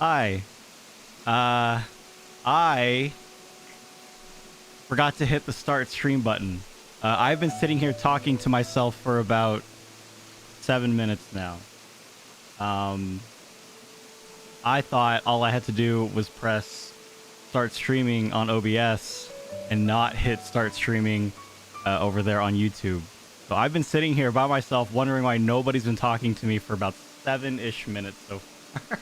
Hi. I forgot to hit the start stream button. I've been sitting here talking to myself for about 7 minutes now. I thought all I had to do was press start streaming on OBS and not hit start streaming over there on YouTube. So I've been sitting here by myself wondering why nobody's been talking to me for about 7-ish minutes so far.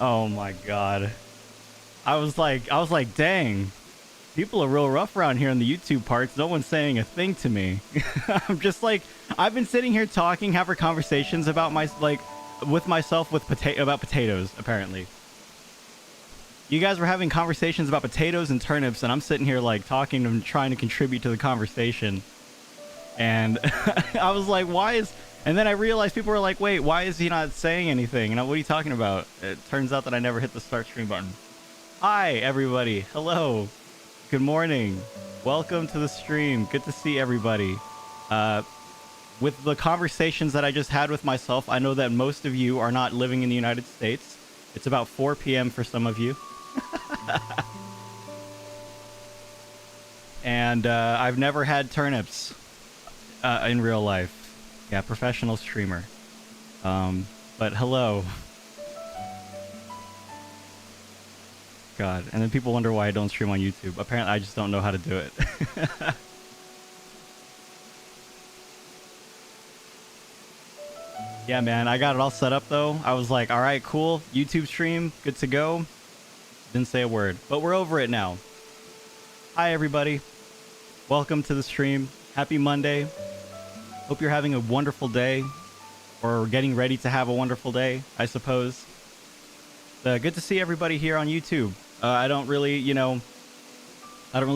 Oh my god. I was like, dang. People are real rough around here in the YouTube parts. No one's saying a thing to me. I'm just like, I've been sitting here talking, having conversations about with myself about potatoes, apparently. You guys were having conversations about potatoes and turnips, and I'm sitting here like talking and trying to contribute to the conversation. And I was like, why is... And then I realized people were like, wait, why is he not saying anything? And what are you talking about? It turns out that I never hit the start stream button. Hi, everybody. Hello. Good morning. Welcome to the stream. Good to see everybody. With the conversations that I just had with myself, I know that most of you are not living in the United States. It's about 4 p.m. for some of you. And I've never had turnips in real life. Yeah, professional streamer. But hello. God, and then people wonder why I don't stream on YouTube. Apparently, I just don't know how to do it. Yeah, man, I got it all set up, though. I was like, all right, cool. YouTube stream, good to go. Didn't say a word, but we're over it now. Hi, everybody. Welcome to the stream. Happy Monday. Hope you're having a wonderful day, or getting ready to have a wonderful day, I suppose. Good to see everybody here on YouTube. I don't really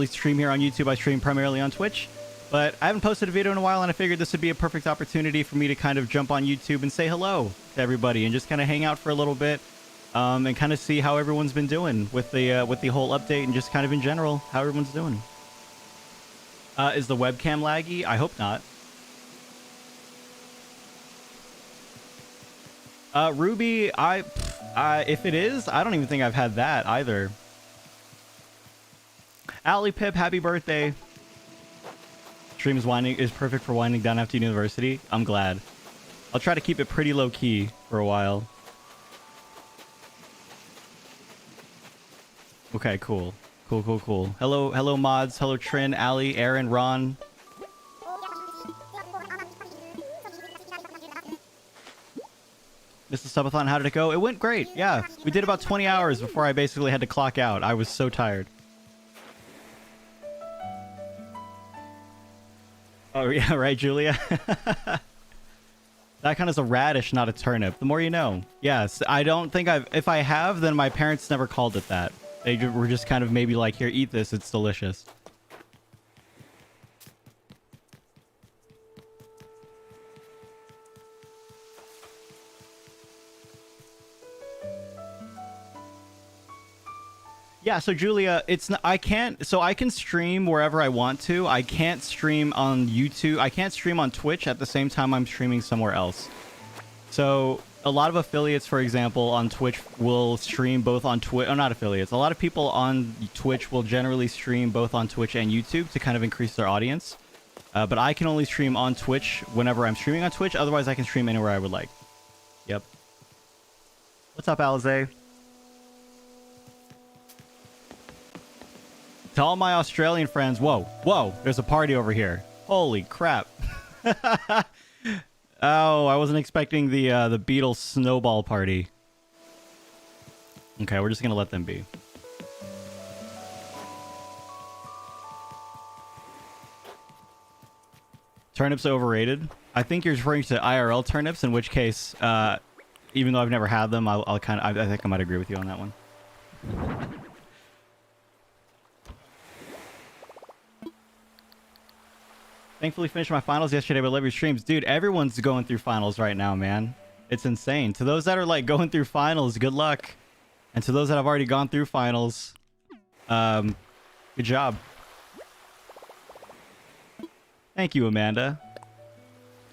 stream here on YouTube. I stream primarily on Twitch, but I haven't posted a video in a while, and I figured this would be a perfect opportunity for me to kind of jump on YouTube and say hello to everybody and just kind of hang out for a little bit, and kind of see how everyone's been doing with the whole update and just kind of in general how everyone's doing. Is the webcam laggy? I hope not. Ruby, if it is, I don't even think I've had that either. Allie Pip, happy birthday. Stream is perfect for winding down after university. I'm glad. I'll try to keep it pretty low key for a while. Okay, cool. Cool. Hello mods. Hello Trin, Allie, Aaron, Ron. Mr. Subathon, how did it go? It went great. Yeah, we did about 20 hours before I basically had to clock out. I was so tired. Oh, yeah, right, Julia? That kind of is a radish, not a turnip. The more you know. Yes, I don't think if I have, then my parents never called it that. They were just kind of maybe like, here, eat this. It's delicious. Yeah, so Julia, I can stream wherever I want to. I can't stream on YouTube. I can't stream on Twitch at the same time I'm streaming somewhere else. So a lot of affiliates, for example, on Twitch will stream both on Twitch. Oh, not affiliates. A lot of people on Twitch will generally stream both on Twitch and YouTube to kind of increase their audience. But I can only stream on Twitch whenever I'm streaming on Twitch. Otherwise, I can stream anywhere I would like. Yep. What's up, Alize? To all my Australian friends, whoa, there's a party over here. Holy crap. Oh, I wasn't expecting the Beatles Snowball party. Okay, we're just gonna let them be. Turnips overrated? I think you're referring to IRL turnips, in which case, even though I've never had them, I think I might agree with you on that one. Thankfully finished my finals yesterday, but love your streams. Dude, everyone's going through finals right now, man. It's insane. To those that are like going through finals, good luck. And to those that have already gone through finals, good job. Thank you, Amanda.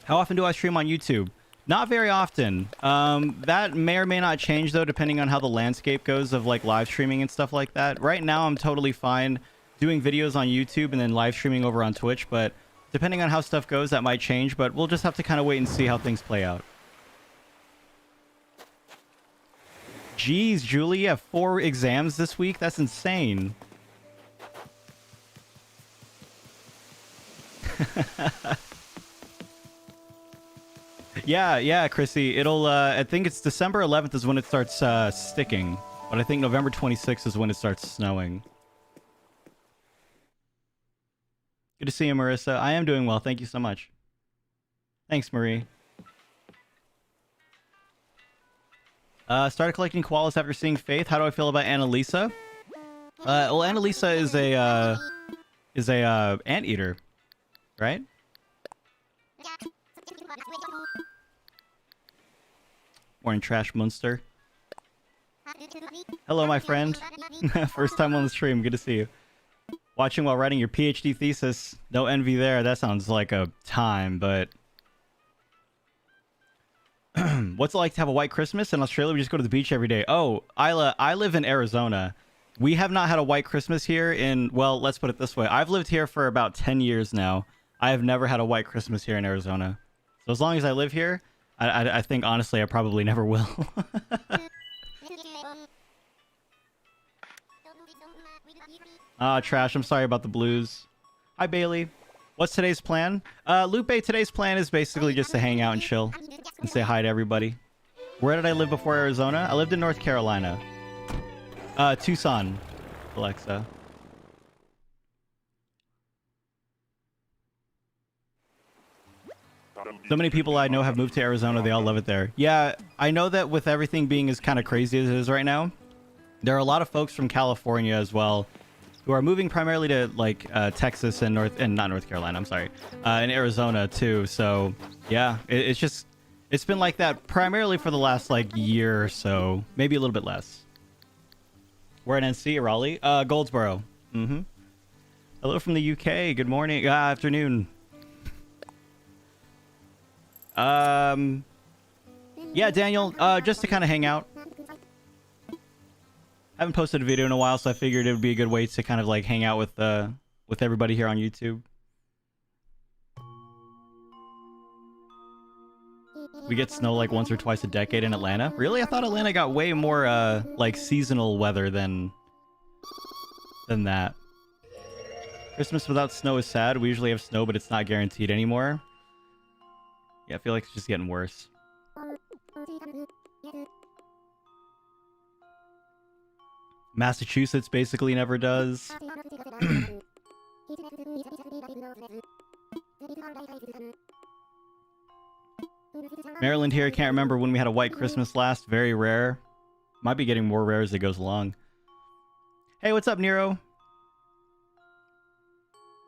How often do I stream on YouTube? Not very often. That may or may not change though, depending on how the landscape goes of like live streaming and stuff like that. Right now, I'm totally fine doing videos on YouTube and then live streaming over on Twitch, but depending on how stuff goes, that might change, but we'll just have to kind of wait and see how things play out. Jeez, Julie, you have 4 exams this week? That's insane. Yeah, Chrissy. It'll, I think it's December 11th is when it starts sticking. But I think November 26th is when it starts snowing. Good to see you, Marissa. I am doing well. Thank you so much. Thanks, Marie. Started collecting koalas after seeing Faith. How do I feel about Annalisa? Well, Annalisa is a anteater, right? Morning, Trash Monster. Hello, my friend. First time on the stream. Good to see you. Watching while writing your PhD thesis. No envy there. That sounds like a time, but... What's it like to have a white Christmas? In Australia, we just go to the beach every day. Oh, Isla, I live in Arizona. We have not had a white Christmas here in... Well, let's put it this way. I've lived here for about 10 years now. I have never had a white Christmas here in Arizona. So as long as I live here, I think, honestly, I probably never will. Trash, I'm sorry about the blues. Hi, Bailey. What's today's plan? Lupe, today's plan is basically just to hang out and chill and say hi to everybody. Where did I live before Arizona? I lived in North Carolina. Tucson, Alexa. So many people I know have moved to Arizona. They all love it there. Yeah, I know that with everything being as kind of crazy as it is right now, there are a lot of folks from California as well who are moving primarily to like Texas and not North Carolina, I'm sorry, and Arizona too. So yeah, it's been like that primarily for the last like year or so, maybe a little bit less. We're in NC, Raleigh, Goldsboro. Hello from the UK. Good morning, afternoon. Yeah, Daniel, just to kind of hang out. I haven't posted a video in a while, so I figured it would be a good way to kind of like hang out with everybody here on YouTube. We get snow like once or twice a decade in Atlanta. Really? I thought Atlanta got way more like seasonal weather than that. Christmas without snow is sad. We usually have snow, but it's not guaranteed anymore. Yeah, I feel like it's just getting worse. Massachusetts basically never does. Maryland here, can't remember when we had a white Christmas last. Very rare. Might be getting more rare as it goes along. Hey, what's up, Nero?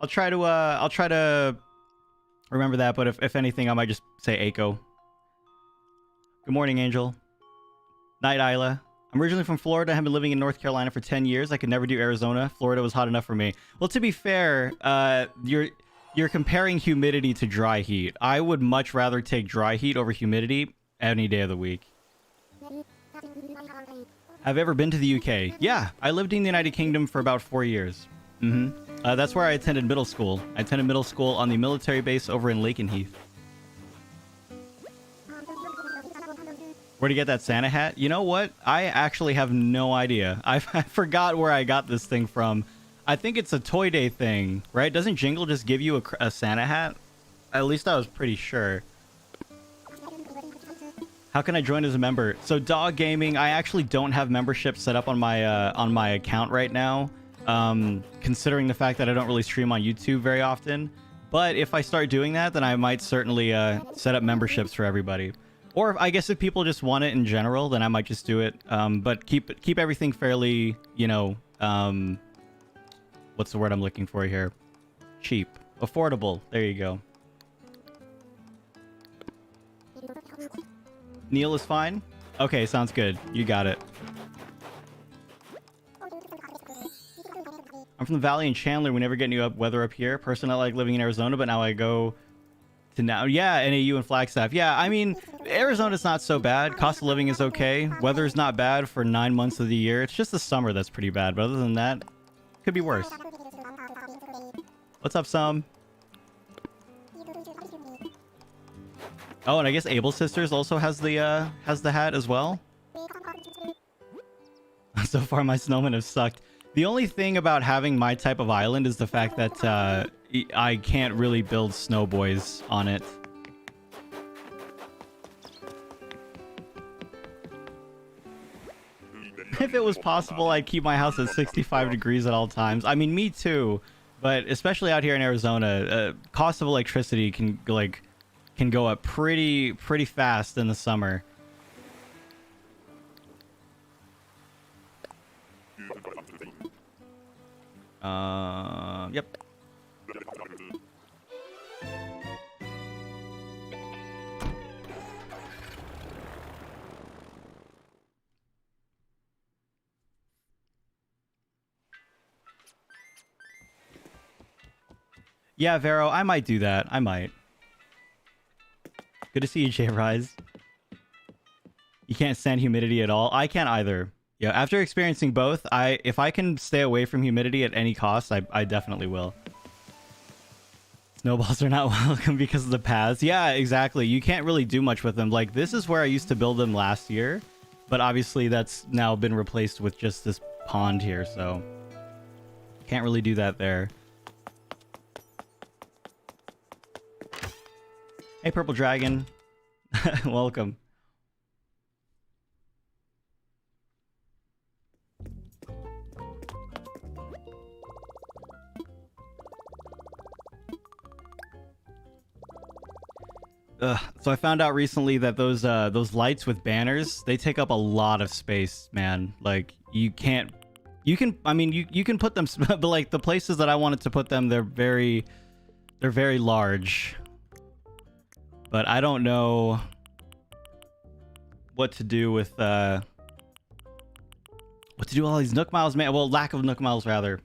I'll try to remember that, but if anything, I might just say Aiko. Good morning, Angel. Night, Isla. I'm originally from Florida. I have been living in North Carolina for 10 years. I could never do Arizona. Florida was hot enough for me. Well, to be fair, you're comparing humidity to dry heat. I would much rather take dry heat over humidity any day of the week. Have you ever been to the UK? Yeah, I lived in the United Kingdom for about 4 years. That's where I attended middle school. I attended middle school on the military base over in Lakenheath. Where'd you get that Santa hat? You know what? I actually have no idea. I forgot where I got this thing from. I think it's a Toy Day thing, right? Doesn't Jingle just give you a Santa hat? At least I was pretty sure. How can I join as a member? So Dog Gaming, I actually don't have membership set up on my account right now. Considering the fact that I don't really stream on YouTube very often. But if I start doing that, then I might certainly set up memberships for everybody. Or I guess if people just want it in general, then I might just do it. But keep everything fairly, you know, what's the word I'm looking for here? Cheap. Affordable. There you go. Neil is fine? Okay, sounds good. You got it. I'm from the Valley in Chandler. We never get any weather up here. Personally, I like living in Arizona, but now I go to now. Yeah, NAU and Flagstaff. Yeah, I mean, Arizona's not so bad. Cost of living is okay. Weather's not bad for 9 months of the year. It's just the summer that's pretty bad. But other than that, could be worse. What's up, Sam? Oh, and I guess Able Sisters also has the hat as well. So far, my snowmen have sucked. The only thing about having my type of island is the fact that I can't really build Snowboys on it. If it was possible, I'd keep my house at 65 degrees at all times. I mean, me too. But especially out here in Arizona, cost of electricity can go up pretty fast in the summer. Yep. Yeah, Vero, I might do that. I might. Good to see you, J-Rise. You can't stand humidity at all? I can't either. Yeah, after experiencing both, if I can stay away from humidity at any cost, I definitely will. Snowballs are not welcome because of the paths. Yeah, exactly. You can't really do much with them. Like, this is where I used to build them last year, but obviously that's now been replaced with just this pond here, so can't really do that there. Hey, Purple Dragon. Welcome. So I found out recently that those lights with banners, they take up a lot of space, man. Like, you can put them, but like the places that I wanted to put them, they're very large. But I don't know what to do with all these Nook Miles, man. Well, lack of Nook Miles, rather.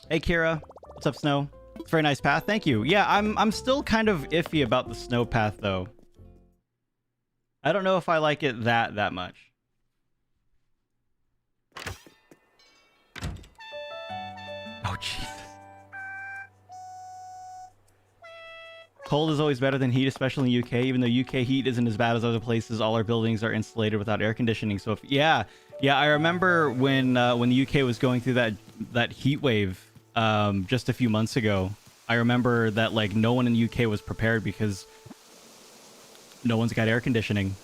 Hey, Kira. What's up, Snow? It's a very nice path. Thank you. Yeah, I'm still kind of iffy about the snow path, though. I don't know if I like it that much. Oh, Jesus. Cold is always better than heat, especially in the UK. Even though UK heat isn't as bad as other places, all our buildings are insulated without air conditioning. So if yeah, I remember when the UK was going through that heat wave just a few months ago. I remember that like no one in the UK was prepared because no one's got air conditioning.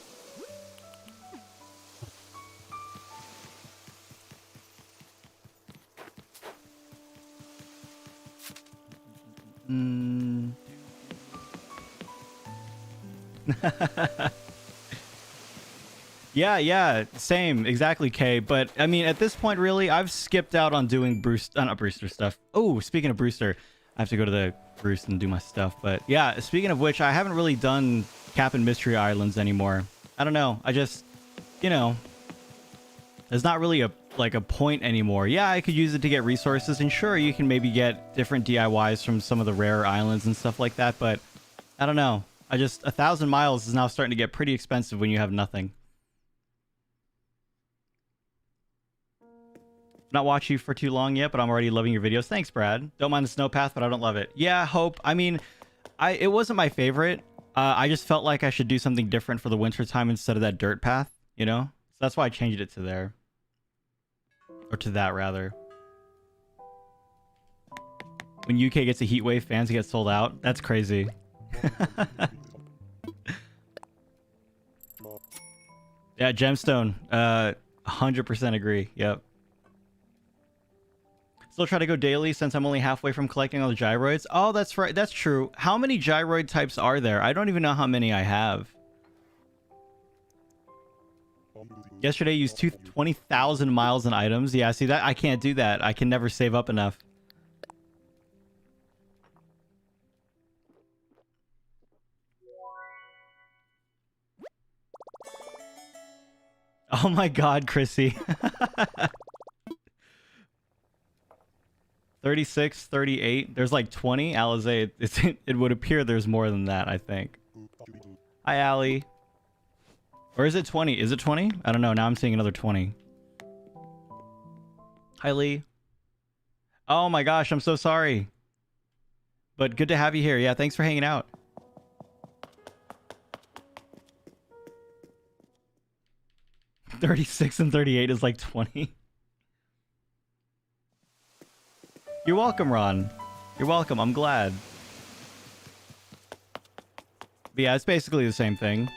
Yeah, same, exactly, Kay. But I mean, at this point, really, I've skipped out on doing not Brewster stuff. Oh, speaking of Brewster, I have to go to the Brewster and do my stuff. But yeah, speaking of which, I haven't really done Cap and Mystery Islands anymore. I don't know. I just, there's not really a point anymore. Yeah, I could use it to get resources, and sure, you can maybe get different DIYs from some of the rare islands and stuff like that. But I don't know. 1,000 miles is now starting to get pretty expensive when you have nothing. Not watched you for too long yet, but I'm already loving your videos. Thanks, Brad. Don't mind the snow path, but I don't love it. Yeah, Hope. I mean, it wasn't my favorite. I just felt like I should do something different for the winter time instead of that dirt path, So that's why I changed it to there. Or to that, rather. When UK gets a heat wave, fans get sold out. That's crazy. Yeah, Gemstone. 100% agree. Yep. Still try to go daily since I'm only halfway from collecting all the gyroids. Oh, that's right. That's true. How many gyroid types are there? I don't even know how many I have. Yesterday, I used 20,000 miles in items. Yeah, see that? I can't do that. I can never save up enough. Oh my god, Chrissy. 36, 38. There's like 20. Alizé, it would appear there's more than that, I think. Hi, Allie. Or is it 20? Is it 20? I don't know. Now I'm seeing another 20. Hi, Lee. Oh my gosh, I'm so sorry. But good to have you here. Yeah, thanks for hanging out. $36 and $38 is like 20. You're welcome, Ron. You're welcome. I'm glad. But yeah, it's basically the same thing.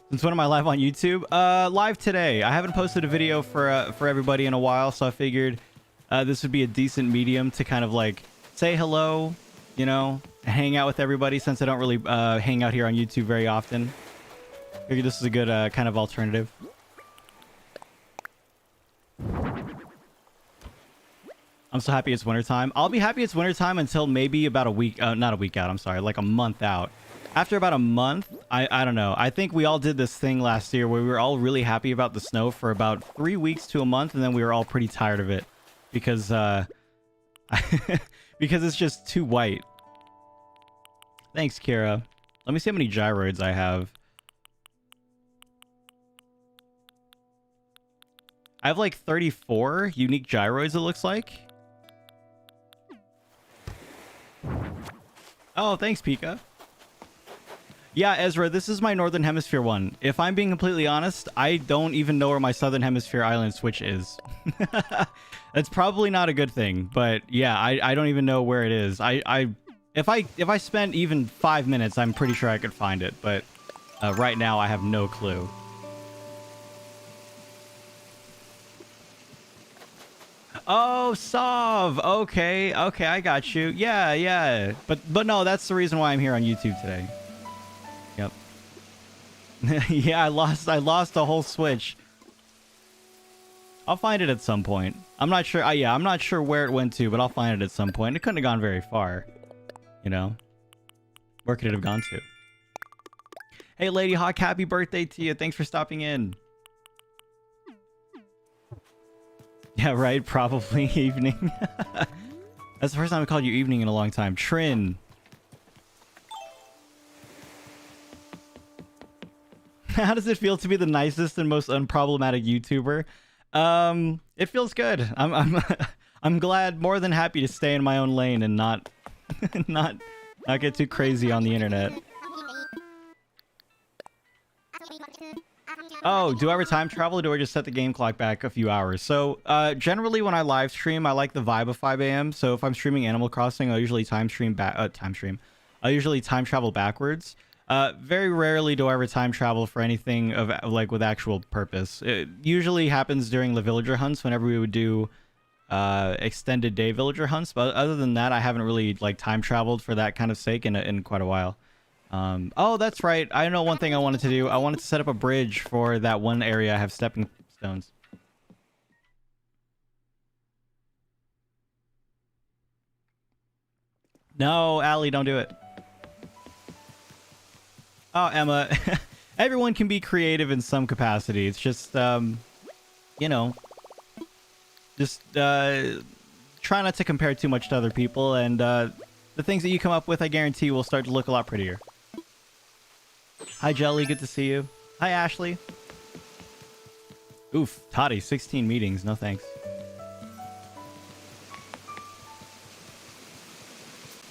Since when am I live on YouTube? Live today. I haven't posted a video for everybody in a while, so I figured this would be a decent medium to kind of like say hello, you know, hang out with everybody since I don't really hang out here on YouTube very often. Figured this is a good kind of alternative. I'm so happy it's wintertime. I'll be happy it's wintertime until maybe about a week, not a week out, I'm sorry, like a month out. After about a month, I don't know. I think we all did this thing last year where we were all really happy about the snow for about 3 weeks to a month, and then we were all pretty tired of it because because it's just too white. Thanks, Kira. Let me see how many gyroids I have. I have like 34 unique gyroids, it looks like. Oh, thanks, Pika. Yeah, Ezra, this is my Northern Hemisphere one. If I'm being completely honest, I don't even know where my Southern Hemisphere island switch is. That's probably not a good thing, but yeah, I don't even know where it is. If I spent even 5 minutes, I'm pretty sure I could find it, but right now I have no clue. Oh, Sov. Okay, I got you. Yeah. But no, that's the reason why I'm here on YouTube today. Yep. Yeah, I lost a whole switch. I'll find it at some point. I'm not sure. Yeah, I'm not sure where it went to, but I'll find it at some point. It couldn't have gone very far. You know? Where could it have gone to? Hey, Lady Hawk, happy birthday to you. Thanks for stopping in. Yeah, right. Probably evening. That's the first time I called you evening in a long time. Trin. How does it feel to be the nicest and most unproblematic YouTuber? It feels good. I'm glad, more than happy to stay in my own lane and not not get too crazy on the internet. Oh, do I ever time travel or do I just set the game clock back a few hours? So, generally when I live stream, I like the vibe of 5 a.m. So if I'm streaming Animal Crossing, I'll usually I'll usually time travel backwards. Very rarely do I ever time travel for anything of like with actual purpose. It usually happens during the villager hunts whenever we would do extended day villager hunts. But other than that, I haven't really like time traveled for that kind of sake in quite a while. Oh, that's right. I know one thing I wanted to do. I wanted to set up a bridge for that one area I have stepping stones. No, Allie, don't do it. Oh, Emma. Everyone can be creative in some capacity. It's just, you know, just try not to compare too much to other people, and the things that you come up with, I guarantee, will start to look a lot prettier. Hi, Jelly. Good to see you. Hi, Ashley. Oof, Toddy, 16 meetings. No thanks.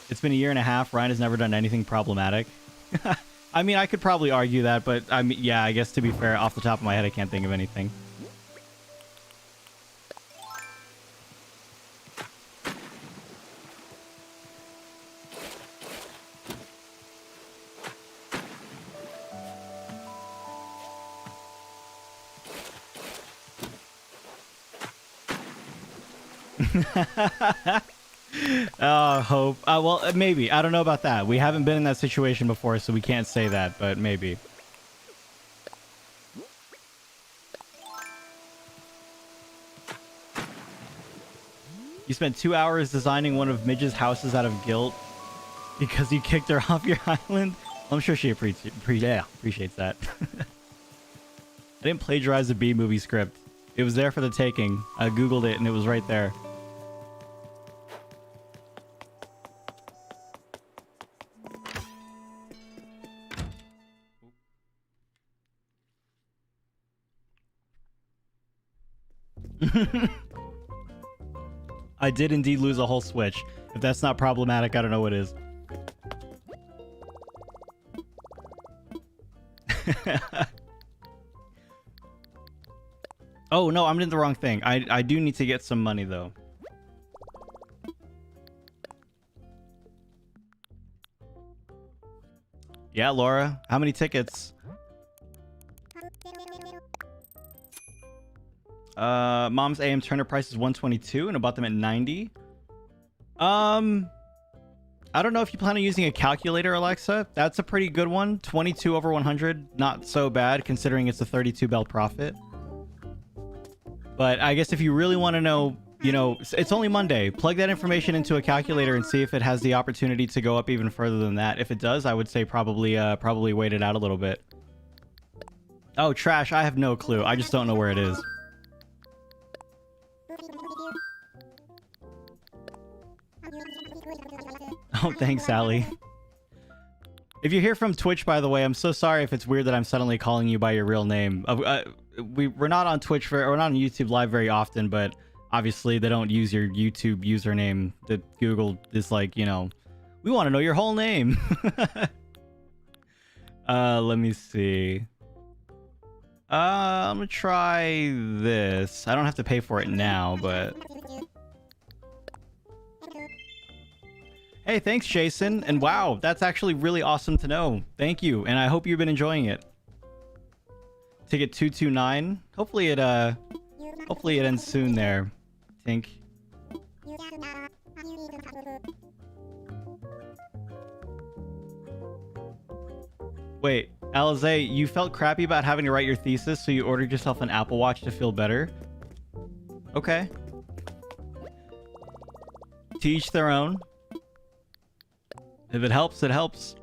It's been a year and a half. Ryan has never done anything problematic. I mean, I could probably argue that, but I mean, yeah, I guess to be fair, off the top of my head, I can't think of anything. Hope. Well, maybe. I don't know about that. We haven't been in that situation before, so we can't say that, but maybe. You spent 2 hours designing one of Midge's houses out of guilt because you kicked her off your island? I'm sure she appreciates that. I didn't plagiarize the B-movie script. It was there for the taking. I Googled it and it was right there. I did indeed lose a whole Switch. If that's not problematic, I don't know what is. Oh, no, I'm doing the wrong thing. I do need to get some money, though. Yeah, Laura. How many tickets? Mom's AM Turnip price is 122 and I bought them at 90. I don't know if you plan on using a calculator, Alexa. That's a pretty good one. 22 over 100. Not so bad considering it's a 32 bell profit. But I guess if you really want to know, you know, it's only Monday. Plug that information into a calculator and see if it has the opportunity to go up even further than that. If it does, I would say probably wait it out a little bit. Oh, trash. I have no clue. I just don't know where it is. Oh, thanks, Allie. If you're here from Twitch, by the way, I'm so sorry if it's weird that I'm suddenly calling you by your real name. We're not on Twitch, we're not on YouTube Live very often, but obviously they don't use your YouTube username. That Google is like, you know, we want to know your whole name. Let me see. I'm gonna try this. I don't have to pay for it now, but... Hey, thanks, Jason. And wow, that's actually really awesome to know. Thank you, and I hope you've been enjoying it. Ticket 229. Hopefully it ends soon there. Tink. Wait, Alize, you felt crappy about having to write your thesis, so you ordered yourself an Apple Watch to feel better? Okay. To each their own. If it helps, it helps.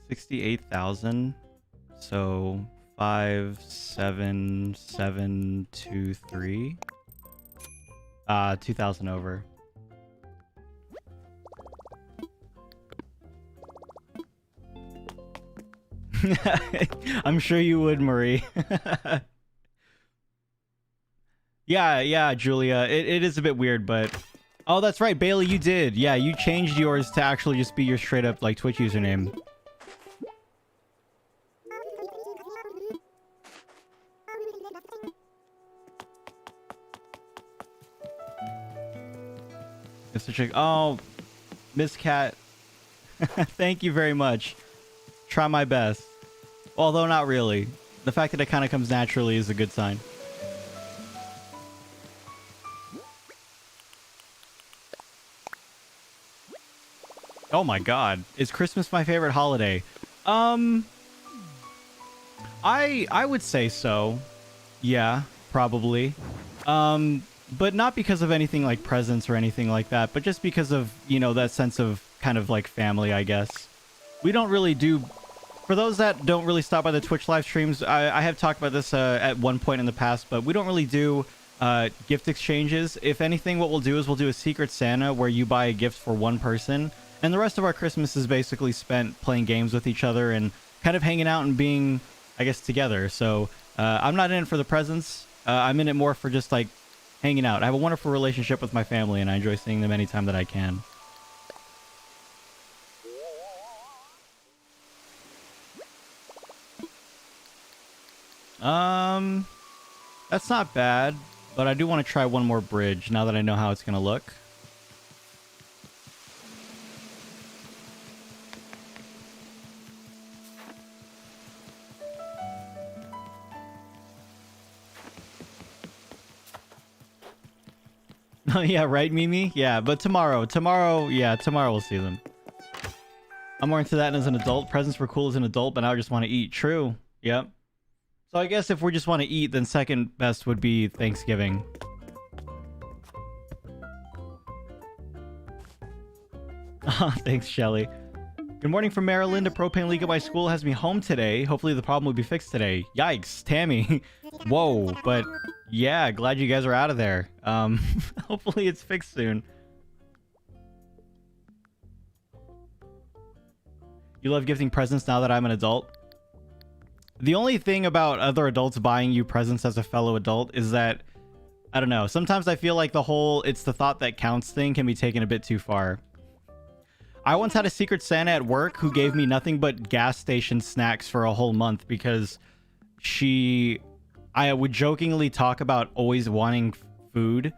$68,000. So 57723. 2,000 over. I'm sure you would, Marie. Yeah, Julia. It is a bit weird, but... Oh, that's right, Bailey, you did. Yeah, you changed yours to actually just be your straight-up, like, Twitch username. Mr. Chick... Oh, Miss Cat. Thank you very much. Try my best. Although not really. The fact that it kind of comes naturally is a good sign. Oh my god. Is Christmas my favorite holiday? I would say so. Yeah, probably. But not because of anything like presents or anything like that, but just because of, you know, that sense of kind of like family, I guess. We don't really do... For those that don't really stop by the Twitch live streams, I have talked about this at one point in the past, but we don't really do gift exchanges. If anything, what we'll do is we'll do a Secret Santa where you buy a gift for one person. And the rest of our Christmas is basically spent playing games with each other and kind of hanging out and being, I guess, together. So I'm not in it for the presents. I'm in it more for just, like, hanging out. I have a wonderful relationship with my family, and I enjoy seeing them anytime that I can. That's not bad, but I do want to try one more bridge now that I know how it's going to look. Oh, yeah, right, Mimi? Yeah, but tomorrow, tomorrow we'll see them. I'm more into that as an adult. Presents were cool as an adult, but now I just want to eat. True. Yep. So I guess if we just want to eat, then second best would be Thanksgiving. Oh, thanks, Shelly. Good morning from Maryland. A propane leak at my school has me home today. Hopefully the problem will be fixed today. Yikes, Tammy. Whoa, but yeah, glad you guys are out of there. Hopefully it's fixed soon. You love gifting presents now that I'm an adult? The only thing about other adults buying you presents as a fellow adult is that, I don't know, sometimes I feel like the whole it's the thought that counts thing can be taken a bit too far. I once had a secret Santa at work who gave me nothing but gas station snacks for a whole month because I would jokingly talk about always wanting food.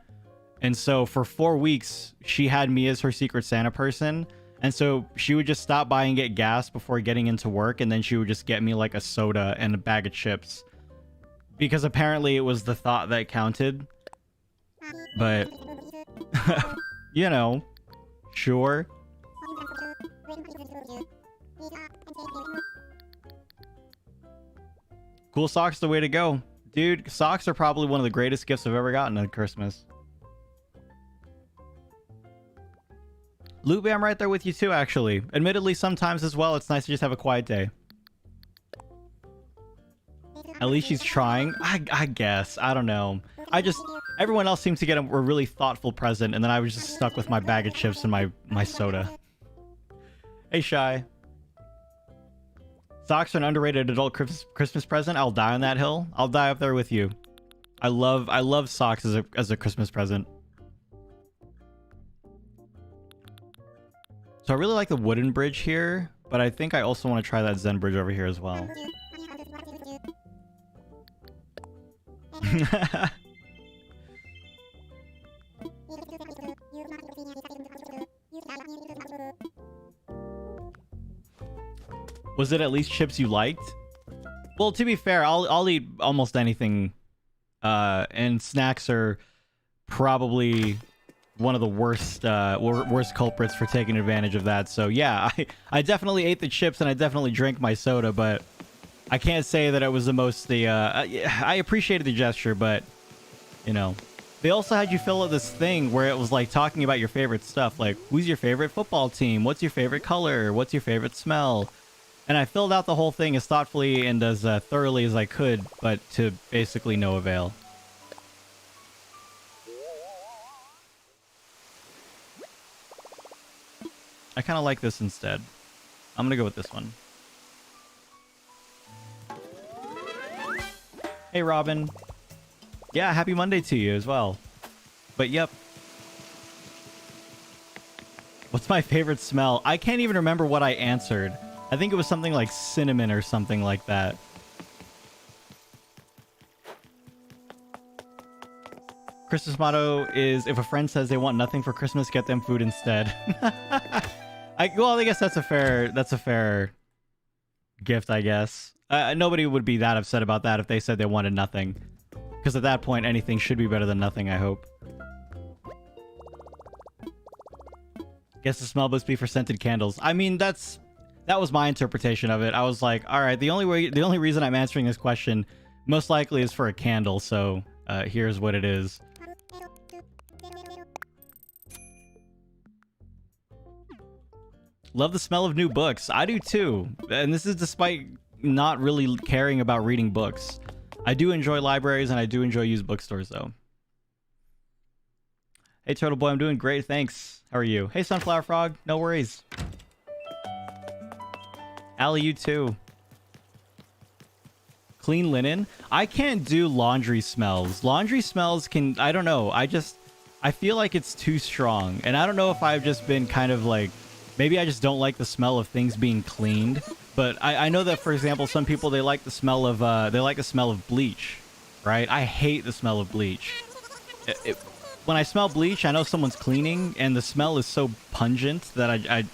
And so for 4 weeks, she had me as her secret Santa person. And so she would just stop by and get gas before getting into work. And then she would just get me like a soda and a bag of chips. Because apparently it was the thought that counted. But, you know, sure. Cool socks the way to go. Dude, socks are probably one of the greatest gifts I've ever gotten at Christmas. Luby, I'm right there with you too, actually. Admittedly, sometimes as well, it's nice to just have a quiet day. At least she's trying. I guess. I don't know. Everyone else seems to get a really thoughtful present, and then I was just stuck with my bag of chips and my soda. Hey, Shy. Socks are an underrated adult Christmas present. I'll die on that hill. I'll die up there with you. I love socks as a Christmas present. So I really like the wooden bridge here, but I think I also want to try that Zen bridge over here as well. Was it at least chips you liked? Well, to be fair, I'll eat almost anything, and snacks are probably one of the worst culprits for taking advantage of that. So yeah, I definitely ate the chips and I definitely drank my soda, but I can't say that it was the most I appreciated the gesture, but you know, they also had you fill out this thing where it was like talking about your favorite stuff, like who's your favorite football team, what's your favorite color, what's your favorite smell. And I filled out the whole thing as thoughtfully and as thoroughly as I could, but to basically no avail. I kind of like this instead. I'm gonna go with this one. Hey, Robin. Yeah, happy Monday to you as well. But yep. What's my favorite smell? I can't even remember what I answered. I think it was something like cinnamon or something like that. Christmas motto is, if a friend says they want nothing for Christmas, get them food instead. Well, I guess that's a fair gift, I guess. Nobody would be that upset about that if they said they wanted nothing. Because at that point, anything should be better than nothing, I hope. Guess the smell must be for scented candles. I mean, that was my interpretation of it. I was like, all right, the only reason I'm answering this question most likely is for a candle, so here's what it is. Love the smell of new books. I do too. And this is despite not really caring about reading books. I do enjoy libraries and I do enjoy used bookstores though. Hey Turtle Boy, I'm doing great, thanks. How are you? Hey Sunflower Frog, no worries. Allie, you too. Clean linen. I can't do laundry smells. Laundry smells can, I don't know. I feel like it's too strong. And I don't know if I've just been kind of like, maybe I just don't like the smell of things being cleaned. But I know that, for example, some people, they like the smell of bleach, right? I hate the smell of bleach. When I smell bleach, I know someone's cleaning and the smell is so pungent that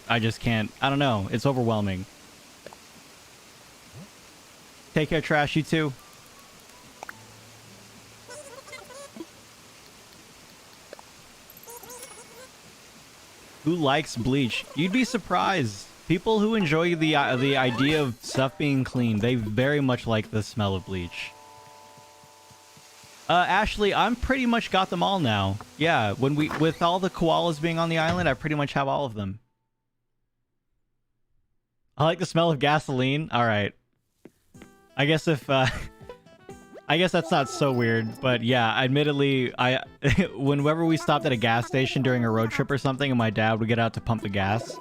I just can't, I don't know. It's overwhelming. Take care, Trash. You too. Who likes bleach? You'd be surprised. People who enjoy the idea of stuff being clean, they very much like the smell of bleach. Ashley, I'm pretty much got them all now. Yeah, with all the koalas being on the island, I pretty much have all of them. I like the smell of gasoline. All right. I guess if I guess that's not so weird, but yeah, admittedly, whenever we stopped at a gas station during a road trip or something and my dad would get out to pump the gas,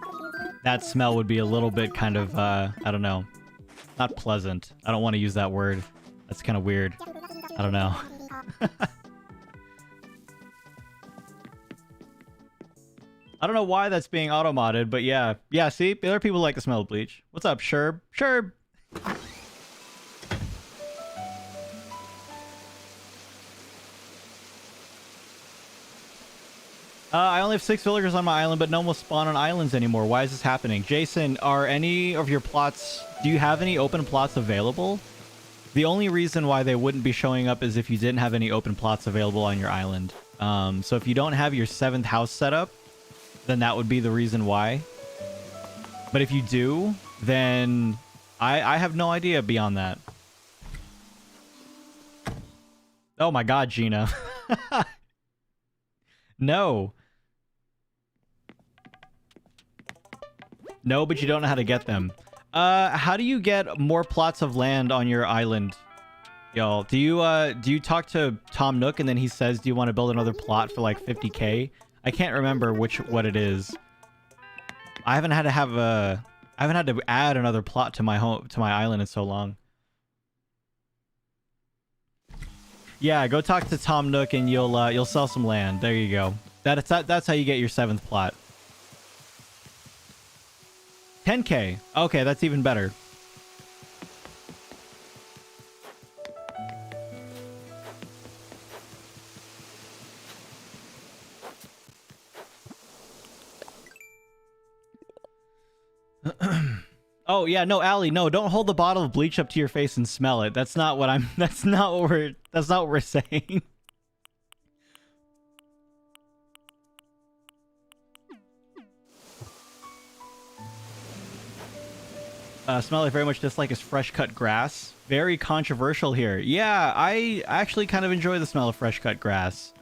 that smell would be a little bit kind of I don't know, not pleasant. I don't want to use that word. That's kind of weird. I don't know. I don't know why that's being auto-modded, but yeah. Yeah, see? There are people who like the smell of bleach. What's up, Sherb? Sherb! I only have 6 villagers on my island, but no one will spawn on islands anymore. Why is this happening? Jason, are any of your plots... Do you have any open plots available? The only reason why they wouldn't be showing up is if you didn't have any open plots available on your island. So if you don't have your 7th house set up, then that would be the reason why. But if you do, then I have no idea beyond that. Oh my god, Gina. No. No, but you don't know how to get them. How do you get more plots of land on your island, y'all? Do you talk to Tom Nook and then he says, do you want to build another plot for like 50k? I can't remember what it is. I haven't had to add another plot to my island in so long. Yeah, go talk to Tom Nook and you'll sell some land. There you go. That's how you get your 7th plot. 10k. Okay, that's even better. Oh yeah, no, Allie, no, don't hold the bottle of bleach up to your face and smell it. That's not what I'm. That's not what we're saying. Smell I very much dislike is fresh cut grass. Very controversial here. Yeah, I actually kind of enjoy the smell of fresh cut grass.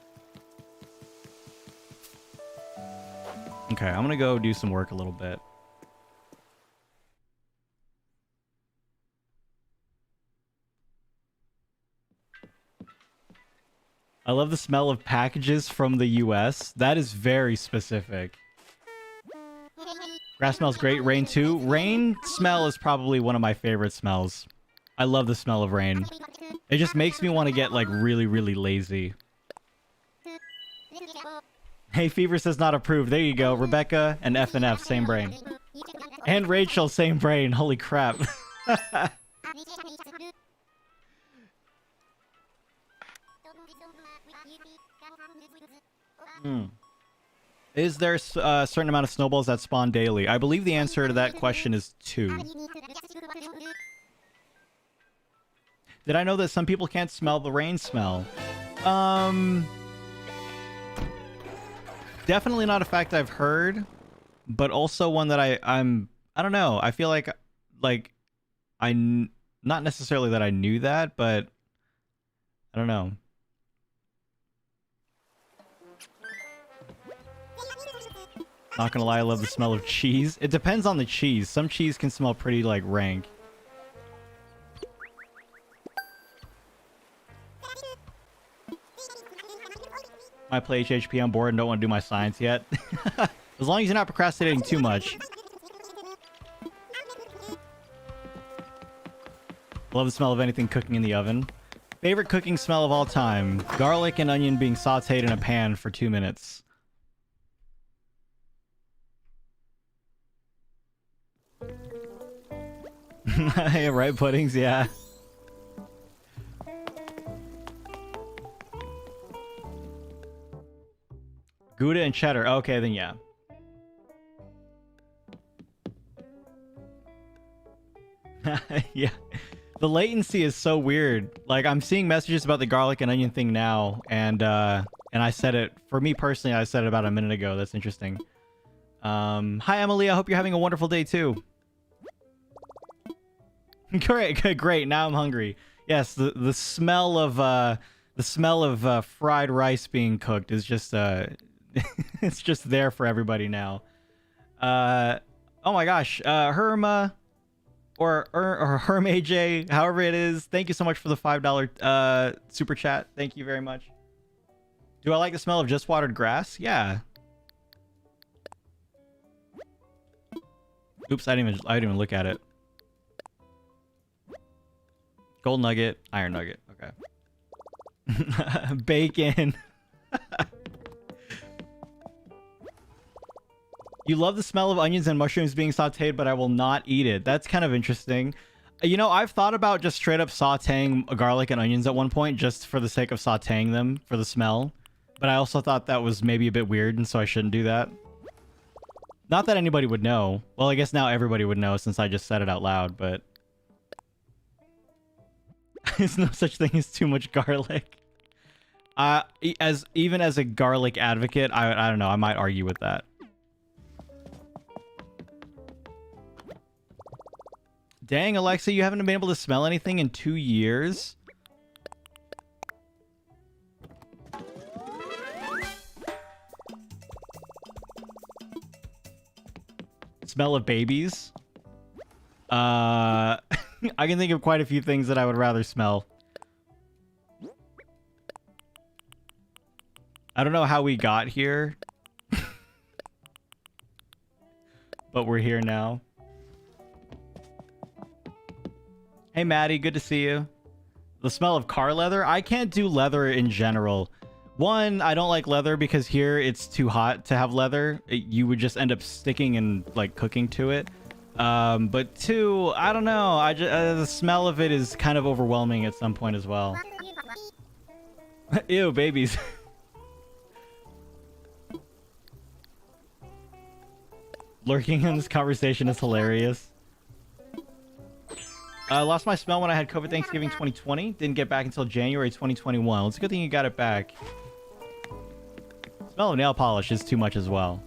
Okay, I'm gonna go do some work a little bit. I love the smell of packages from the US. That is very specific. Grass smells great. Rain too. Rain smell is probably one of my favorite smells. I love the smell of rain. It just makes me want to get like really, really lazy. Hey, Fever says not approved. There you go. Rebecca and FNF, same brain. And Rachel, same brain. Holy crap. Is there a certain amount of snowballs that spawn daily? I believe the answer to that question is 2. Did I know that some people can't smell the rain smell? Definitely not a fact I've heard, but also one that I don't know. I feel like not necessarily that I knew that, but I don't know. Not gonna lie, I love the smell of cheese. It depends on the cheese. Some cheese can smell pretty, like, rank. I play HHP on board and don't want to do my science yet. As long as you're not procrastinating too much. Love the smell of anything cooking in the oven. Favorite cooking smell of all time. Garlic and onion being sauteed in a pan for 2 minutes. Yeah, right, puddings, yeah. Gouda and cheddar. Okay, then yeah. Yeah. The latency is so weird. Like, I'm seeing messages about the garlic and onion thing now, and I said it, for me personally, I said it about a minute ago. That's interesting. Hi, Emily. I hope you're having a wonderful day, too. Great, great. Now I'm hungry. Yes, the smell of fried rice being cooked is just it's just there for everybody now. Oh my gosh, Herma, or Herm AJ, however it is. Thank you so much for the $5 super chat. Thank you very much. Do I like the smell of just watered grass? Yeah. Oops, I didn't even look at it. Gold nugget, iron nugget. Okay. Bacon. You love the smell of onions and mushrooms being sauteed, but I will not eat it. That's kind of interesting. You know, I've thought about just straight up sauteing garlic and onions at one point just for the sake of sauteing them for the smell. But I also thought that was maybe a bit weird, and so I shouldn't do that. Not that anybody would know. Well, I guess now everybody would know since I just said it out loud, but... There's no such thing as too much garlic. Even as a garlic advocate, I don't know, I might argue with that. Dang, Alexa, you haven't been able to smell anything in 2 years? Smell of babies? I can think of quite a few things that I would rather smell. I don't know how we got here. But we're here now. Hey, Maddie, good to see you. The smell of car leather? I can't do leather in general. One, I don't like leather because here it's too hot to have leather. You would just end up sticking and like cooking to it. But two, I don't know. The smell of it is kind of overwhelming at some point as well. Ew, babies. Lurking in this conversation is hilarious. I lost my smell when I had COVID Thanksgiving 2020. Didn't get back until January 2021. Well, it's a good thing you got it back. Smell of nail polish is too much as well.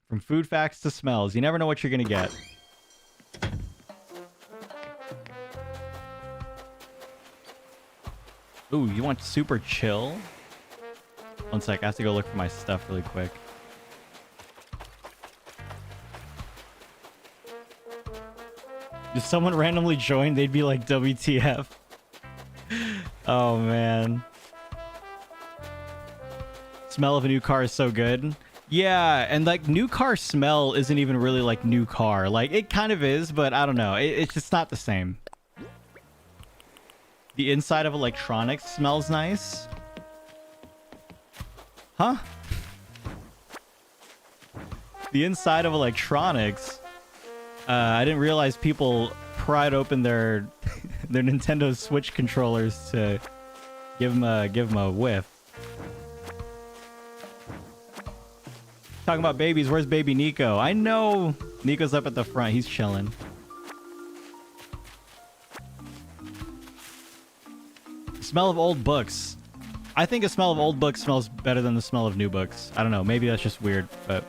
From food facts to smells, you never know what you're gonna get. Ooh, you want super chill? One sec, I have to go look for my stuff really quick. If someone randomly joined, they'd be like, WTF. Oh, man. Smell of a new car is so good. Yeah, and like new car smell isn't even really like new car. Like it kind of is, but I don't know. It's just not the same. The inside of electronics smells nice. Huh? The inside of electronics. I didn't realize people pried open their their Nintendo Switch controllers to give them a whiff. Talking about babies, where's baby Nico? I know Nico's up at the front. He's chilling. Smell of old books. I think a smell of old books smells better than the smell of new books. I don't know. Maybe that's just weird, but...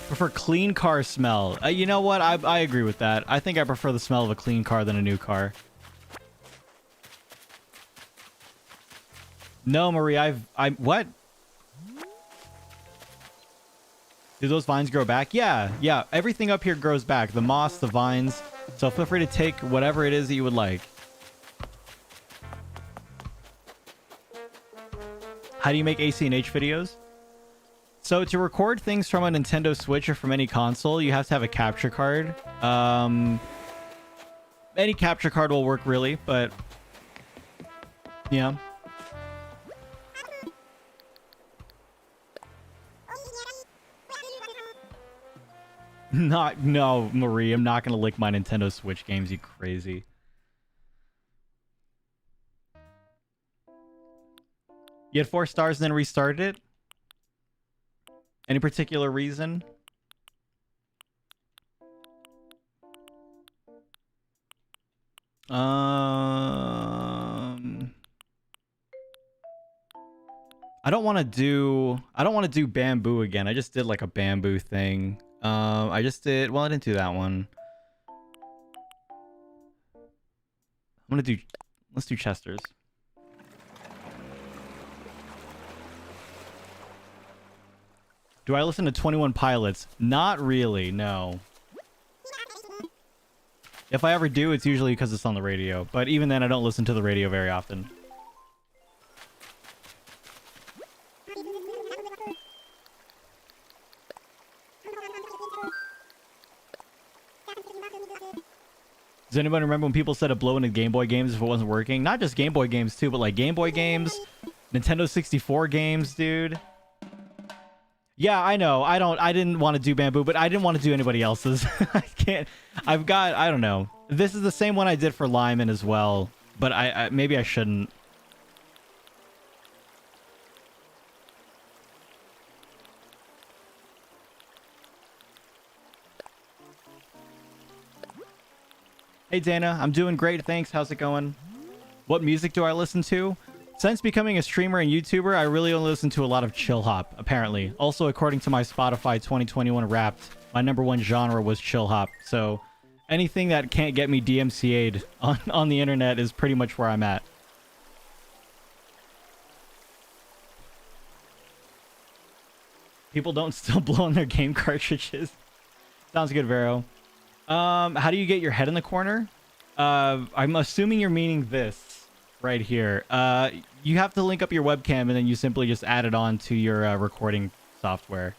Prefer clean car smell. You know what? I agree with that. I think I prefer the smell of a clean car than a new car. No, Marie, what? Do those vines grow back? Yeah. Everything up here grows back. The moss, the vines. So feel free to take whatever it is that you would like. How do you make ACNH videos? So to record things from a Nintendo Switch or from any console, you have to have a capture card. Any capture card will work really, but yeah. No, Marie, I'm not gonna lick my Nintendo Switch games, you crazy. You had 4 stars and then restarted it? Any particular reason? I don't want to do bamboo again. I just did like a bamboo thing. I didn't do that one. Let's do Chester's. Do I listen to 21 Pilots? Not really, no. If I ever do, it's usually because it's on the radio. But even then, I don't listen to the radio very often. Does anybody remember when people said a blow into Game Boy games if it wasn't working? Not just Game Boy games too, but like Game Boy games, Nintendo 64 games, dude. Yeah, I know. I didn't want to do Bamboo, but I didn't want to do anybody else's. I can't. I don't know. This is the same one I did for Lyman as well, but I maybe I shouldn't. Hey Dana, I'm doing great, thanks. How's it going? What music do I listen to? Since becoming a streamer and YouTuber, I really only listen to a lot of chill hop, apparently. Also, according to my Spotify 2021 Wrapped, my #1 genre was chill hop. So anything that can't get me DMCA'd on the internet is pretty much where I'm at. People don't still blow on their game cartridges. Sounds good, Vero. How do you get your head in the corner? I'm assuming you're meaning this right here. You have to link up your webcam and then you simply just add it on to your recording software.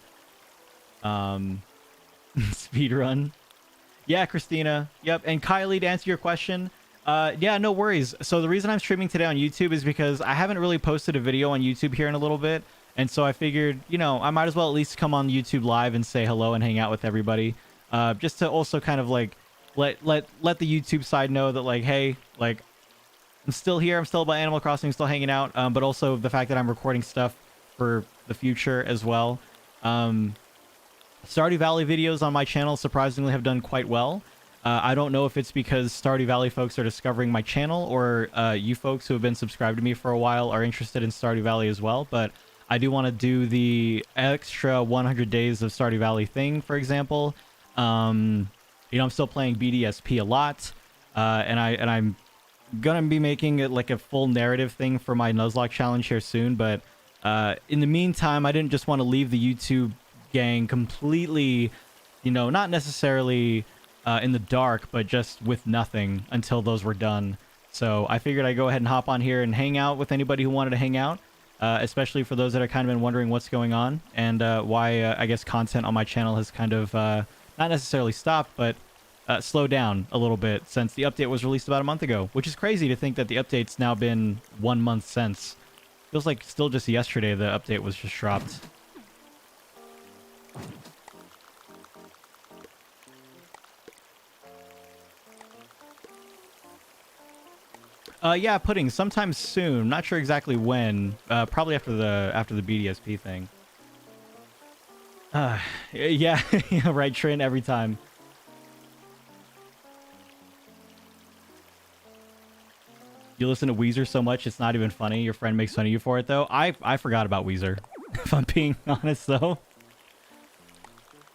Speedrun. Yeah, Christina. Yep. And Kylie, to answer your question, yeah, no worries. So the reason I'm streaming today on YouTube is because I haven't really posted a video on YouTube here in a little bit. And so I figured, you know, I might as well at least come on YouTube live and say hello and hang out with everybody. Just to also kind of like let the YouTube side know that like, hey, like I'm still here. I'm still about Animal Crossing, still hanging out. But also the fact that I'm recording stuff for the future as well. Stardew Valley videos on my channel surprisingly have done quite well. I don't know if it's because Stardew Valley folks are discovering my channel or you folks who have been subscribed to me for a while are interested in Stardew Valley as well. But I do want to do the extra 100 days of Stardew Valley thing, for example. You know, I'm still playing BDSP a lot, and I'm gonna be making it like a full narrative thing for my Nuzlocke challenge here soon. But in the meantime, I didn't just want to leave the YouTube gang completely, you know, not necessarily in the dark, but just with nothing until those were done. So I figured I'd go ahead and hop on here and hang out with anybody who wanted to hang out. Especially for those that are kind of been wondering what's going on and why I guess content on my channel has kind of not necessarily stopped, but slowed down a little bit since the update was released about a month ago, which is crazy to think that the update's now been 1 month since. Feels like still just yesterday the update was just dropped. Yeah, pudding sometime soon. Not sure exactly when. Probably after the BDSP thing. Yeah, yeah, right, Trin, every time. You listen to Weezer so much, it's not even funny. Your friend makes fun of you for it, though. I forgot about Weezer, if I'm being honest, though.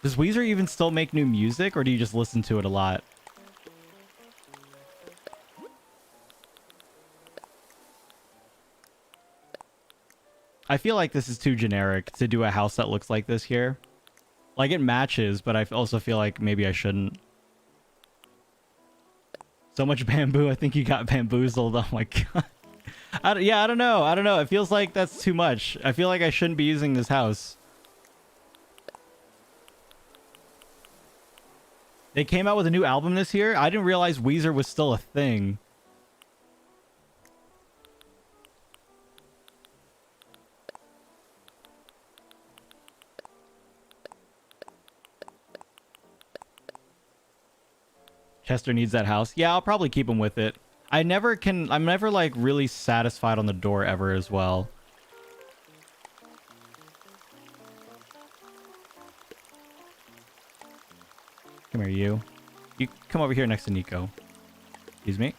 Does Weezer even still make new music, or do you just listen to it a lot? I feel like this is too generic to do a house that looks like this here. Like, it matches, but I also feel like maybe I shouldn't. So much bamboo, I think you got bamboozled. Oh my god. I don't know. I don't know. It feels like that's too much. I feel like I shouldn't be using this house. They came out with a new album this year? I didn't realize Weezer was still a thing. Chester needs that house. Yeah, I'll probably keep him with it. I'm never like really satisfied on the door ever as well. Come here, you. You come over here next to Nico. Excuse me.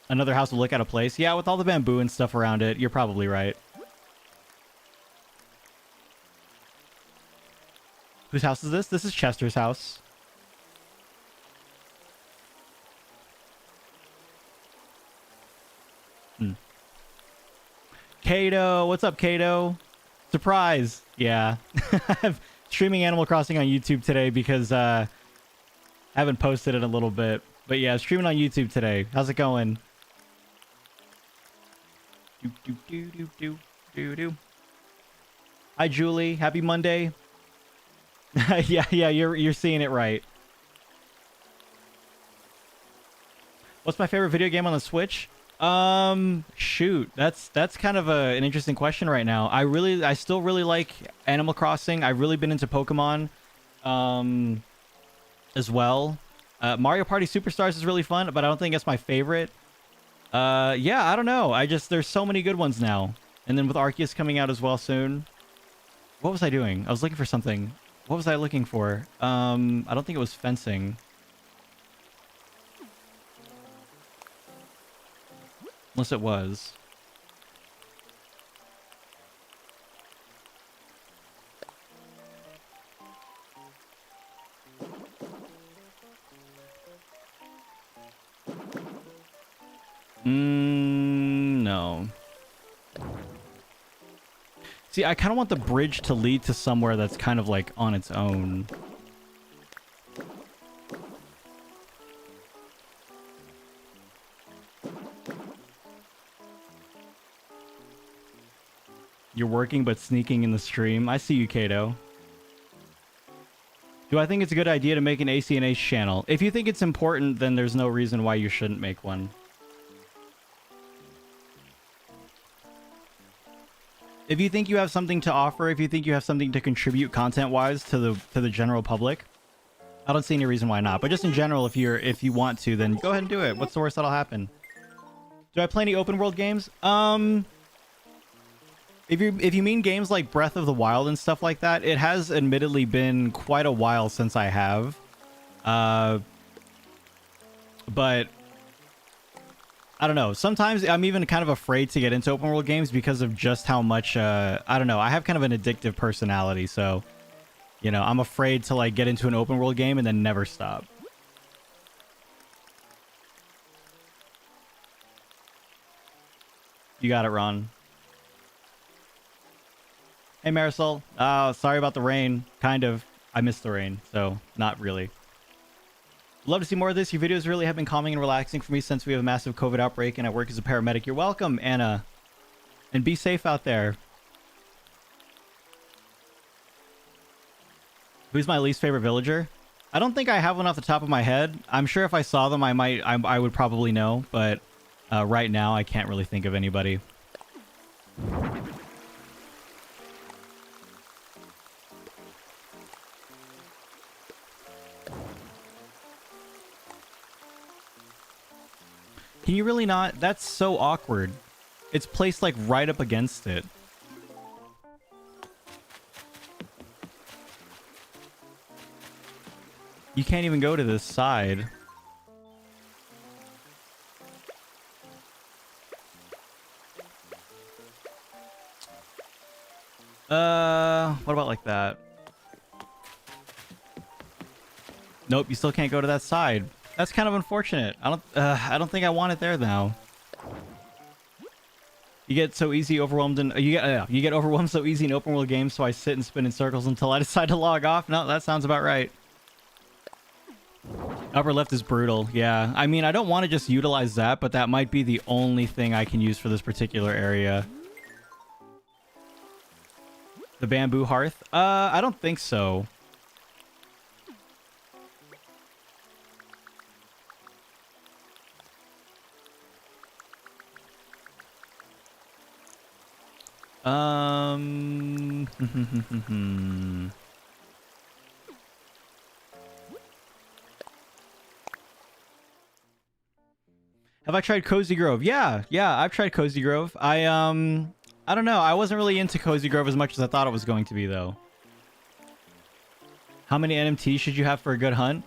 Another house will look out of place. Yeah, with all the bamboo and stuff around it, you're probably right. Whose house is this? This is Chester's house. Kato, what's up, Kato? Surprise! Yeah. I'm streaming Animal Crossing on YouTube today because I haven't posted in a little bit. But yeah, streaming on YouTube today. How's it going? Do, do, do, do, do, do, do. Hi, Julie. Happy Monday. Yeah, you're seeing it right. What's my favorite video game on the Switch? Shoot, that's kind of an interesting question right now. I still really like Animal Crossing. I've really been into Pokemon, as well. Mario Party Superstars is really fun, but I don't think it's my favorite. Yeah, I don't know. There's so many good ones now. And then with Arceus coming out as well soon. What was I doing? I was looking for something. What was I looking for? I don't think it was fencing. Unless it was. No. See, I kind of want the bridge to lead to somewhere that's kind of like on its own. You're working but sneaking in the stream. I see you, Kato. Do I think it's a good idea to make an ACNH channel? If you think it's important, then there's no reason why you shouldn't make one. If you think you have something to offer, if you think you have something to contribute content-wise to the general public, I don't see any reason why not. But just in general, if you want to, then go ahead and do it. What's the worst that'll happen? Do I play any open world games? If you mean games like Breath of the Wild and stuff like that, it has admittedly been quite a while since I have. But I don't know. Sometimes I'm even kind of afraid to get into open world games because of just how much, I don't know. I have kind of an addictive personality, so, you know, I'm afraid to like get into an open world game and then never stop. You got it, Ron. Hey, Marisol. Sorry about the rain. Kind of. I missed the rain, so not really. Love to see more of this. Your videos really have been calming and relaxing for me since we have a massive COVID outbreak and I work as a paramedic. You're welcome, Anna. And be safe out there. Who's my least favorite villager? I don't think I have one off the top of my head. I'm sure if I saw them, I would probably know, but right now I can't really think of anybody. Can you really not? That's so awkward. It's placed like right up against it. You can't even go to this side. What about like that? Nope, you still can't go to that side. That's kind of unfortunate. I don't think I want it there now. You get so easy overwhelmed and you get overwhelmed so easy in open world games, so I sit and spin in circles until I decide to log off. No, that sounds about right. Upper left is brutal. Yeah, I mean, I don't want to just utilize that, but that might be the only thing I can use for this particular area. The bamboo hearth? I don't think so. Have I tried Cozy Grove? Yeah, I've tried Cozy Grove. I don't know. I wasn't really into Cozy Grove as much as I thought it was going to be, though. How many NMTs should you have for a good hunt?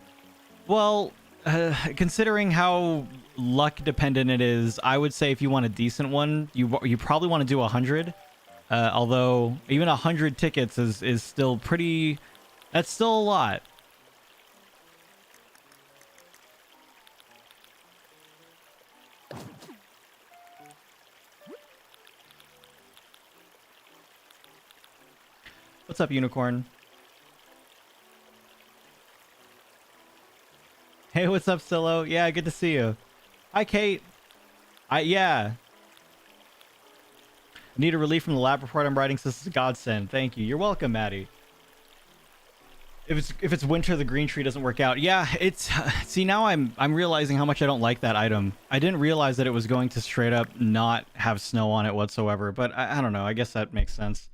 Well, considering how luck dependent it is, I would say if you want a decent one, you probably want to do 100. Although even 100 tickets is still pretty. That's still a lot. What's up, Unicorn? Hey, what's up, Silo? Yeah, good to see you. Hi, Kate. Yeah. Need a relief from the lab report I'm writing, so this is a godsend. Thank you. You're welcome, Maddie. If it's winter, the green tree doesn't work out. Yeah, it's... See, now I'm realizing how much I don't like that item. I didn't realize that it was going to straight up not have snow on it whatsoever, but I don't know. I guess that makes sense.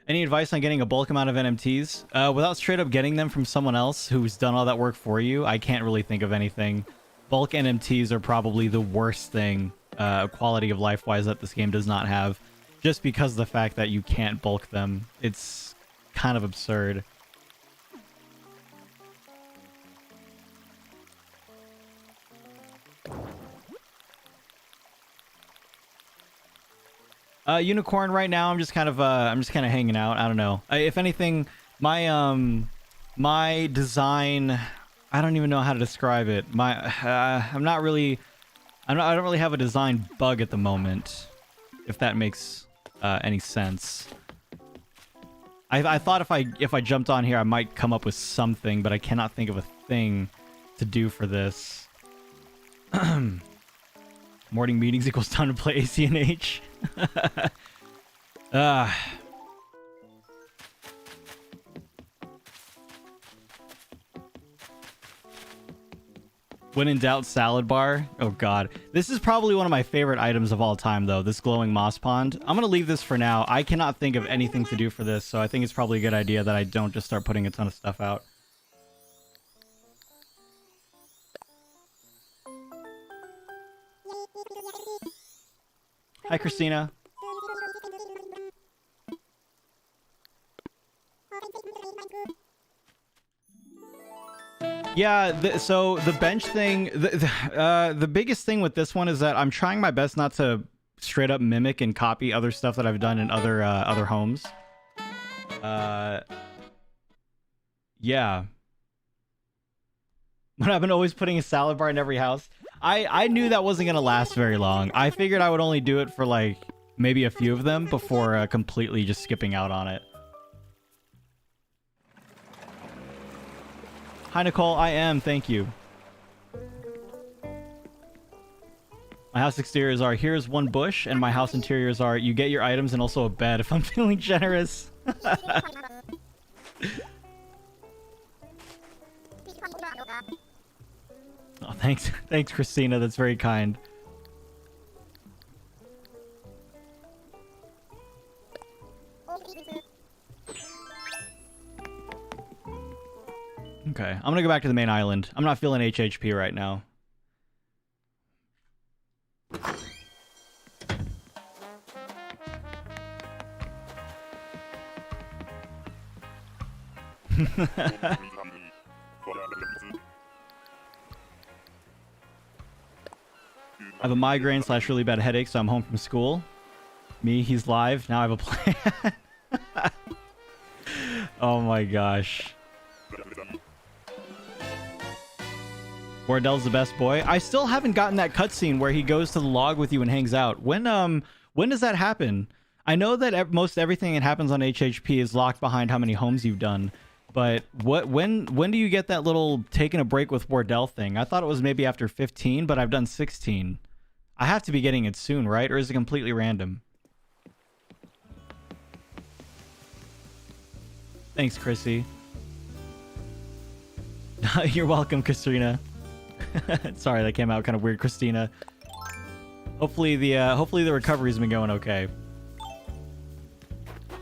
Any advice on getting a bulk amount of NMTs? Without straight up getting them from someone else who's done all that work for you, I can't really think of anything. Bulk NMTs are probably the worst thing, quality of life-wise, that this game does not have. Just because of the fact that you can't bulk them. It's kind of absurd. Unicorn, right now I'm just kind of hanging out. I don't know. If anything, my my design, I don't even know how to describe it. I don't really have a design bug at the moment, if that makes any sense. I thought if I jumped on here I might come up with something, but I cannot think of a thing to do for this. Morning meetings equals time to play ACNH. When in doubt, salad bar. Oh god. This is probably one of my favorite items of all time, though, this glowing moss pond. I'm gonna leave this for now. I cannot think of anything to do for this, so I think it's probably a good idea that I don't just start putting a ton of stuff out. Hi, Christina. Yeah, so the bench thing, the biggest thing with this one is that I'm trying my best not to straight up mimic and copy other stuff that I've done in other homes. Yeah. But I've been always putting a salad bar in every house. I knew that wasn't going to last very long. I figured I would only do it for like maybe a few of them before completely just skipping out on it. Hi, Nicole. I am. Thank you. My house exteriors are, here's one bush, and my house interiors are, you get your items and also a bed if I'm feeling generous. Oh, thanks. Thanks, Christina. That's very kind. Okay, I'm gonna go back to the main island. I'm not feeling HHP right now. I have a migraine / really bad headache, so I'm home from school. Me, he's live. Now I have a plan. Oh my gosh. Wardell's the best boy. I still haven't gotten that cutscene where he goes to the log with you and hangs out. When does that happen? I know that most everything that happens on HHP is locked behind how many homes you've done. But when do you get that little taking a break with Wardell thing? I thought it was maybe after 15, but I've done 16. I have to be getting it soon, right? Or is it completely random? Thanks, Chrissy. You're welcome, Christina. Sorry, that came out kind of weird, Christina. Hopefully the recovery's been going okay.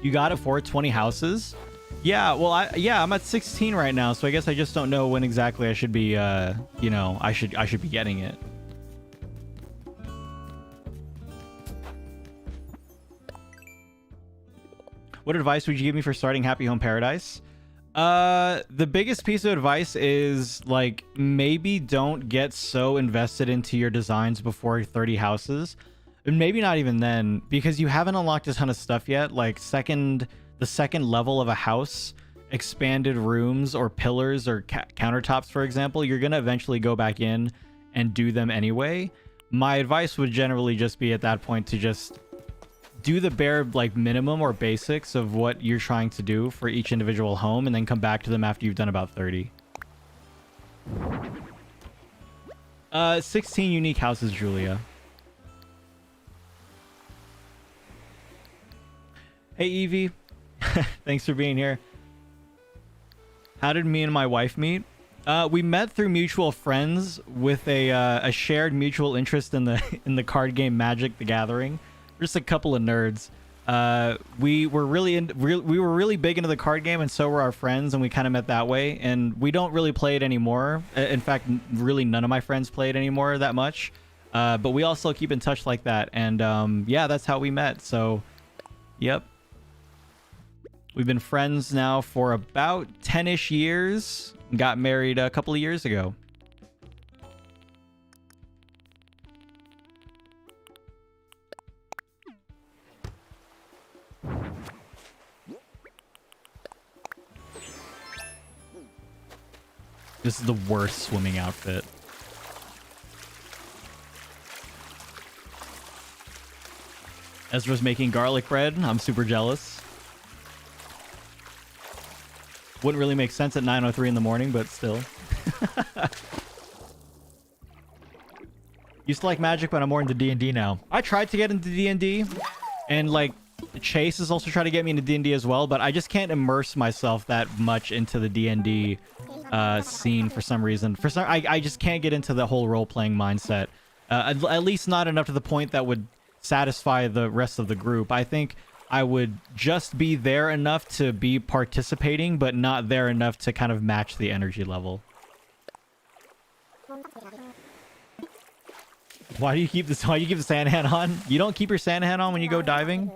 You got it for 20 houses? Yeah, well, I'm at 16 right now, so I guess I just don't know when exactly I should be, you know, I should be getting it. What advice would you give me for starting Happy Home Paradise? The biggest piece of advice is, like, maybe don't get so invested into your designs before 30 houses. And maybe not even then, because you haven't unlocked a ton of stuff yet. Like, the second level of a house, expanded rooms or pillars or countertops, for example, you're going to eventually go back in and do them anyway. My advice would generally just be at that point to just do the bare like minimum or basics of what you're trying to do for each individual home, and then come back to them after you've done about 30. 16 unique houses, Julia. Hey, Evie. Thanks for being here. How did me and my wife meet? We met through mutual friends with a shared mutual interest in the card game Magic: The Gathering. We're just a couple of nerds. We were really big into the card game, and so were our friends, and we kind of met that way. And we don't really play it anymore. In fact, really none of my friends play it anymore that much. But we also keep in touch like that. And yeah, that's how we met. So, yep. We've been friends now for about 10-ish years. Got married a couple of years ago. This is the worst swimming outfit. Ezra's making garlic bread. I'm super jealous. Wouldn't really make sense at 9:03 in the morning, but still. Used to like Magic, but I'm more into D&D now. I tried to get into D&D, and like Chase is also trying to get me into D&D as well, but I just can't immerse myself that much into the D&D scene for some reason. I just can't get into the whole role-playing mindset. At least not enough to the point that would satisfy the rest of the group. I think I would just be there enough to be participating, but not there enough to kind of match the energy level. Why do you keep this? Why do you keep the sand hat on? You don't keep your sand hat on when you go diving?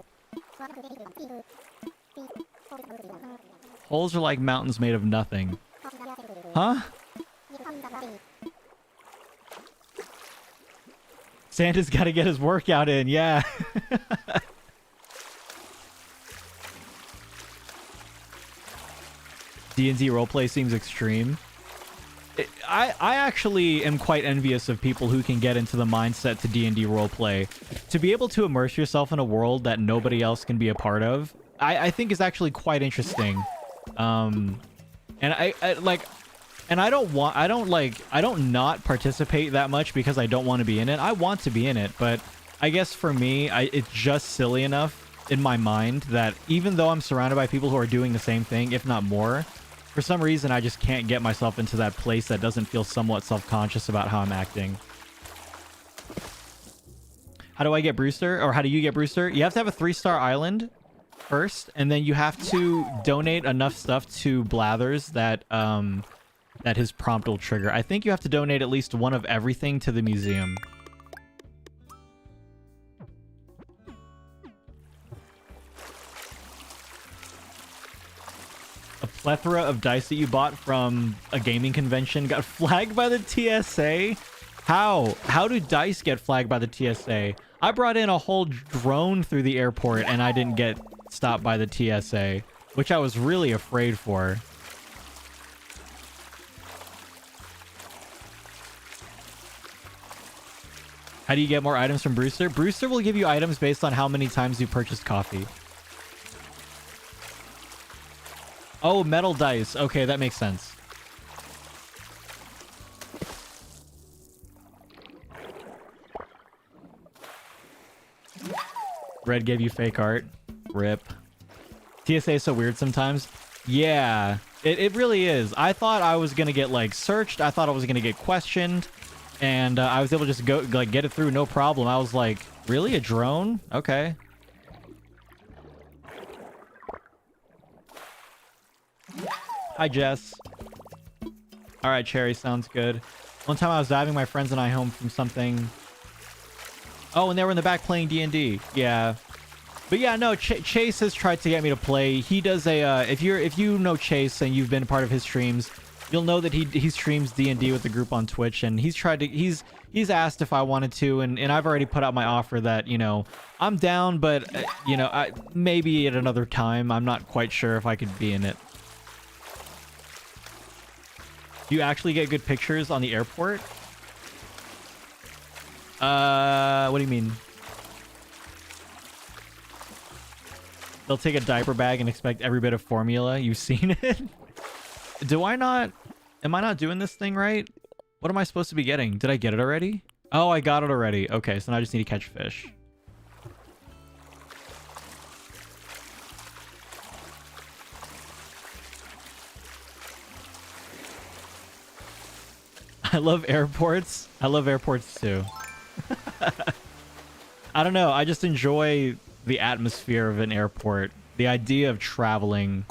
Holes are like mountains made of nothing. Huh? Santa's got to get his workout in, yeah. D&D roleplay seems extreme. I actually am quite envious of people who can get into the mindset to D&D roleplay. To be able to immerse yourself in a world that nobody else can be a part of, I think is actually quite interesting. And I don't not participate that much because I don't want to be in it. I want to be in it, but I guess for me, it's just silly enough in my mind that even though I'm surrounded by people who are doing the same thing, if not more, for some reason, I just can't get myself into that place that doesn't feel somewhat self-conscious about how I'm acting. How do I get Brewster? Or how do you get Brewster? You have to have a 3-star island first, and then you have to donate enough stuff to Blathers that that his prompt will trigger. I think you have to donate at least one of everything to the museum. A plethora of dice that you bought from a gaming convention got flagged by the TSA? How? How do dice get flagged by the TSA? I brought in a whole drone through the airport and I didn't get stopped by the TSA, which I was really afraid for. How do you get more items from Brewster? Brewster will give you items based on how many times you purchased coffee. Oh, metal dice. Okay, that makes sense. Red gave you fake art. Rip. TSA is so weird sometimes. Yeah, it really is. I thought I was going to get, like, searched. I thought I was going to get questioned. And I was able to just go, like, get it through no problem. I was like, really? A drone? Okay. Hi, Jess. All right, Cherry, sounds good. One time I was diving my friends and I home from something. Oh, and they were in the back playing D&D. Yeah. But yeah, no, Chase has tried to get me to play. He does a, if you know Chase and you've been part of his streams, you'll know that he streams D&D with the group on Twitch, and he's asked if I wanted to, and I've already put out my offer that, you know, I'm down, but, you know, maybe at another time. I'm not quite sure if I could be in it. Do you actually get good pictures on the airport? What do you mean? They'll take a diaper bag and expect every bit of formula. You've seen it? Do I not... Am I not doing this thing right? What am I supposed to be getting? Did I get it already? Oh, I got it already. Okay, so now I just need to catch fish. I love airports. I love airports too. I don't know. I just enjoy the atmosphere of an airport. The idea of traveling.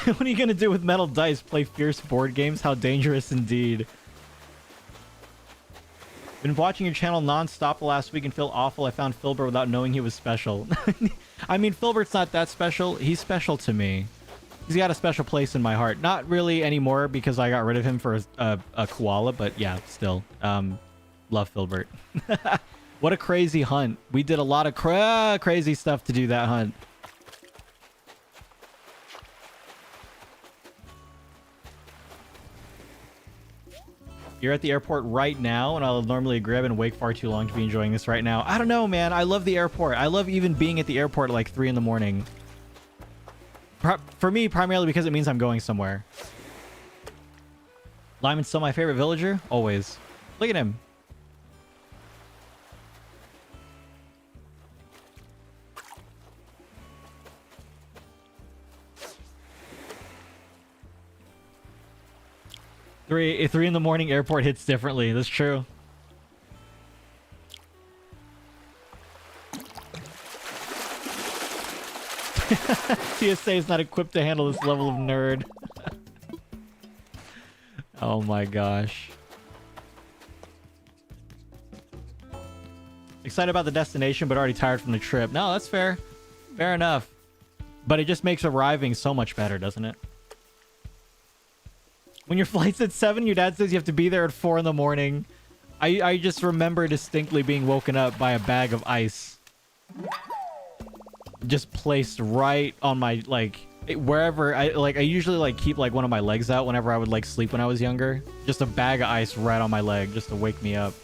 What are you gonna do with metal dice? Play fierce board games? How dangerous indeed. Been watching your channel non-stop the last week and feel awful. I found Filbert without knowing he was special. I mean, Filbert's not that special. He's special to me. He's got a special place in my heart. Not really anymore because I got rid of him for a koala, but yeah, still. Love Filbert. What a crazy hunt. We did a lot of crazy stuff to do that hunt. You're at the airport right now, and I'll normally grab and wake far too long to be enjoying this right now. I don't know, man. I love the airport. I love even being at the airport at like 3 in the morning. For me, primarily because it means I'm going somewhere. Lyman's still my favorite villager? Always. Look at him. Three in the morning airport hits differently. That's true. TSA is not equipped to handle this level of nerd. Oh my gosh. Excited about the destination, but already tired from the trip. No, that's fair. Fair enough. But it just makes arriving so much better, doesn't it? When your flight's at 7, your dad says you have to be there at 4 in the morning. I just remember distinctly being woken up by a bag of ice. Just placed right on my, like, wherever. I usually, like, keep, like, one of my legs out whenever I would, like, sleep when I was younger. Just a bag of ice right on my leg just to wake me up.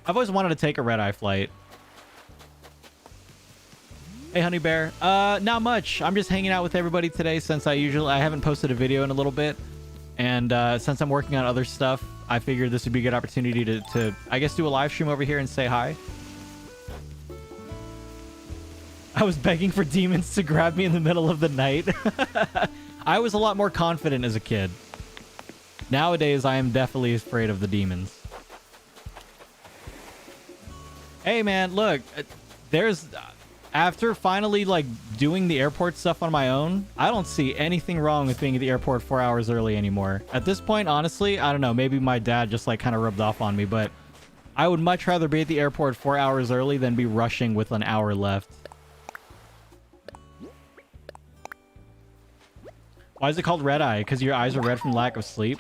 I've always wanted to take a red-eye flight. Hey, Honey Bear. Not much. I'm just hanging out with everybody today since I haven't posted a video in a little bit. And since I'm working on other stuff, I figured this would be a good opportunity to I guess, do a live stream over here and say hi. I was begging for demons to grab me in the middle of the night. I was a lot more confident as a kid. Nowadays, I am definitely afraid of the demons. Hey man, look, after finally like doing the airport stuff on my own, I don't see anything wrong with being at the airport 4 hours early anymore. At this point, honestly, I don't know, maybe my dad just like kind of rubbed off on me, but I would much rather be at the airport 4 hours early than be rushing with an hour left. Why is it called red eye? Because your eyes are red from lack of sleep?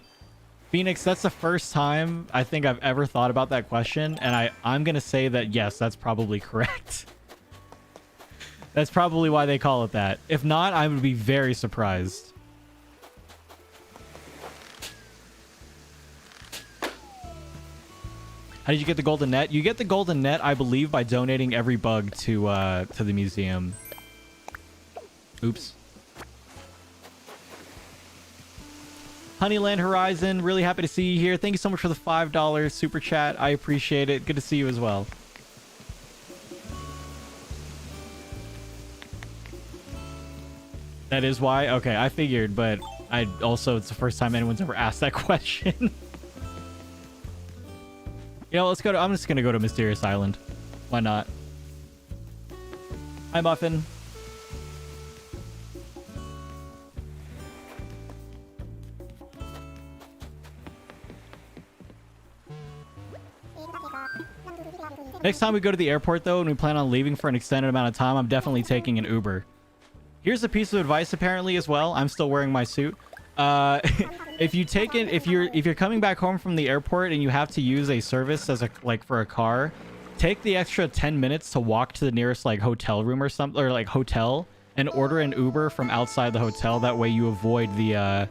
Phoenix, that's the first time I think I've ever thought about that question, and I'm going to say that, yes, that's probably correct. That's probably why they call it that. If not, I would be very surprised. How did you get the golden net? You get the golden net, I believe, by donating every bug to the museum. Oops. Honeyland Horizon, really happy to see you here. Thank you so much for the $5 super chat. I appreciate it. Good to see you as well. That is why? Okay, I figured, but it's the first time anyone's ever asked that question. You know, I'm just gonna go to Mysterious Island. Why not? Hi, Muffin. Next time we go to the airport, though, and we plan on leaving for an extended amount of time, I'm definitely taking an Uber. Here's a piece of advice, apparently, as well. I'm still wearing my suit. If you're coming back home from the airport and you have to use a service as for a car, take the extra 10 minutes to walk to the nearest like hotel room or something, or like hotel, and order an Uber from outside the hotel. That way you avoid the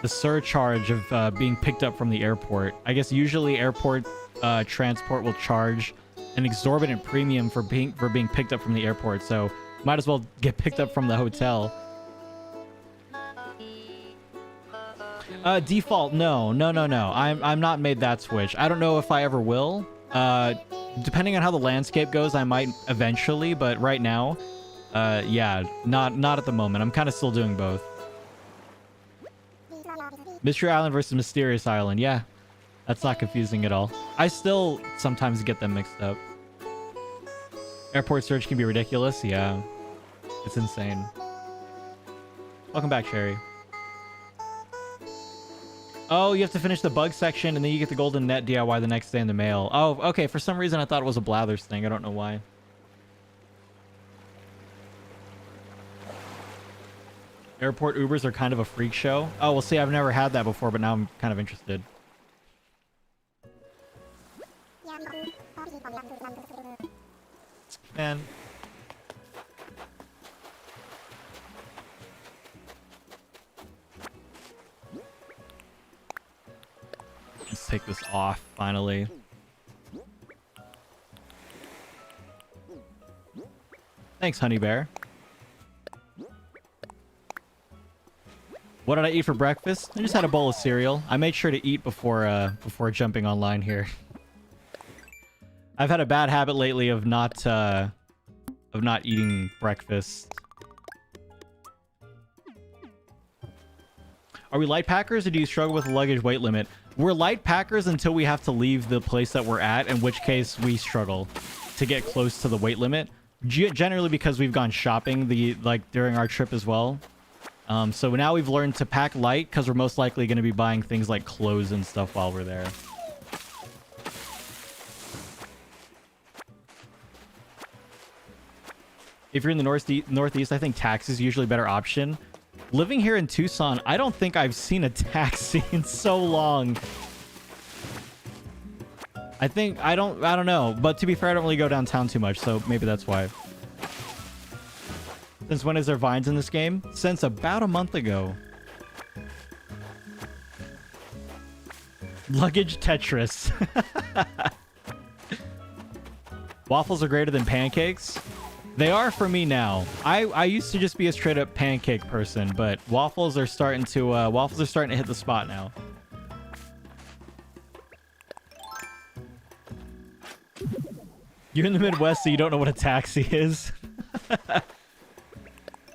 surcharge of being picked up from the airport. I guess usually airport transport will charge an exorbitant premium for being picked up from the airport, so might as well get picked up from the hotel. Default, no. I'm not made that switch. I don't know if I ever will. Depending on how the landscape goes, I might eventually, but right now, yeah, not at the moment. I'm kind of still doing both. Mystery Island versus Mysterious Island. Yeah, that's not confusing at all. I still sometimes get them mixed up. Airport search can be ridiculous. Yeah, it's insane. Welcome back, Sherry. Oh, you have to finish the bug section, and then you get the golden net DIY the next day in the mail. Oh, okay. For some reason, I thought it was a Blathers thing. I don't know why. Airport Ubers are kind of a freak show. Oh, well, see, I've never had that before, but now I'm kind of interested. Man. Let's take this off, finally. Thanks, Honey Bear. What did I eat for breakfast? I just had a bowl of cereal. I made sure to eat before jumping online here. I've had a bad habit lately of not eating breakfast. Are we light packers, or do you struggle with the luggage weight limit? We're light packers until we have to leave the place that we're at, in which case we struggle to get close to the weight limit. Generally because we've gone shopping during our trip as well. So now we've learned to pack light because we're most likely going to be buying things like clothes and stuff while we're there. If you're in the Northeast, I think taxi is usually a better option. Living here in Tucson, I don't think I've seen a taxi in so long. I don't know. But to be fair, I don't really go downtown too much, so maybe that's why. Since when is there vines in this game? Since about a month ago. Luggage Tetris. Waffles are greater than pancakes. They are for me now. I used to just be a straight up pancake person, but waffles are starting to hit the spot now. You're in the Midwest, so you don't know what a taxi is.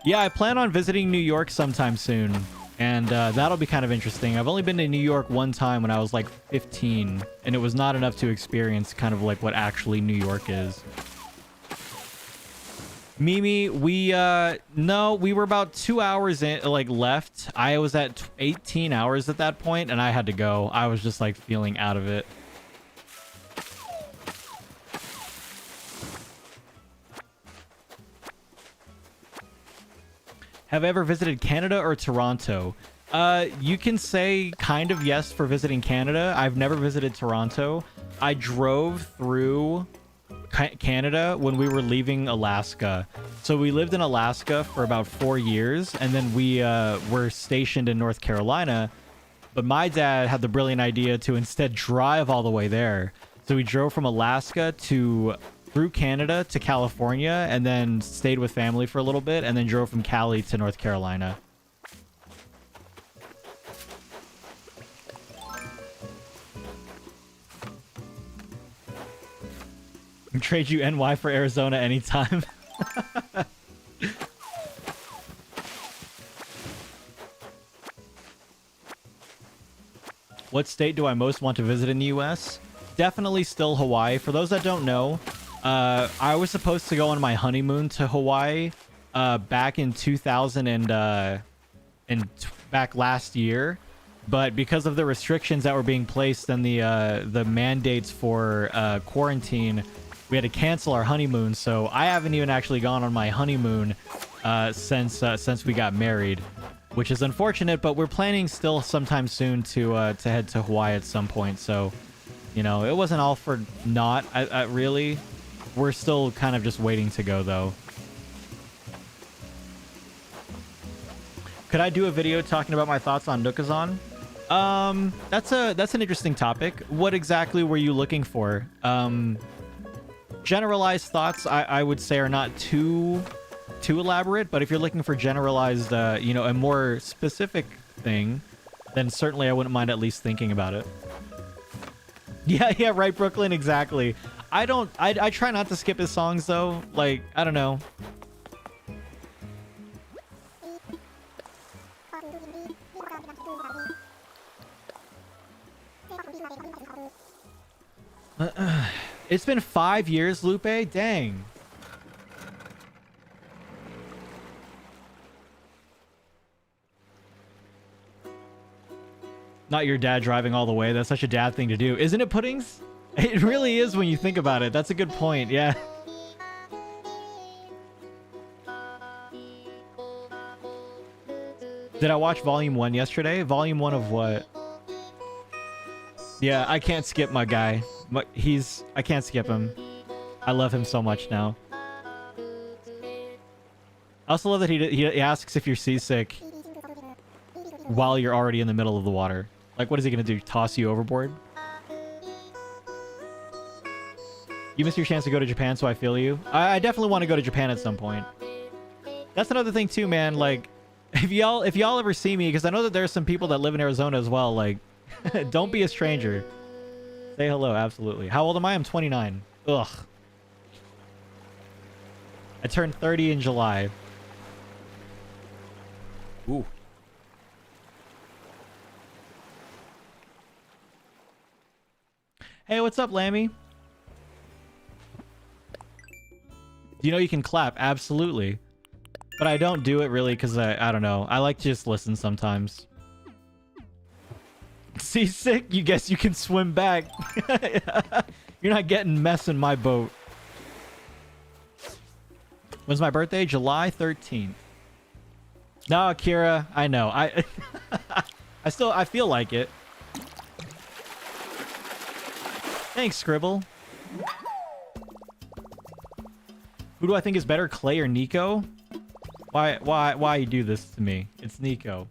Yeah, I plan on visiting New York sometime soon, and that'll be kind of interesting. I've only been to New York one time when I was like 15, and it was not enough to experience kind of like what actually New York is. Mimi, we were about 2 hours in, left. I was at 18 hours at that point, and I had to go. I was just like feeling out of it. Have I ever visited Canada or Toronto? You can say kind of yes for visiting Canada. I've never visited Toronto. I drove through Canada when we were leaving Alaska. So we lived in Alaska for about 4 years, and then we were stationed in North Carolina. But my dad had the brilliant idea to instead drive all the way there. So we drove from Alaska through Canada to California, and then stayed with family for a little bit, and then drove from Cali to North Carolina. Trade you NY for Arizona anytime. What state do I most want to visit in the US? Definitely still Hawaii. For those that don't know, I was supposed to go on my honeymoon to Hawaii back in 2000 and back last year, but because of the restrictions that were being placed and the mandates for quarantine, we had to cancel our honeymoon. So I haven't even actually gone on my honeymoon since we got married, which is unfortunate. But we're planning still sometime soon to head to Hawaii at some point. So, you know, it wasn't all for naught. Really, We're still kind of just waiting to go, though. Could I do a video talking about my thoughts on Nookazon? That's an interesting topic. What exactly were you looking for? Generalized thoughts, I would say, are not too elaborate, but if you're looking for generalized, you know, a more specific thing, then certainly I wouldn't mind at least thinking about it. Yeah, right, Brooklyn, exactly. I try not to skip his songs, though. Like, I don't know. It's been 5 years, Lupe? Dang. Not your dad driving all the way. That's such a dad thing to do. Isn't it, Puddings? It really is when you think about it. That's a good point. Yeah. Did I watch Volume 1 yesterday? Volume 1 of what? Yeah, I can't skip my guy. I can't skip him. I love him so much now. I also love that he asks if you're seasick while you're already in the middle of the water. Like, what is he gonna do? Toss you overboard? You missed your chance to go to Japan, so I feel you. I definitely want to go to Japan at some point. That's another thing too, man. Like, if y'all ever see me, because I know that there's some people that live in Arizona as well. Like, don't be a stranger. Say hello, absolutely. How old am I? I'm 29. Ugh. I turned 30 in July. Ooh. Hey, what's up, Lammy? You know you can clap, absolutely. But I don't do it really because I don't know. I like to just listen sometimes. Seasick? You guess you can swim back. You're not getting mess in my boat. When's my birthday? July 13th. No, Akira, I know. I feel like it. Thanks, Scribble. Who do I think is better, Clay or Nico? Why you do this to me? It's Nico.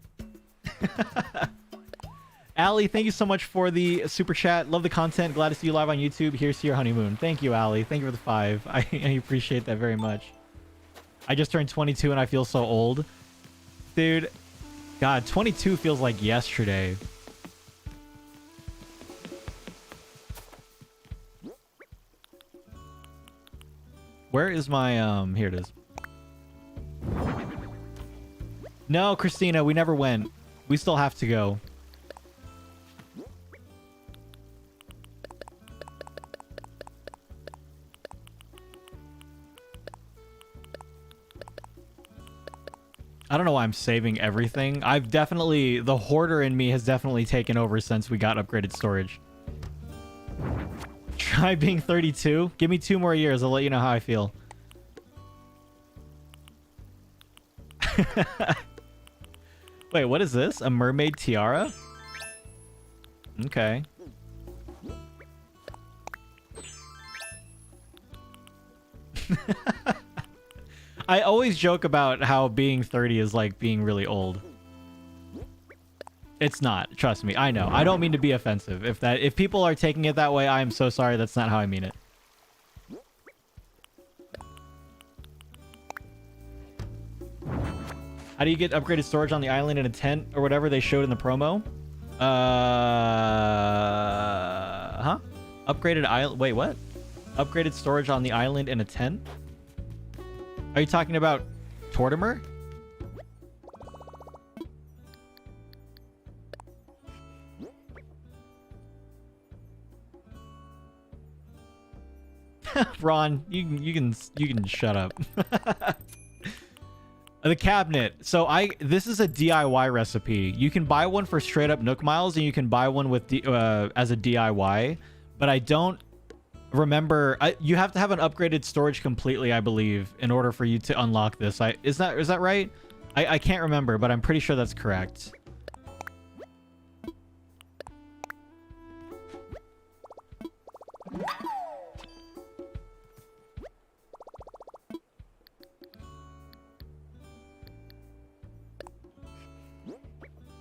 Allie, thank you so much for the super chat. Love the content. Glad to see you live on YouTube. Here's to your honeymoon. Thank you, Allie. Thank you for the 5. I appreciate that very much. I just turned 22 and I feel so old. Dude, God, 22 feels like yesterday. Where is my, here it is. No, Christina, we never went. We still have to go. I don't know why I'm saving everything. The hoarder in me has definitely taken over since we got upgraded storage. Try being 32. Give me 2 more years. I'll let you know how I feel. Wait, what is this? A mermaid tiara? Okay. I always joke about how being 30 is like being really old. It's not. Trust me. I know. I don't mean to be offensive. If people are taking it that way, I am so sorry. That's not how I mean it. How do you get upgraded storage on the island in a tent or whatever they showed in the promo? Huh? Upgraded island. Wait, what? Upgraded storage on the island in a tent? Are you talking about Tortimer? Ron, you can shut up. The cabinet. So this is a DIY recipe. You can buy one for straight up Nook Miles, and you can buy one with as a DIY. But I don't remember. You have to have an upgraded storage completely, I believe, in order for you to unlock this. Is that right? I can't remember, but I'm pretty sure that's correct.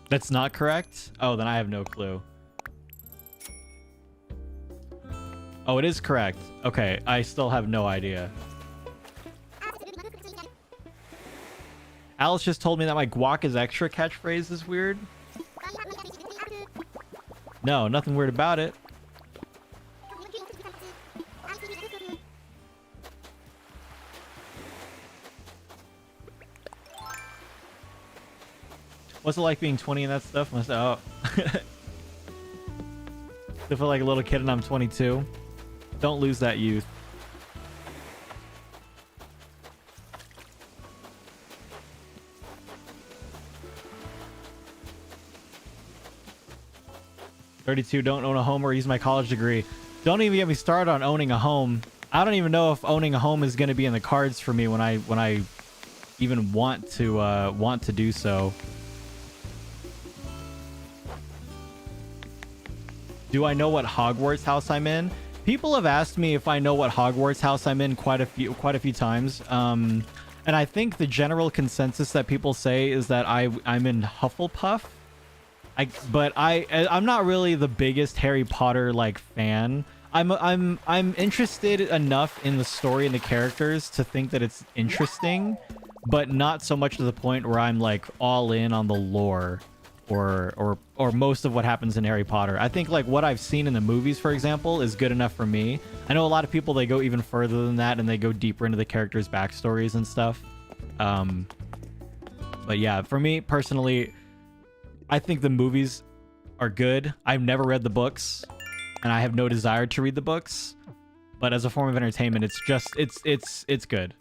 That's not correct? Oh, then I have no clue. Oh, it is correct. Okay, I still have no idea. Alice just told me that my guac is extra catchphrase is weird. No, nothing weird about it. What's it like being 20 and that stuff? Oh. I feel like a little kid and I'm 22. Don't lose that youth. "32, don't own a home or use my college degree." Don't even get me started on owning a home. I don't even know if owning a home is going to be in the cards for me when I even want to do so. Do I know what Hogwarts house I'm in? People have asked me if I know what Hogwarts house I'm in quite a few times. And I think the general consensus that people say is that I'm in Hufflepuff. But I'm not really the biggest Harry Potter like fan. I'm interested enough in the story and the characters to think that it's interesting, but not so much to the point where I'm like all in on the lore or most of what happens in Harry Potter. I think like what I've seen in the movies, for example, is good enough for me. I know a lot of people, they go even further than that and they go deeper into the characters' backstories and stuff. But yeah, for me personally, I think the movies are good. I've never read the books and I have no desire to read the books, but as a form of entertainment, it's just it's good.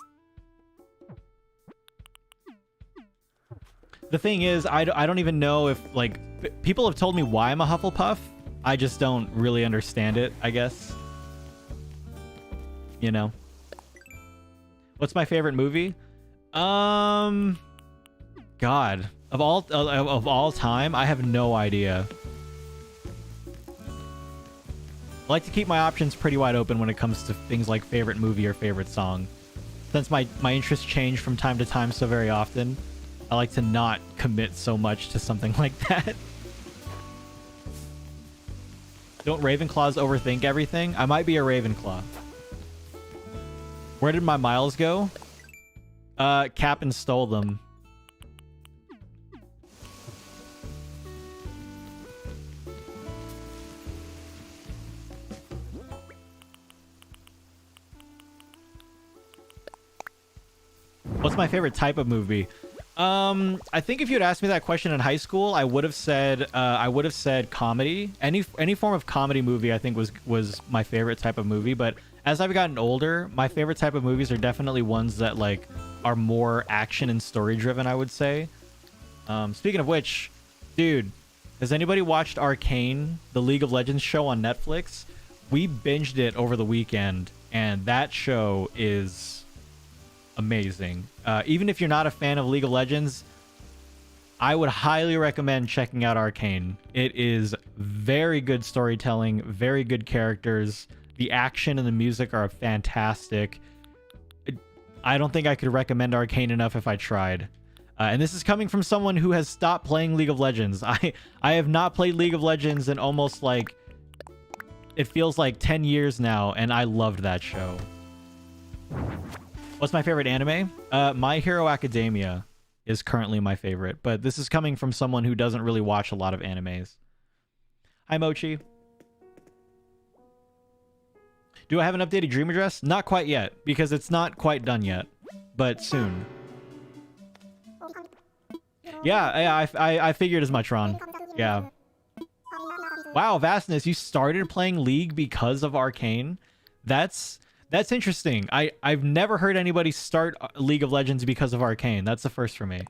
The thing is, I don't even know if like people have told me why I'm a Hufflepuff. I just don't really understand it, I guess. You know. What's my favorite movie? God, of all time, I have no idea. I like to keep my options pretty wide open when it comes to things like favorite movie or favorite song. Since my interests change from time to time so very often, I like to not commit so much to something like that. Don't Ravenclaws overthink everything? I might be a Ravenclaw. Where did my miles go? Cap'n stole them. What's my favorite type of movie? I think if you had asked me that question in high school, I would have said comedy. Any form of comedy movie I think was my favorite type of movie. But as I've gotten older, my favorite type of movies are definitely ones that like are more action and story driven, I would say. Speaking of which, dude, has anybody watched Arcane, the League of Legends show on Netflix? We binged it over the weekend, and that show is amazing. Even if you're not a fan of League of Legends, I would highly recommend checking out Arcane. It is very good storytelling, very good characters. The action and the music are fantastic. I don't think I could recommend Arcane enough if I tried. And this is coming from someone who has stopped playing League of Legends. I have not played League of Legends in almost like, it feels like 10 years now, and I loved that show. What's my favorite anime? My Hero Academia is currently my favorite, but this is coming from someone who doesn't really watch a lot of animes. Hi, Mochi. Do I have an updated dream address? Not quite yet, because it's not quite done yet, but soon. Yeah, I figured as much, Ron. Yeah. Wow, Vastness, you started playing League because of Arcane? That's interesting. I've never heard anybody start League of Legends because of Arcane. That's the first for me.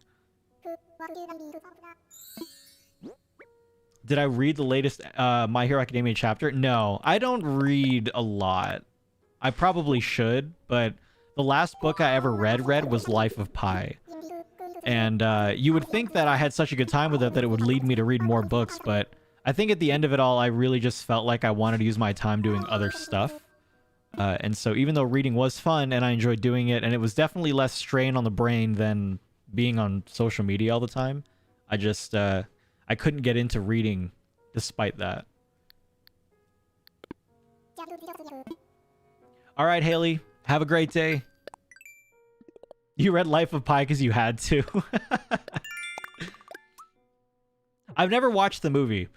Did I read the latest My Hero Academia chapter? No, I don't read a lot. I probably should, but the last book I ever read was Life of Pi. And you would think that I had such a good time with it that it would lead me to read more books, but I think at the end of it all, I really just felt like I wanted to use my time doing other stuff. And so even though reading was fun and I enjoyed doing it, and it was definitely less strain on the brain than being on social media all the time, I I couldn't get into reading despite that. All right, Haley, have a great day. You read Life of Pi because you had to. I've never watched the movie.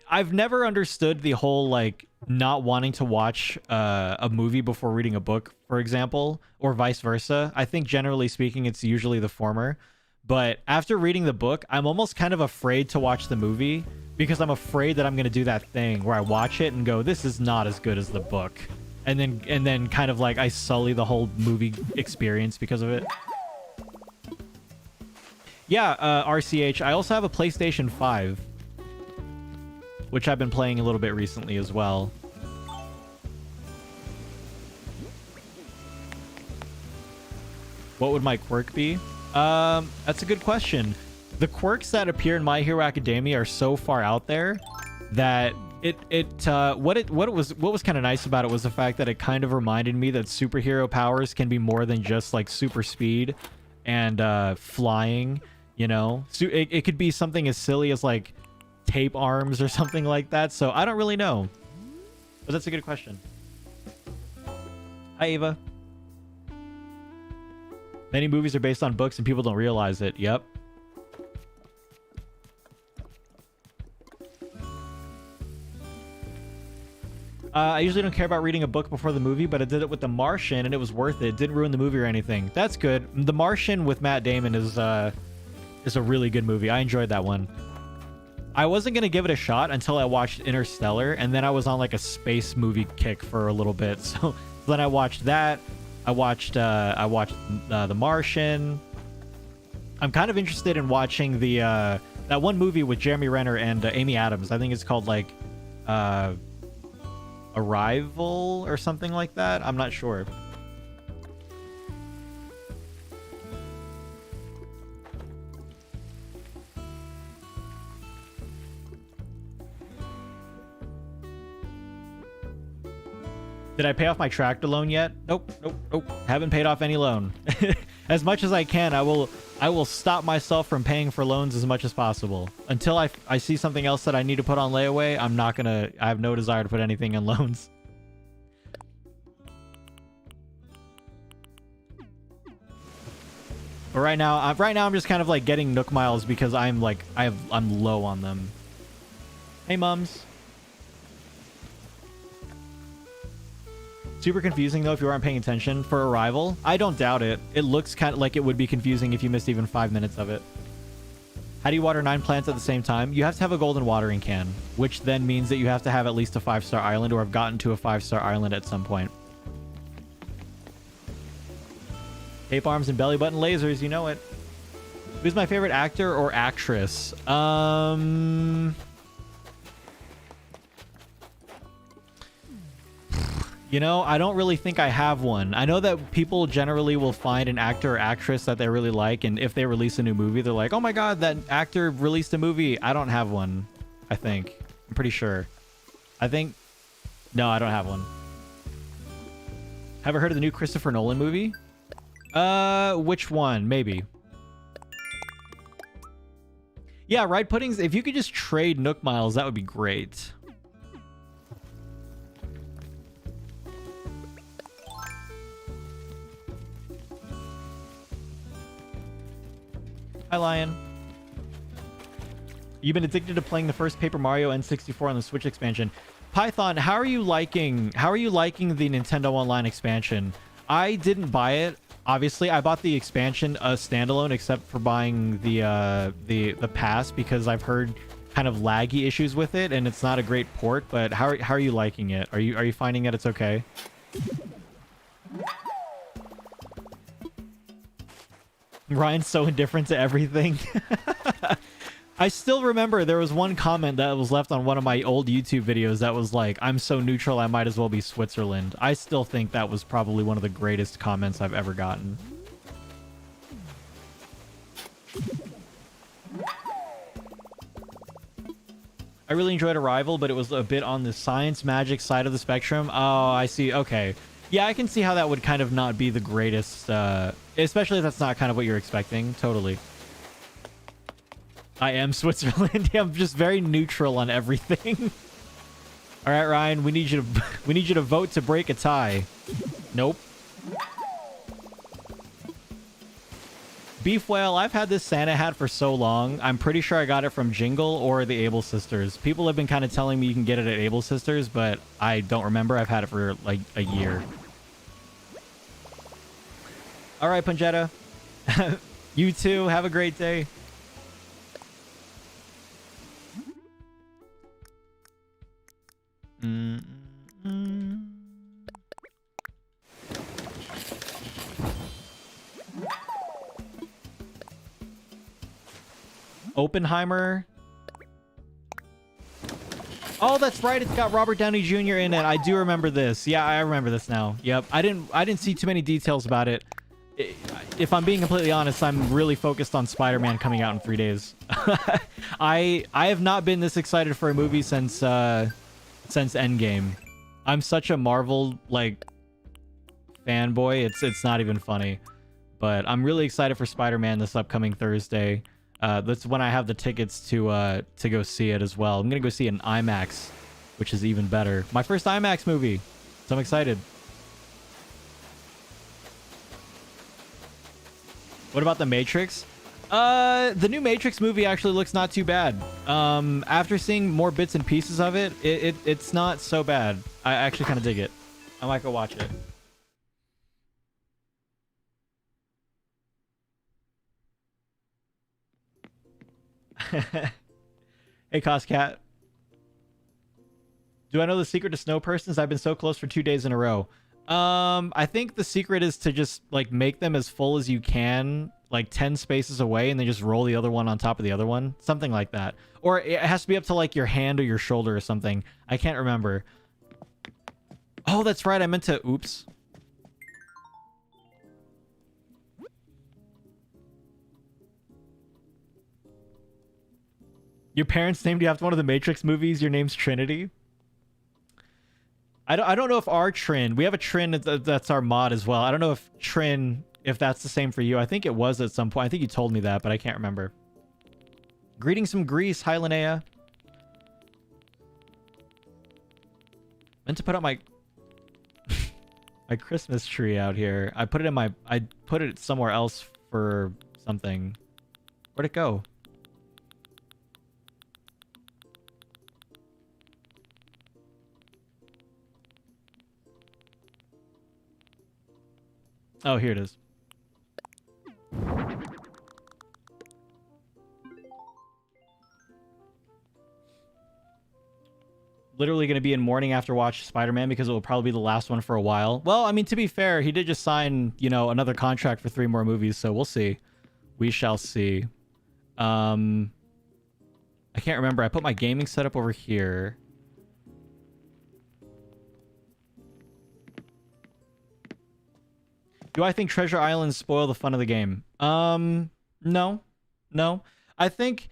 I've never understood the whole, like, not wanting to watch a movie before reading a book, for example, or vice versa. I think generally speaking, it's usually the former. But after reading the book, I'm almost kind of afraid to watch the movie because I'm afraid that I'm going to do that thing where I watch it and go, this is not as good as the book. And then kind of like I sully the whole movie experience because of it. Yeah, RCH. I also have a PlayStation 5, which I've been playing a little bit recently as well. What would my quirk be? That's a good question. The quirks that appear in My Hero Academia are so far out there that what was kind of nice about it was the fact that it kind of reminded me that superhero powers can be more than just like super speed and flying, you know. So it could be something as silly as like tape arms or something like that. So I don't really know, but that's a good question. Hi, Ava. Many movies are based on books and people don't realize it. Yep. I usually don't care about reading a book before the movie, but I did it with The Martian and it was worth it. It didn't ruin the movie or anything. That's good. The Martian with Matt Damon is a really good movie. I enjoyed that one. I wasn't going to give it a shot until I watched Interstellar, and then I was on like a space movie kick for a little bit. So then I watched that. I watched The Martian. I'm kind of interested in watching the that one movie with Jeremy Renner and Amy Adams. I think it's called like Arrival or something like that. I'm not sure. Did I pay off my tractor loan yet? Nope. Haven't paid off any loan. As much as I can, I will stop myself from paying for loans as much as possible. Until I see something else that I need to put on layaway, I have no desire to put anything in loans. But right now I'm just kind of like getting Nook Miles because I'm low on them. Hey, mums. Super confusing though if you aren't paying attention for Arrival. I don't doubt it. It looks kind of like it would be confusing if you missed even 5 minutes of it. How do you water 9 plants at the same time? You have to have a golden watering can, which then means that you have to have at least a 5-star island or have gotten to a 5-star island at some point. Tape arms and belly button lasers, you know it. Who's my favorite actor or actress? You know, I don't really think I have one. I know that people generally will find an actor or actress that they really like, and if they release a new movie, they're like, oh my god, that actor released a movie. I don't have one, I think. I'm pretty sure. No, I don't have one. Ever heard of the new Christopher Nolan movie? Which one? Maybe. Yeah, right, Puddings? If you could just trade Nook Miles, that would be great. Hi, Lion. You've been addicted to playing the first Paper Mario N64 on the Switch expansion. Python, how are you liking the Nintendo Online expansion? I didn't buy it. Obviously, I bought the expansion standalone, except for buying the pass because I've heard kind of laggy issues with it, and it's not a great port. But how are you liking it? Are you finding that it's okay? Ryan's so indifferent to everything. I still remember there was one comment that was left on one of my old YouTube videos that was like, I'm so neutral, I might as well be Switzerland. I still think that was probably one of the greatest comments I've ever gotten. I really enjoyed Arrival, but it was a bit on the science magic side of the spectrum. Oh, I see. Okay. Yeah, I can see how that would kind of not be the greatest, especially if that's not kind of what you're expecting. Totally. I am Switzerland. Yeah, I'm just very neutral on everything. All right, Ryan, we need you to vote to break a tie. Nope. Beef Whale, I've had this Santa hat for so long. I'm pretty sure I got it from Jingle or the Able Sisters. People have been kind of telling me you can get it at Able Sisters, but I don't remember. I've had it for like a year. All right, Punjetta. You too. Have a great day. Oppenheimer. Oh, that's right. It's got Robert Downey Jr. in it. I do remember this. Yeah, I remember this now. Yep. I didn't see too many details about it. If I'm being completely honest, I'm really focused on Spider-Man coming out in 3 days. I have not been this excited for a movie since Endgame. I'm such a Marvel like fanboy. It's not even funny. But I'm really excited for Spider-Man this upcoming Thursday. That's when I have the tickets to go see it as well. I'm gonna go see it in IMAX, which is even better. My first IMAX movie, so I'm excited. What about The Matrix? The new Matrix movie actually looks not too bad. After seeing more bits and pieces of it, it's not so bad. I actually kind of dig it. I might go watch it. Hey, Coscat. Do I know the secret to snow persons? I've been so close for 2 days in a row. I think the secret is to just like make them as full as you can, like 10 spaces away, and then just roll the other one on top of the other one. Something like that. Or it has to be up to like your hand or your shoulder or something. I can't remember. Oh, that's right. I meant to... Oops. Your parents named you after one of the Matrix movies. Your name's Trinity. I don't know if our Trin... We have a Trin that's our mod as well. I don't know if Trin... If that's the same for you. I think it was at some point. I think you told me that, but I can't remember. Greetings from Greece. Hi, Linnea. Meant to put up my... my Christmas tree out here. I put it in my... I put it somewhere else for something. Where'd it go? Oh, here it is. Literally going to be in mourning after watch Spider-Man because it will probably be the last one for a while. Well, I mean, to be fair, he did just sign, you know, another contract for 3 more movies, so we'll see. We shall see. I can't remember. I put my gaming setup over here. Do I think Treasure Islands spoil the fun of the game? No. I think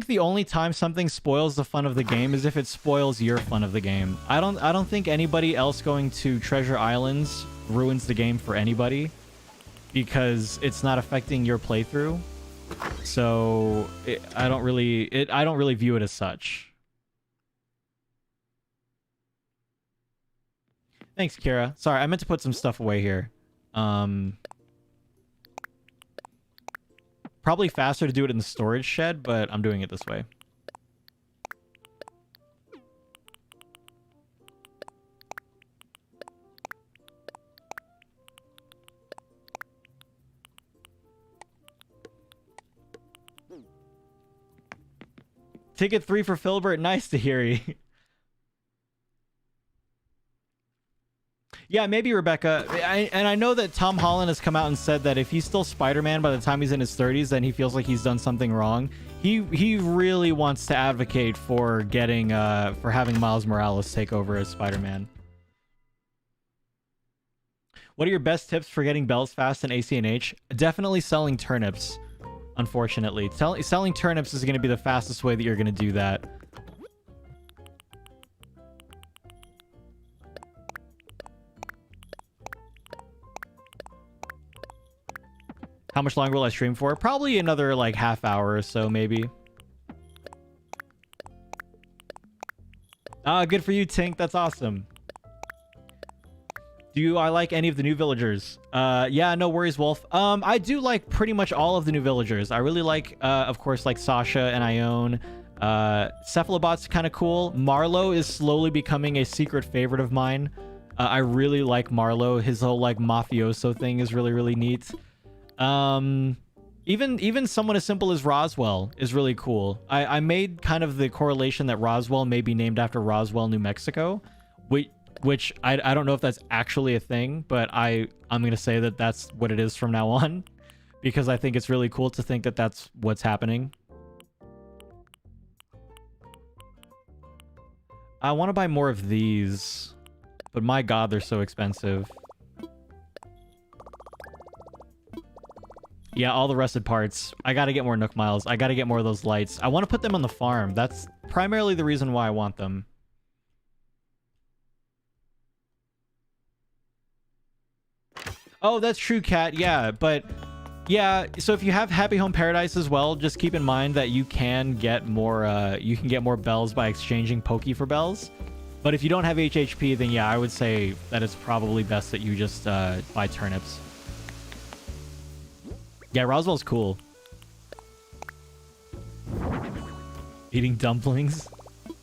the only time something spoils the fun of the game is if it spoils your fun of the game. I don't think anybody else going to Treasure Islands ruins the game for anybody because it's not affecting your playthrough. So I don't really view it as such. Thanks, Kira. Sorry, I meant to put some stuff away here. Probably faster to do it in the storage shed, but I'm doing it this way. Ticket 3 for Filbert. Nice to hear you. Yeah, maybe Rebecca. And I know that Tom Holland has come out and said that if he's still Spider-Man by the time he's in his 30s, then he feels like he's done something wrong. He really wants to advocate for getting for having Miles Morales take over as Spider-Man. What are your best tips for getting bells fast in ACNH? Definitely selling turnips. Unfortunately, selling turnips is going to be the fastest way that you're going to do that. How much longer will I stream for? Probably another like half hour or so, maybe. Good for you, Tink. That's awesome. Do I like any of the new villagers? Yeah, no worries, Wolf. I do like pretty much all of the new villagers. I really like, of course, like Sasha and Ione. Cephalobot's kind of cool. Marlowe is slowly becoming a secret favorite of mine. I really like Marlowe. His whole like mafioso thing is really, really neat. Even someone as simple as Roswell is really cool. I made kind of the correlation that Roswell may be named after Roswell, New Mexico, which I don't know if that's actually a thing, but I'm going to say that that's what it is from now on, because I think it's really cool to think that that's what's happening. I want to buy more of these, but my god, they're so expensive. Yeah, all the rusted parts. I got to get more Nook Miles. I got to get more of those lights. I want to put them on the farm. That's primarily the reason why I want them. Oh, that's true, Cat. Yeah, but yeah, so if you have Happy Home Paradise as well, just keep in mind that you can get more bells by exchanging Poke for bells. But if you don't have HHP, then yeah, I would say that it's probably best that you just buy turnips. Yeah, Roswell's cool. Eating dumplings.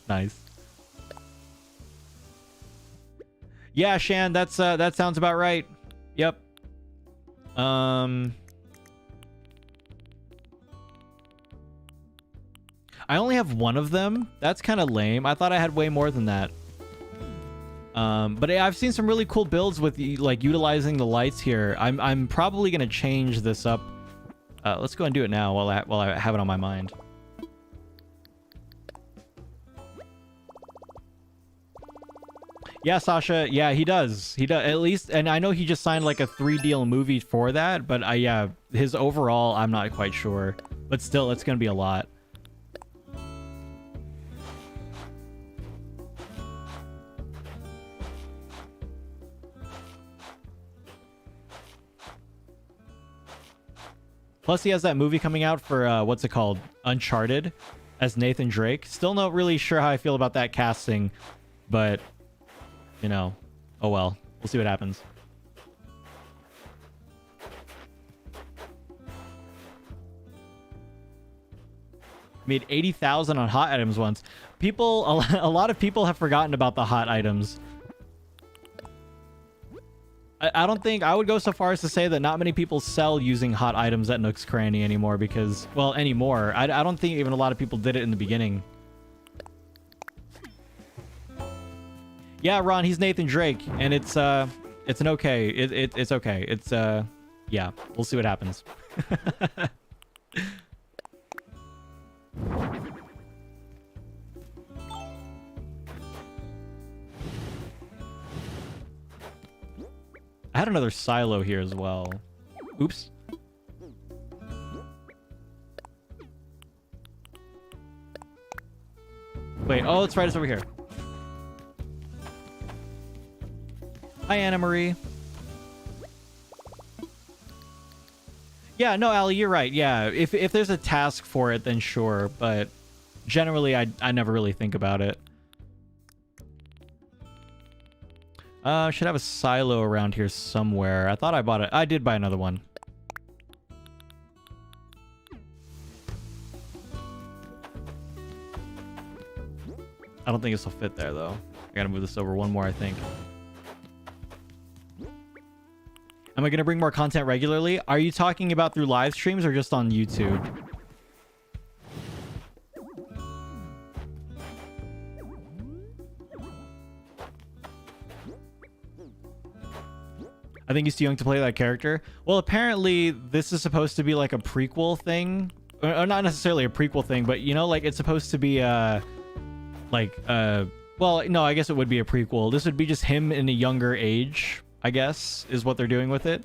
Nice. Yeah, Shan, that sounds about right. Yep. I only have one of them. That's kind of lame. I thought I had way more than that. But I've seen some really cool builds with like utilizing the lights here. I'm probably gonna change this up. Let's go and do it now while I have it on my mind. Yeah, Sasha. Yeah, he does. He does at least, and I know he just signed like a 3-deal movie for that. But yeah, his overall, I'm not quite sure. But still, it's gonna be a lot. Plus, he has that movie coming out for, what's it called? Uncharted, as Nathan Drake. Still not really sure how I feel about that casting, but, you know, oh well. We'll see what happens. Made 80,000 on hot items once. People, a lot of people have forgotten about the hot items. I don't think I would go so far as to say that not many people sell using hot items at Nook's Cranny anymore because, well, anymore. I don't think even a lot of people did it in the beginning. Yeah, Ron, he's Nathan Drake, and it's an okay. It's okay. It's yeah, we'll see what happens. I had another silo here as well. Oops. Wait, oh, it's right, it's over here. Hi, Anna Marie. Yeah, no, Ali, you're right. Yeah, if there's a task for it, then sure. But generally, I never really think about it. Should have a silo around here somewhere. I thought I bought it. I did buy another one. I don't think this will fit there, though. I gotta move this over one more, I think. Am I gonna bring more content regularly? Are you talking about through live streams or just on YouTube? I think he's too young to play that character. Well, apparently this is supposed to be like a prequel thing. Or not necessarily a prequel thing, but you know, like it's supposed to be well, no, I guess it would be a prequel. This would be just him in a younger age, I guess, is what they're doing with it.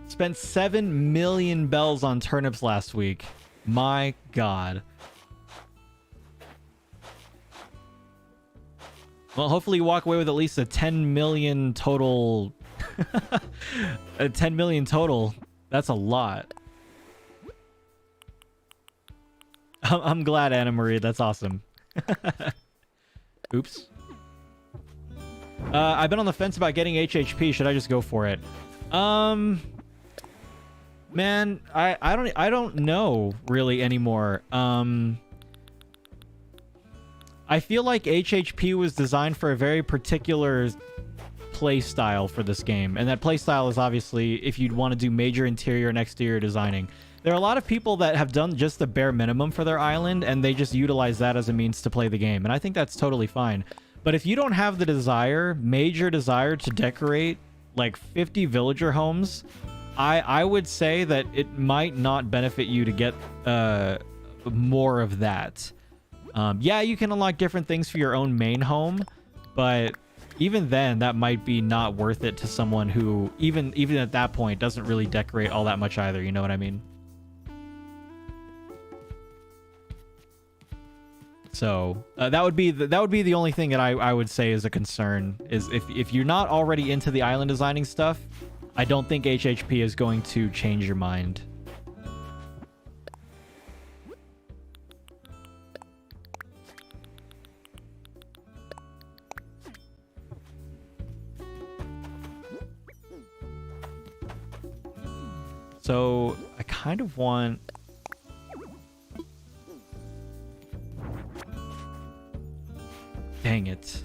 Spent 7 million bells on turnips last week. My god. Well, hopefully you walk away with at least a 10 million total. A 10 million total. That's a lot. I'm glad, Anna Marie. That's awesome. Oops. I've been on the fence about getting HHP. Should I just go for it? Man, I don't know really anymore. I feel like HHP was designed for a very particular play style for this game, and that play style is obviously if you'd want to do major interior and exterior designing. There are a lot of people that have done just the bare minimum for their island, and they just utilize that as a means to play the game, and I think that's totally fine. But if you don't have the major desire to decorate like 50 villager homes, I would say that it might not benefit you to get more of that. Yeah, you can unlock different things for your own main home, but even then, that might be not worth it to someone who, even at that point, doesn't really decorate all that much either. You know what I mean? So that would be the only thing that I would say is a concern, is if you're not already into the island designing stuff, I don't think HHP is going to change your mind. So I kind of want... Dang it.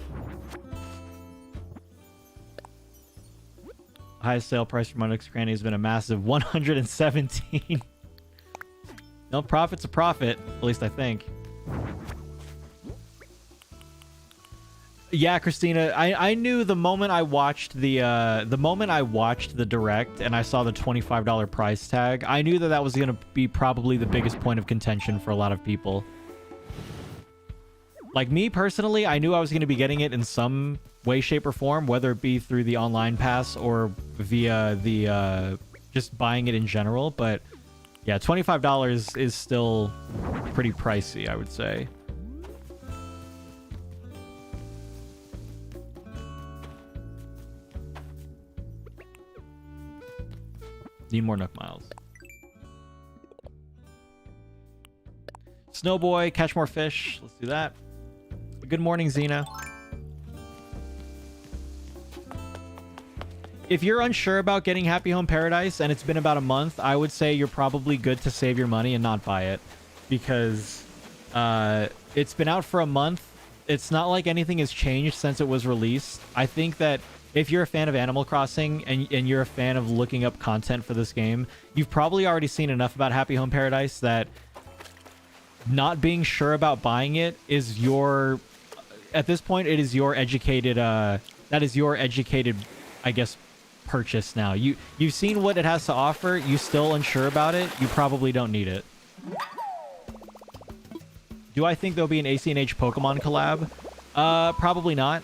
Highest sale price for my Nook's Cranny has been a massive 117. No, profit's a profit, at least I think. Yeah, Christina, I knew the moment I watched the direct and I saw the $25 price tag, I knew that that was going to be probably the biggest point of contention for a lot of people. Like me personally, I knew I was going to be getting it in some way, shape, or form, whether it be through the online pass or via the just buying it in general. But yeah, $25 is still pretty pricey, I would say. Need more Nook Miles. Snowboy, catch more fish. Let's do that. Good morning, Xena. If you're unsure about getting Happy Home Paradise and it's been about a month, I would say you're probably good to save your money and not buy it, because it's been out for a month. It's not like anything has changed since it was released. I think that if you're a fan of Animal Crossing and you're a fan of looking up content for this game, you've probably already seen enough about Happy Home Paradise that not being sure about buying it is your... At this point, it is your educated... that is your educated, I guess, purchase now. You've seen what it has to offer. You still unsure about it. You probably don't need it. Do I think there'll be an AC&H Pokemon collab? Probably not.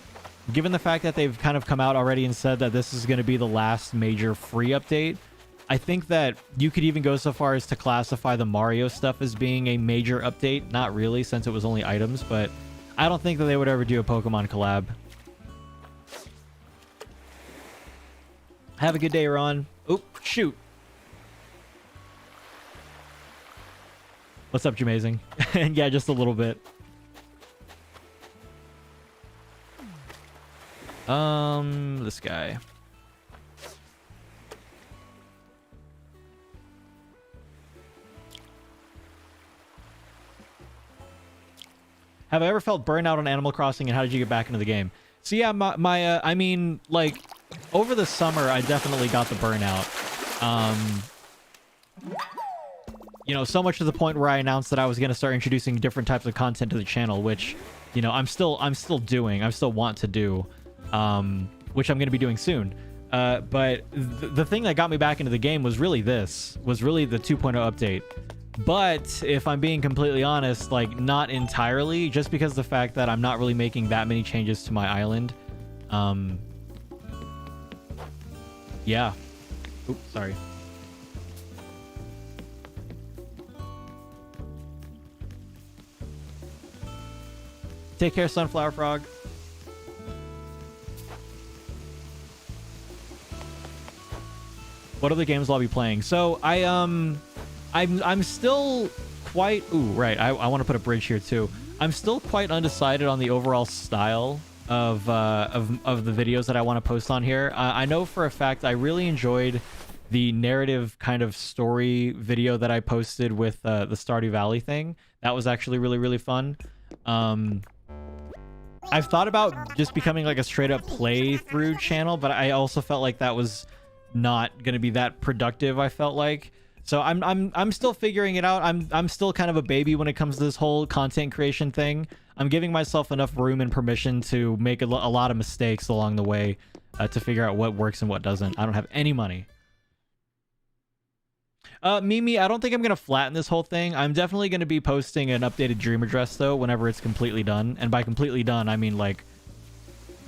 Given the fact that they've kind of come out already and said that this is going to be the last major free update, I think that you could even go so far as to classify the Mario stuff as being a major update. Not really, since it was only items, but I don't think that they would ever do a Pokemon collab. Have a good day, Ron. Oh, shoot. What's up, Jamazing? Yeah, just a little bit. This guy. Have I ever felt burnout on Animal Crossing, and how did you get back into the game? So yeah, I mean, like, over the summer, I definitely got the burnout. You know, so much to the point where I announced that I was going to start introducing different types of content to the channel, which, you know, I'm still want to do, which I'm going to be doing soon. But the thing that got me back into the game was really the 2.0 update. But if I'm being completely honest, like, not entirely, just because of the fact that I'm not really making that many changes to my island. Yeah. Oops, sorry. Take care, Sunflower Frog. What other games will I be playing? So I'm still quite. Ooh, right. I want to put a bridge here too. I'm still quite undecided on the overall style of the videos that I want to post on here. I know for a fact I really enjoyed the narrative kind of story video that I posted with the Stardew Valley thing. That was actually really, really fun. I've thought about just becoming like a straight up playthrough channel, but I also felt like that was not going to be that productive, I felt like. So I'm still figuring it out. I'm still kind of a baby when it comes to this whole content creation thing. I'm giving myself enough room and permission to make a lot of mistakes along the way to figure out what works and what doesn't. I don't have any money. Mimi, I don't think I'm going to flatten this whole thing. I'm definitely going to be posting an updated dream address, though, whenever it's completely done. And by completely done, I mean, like,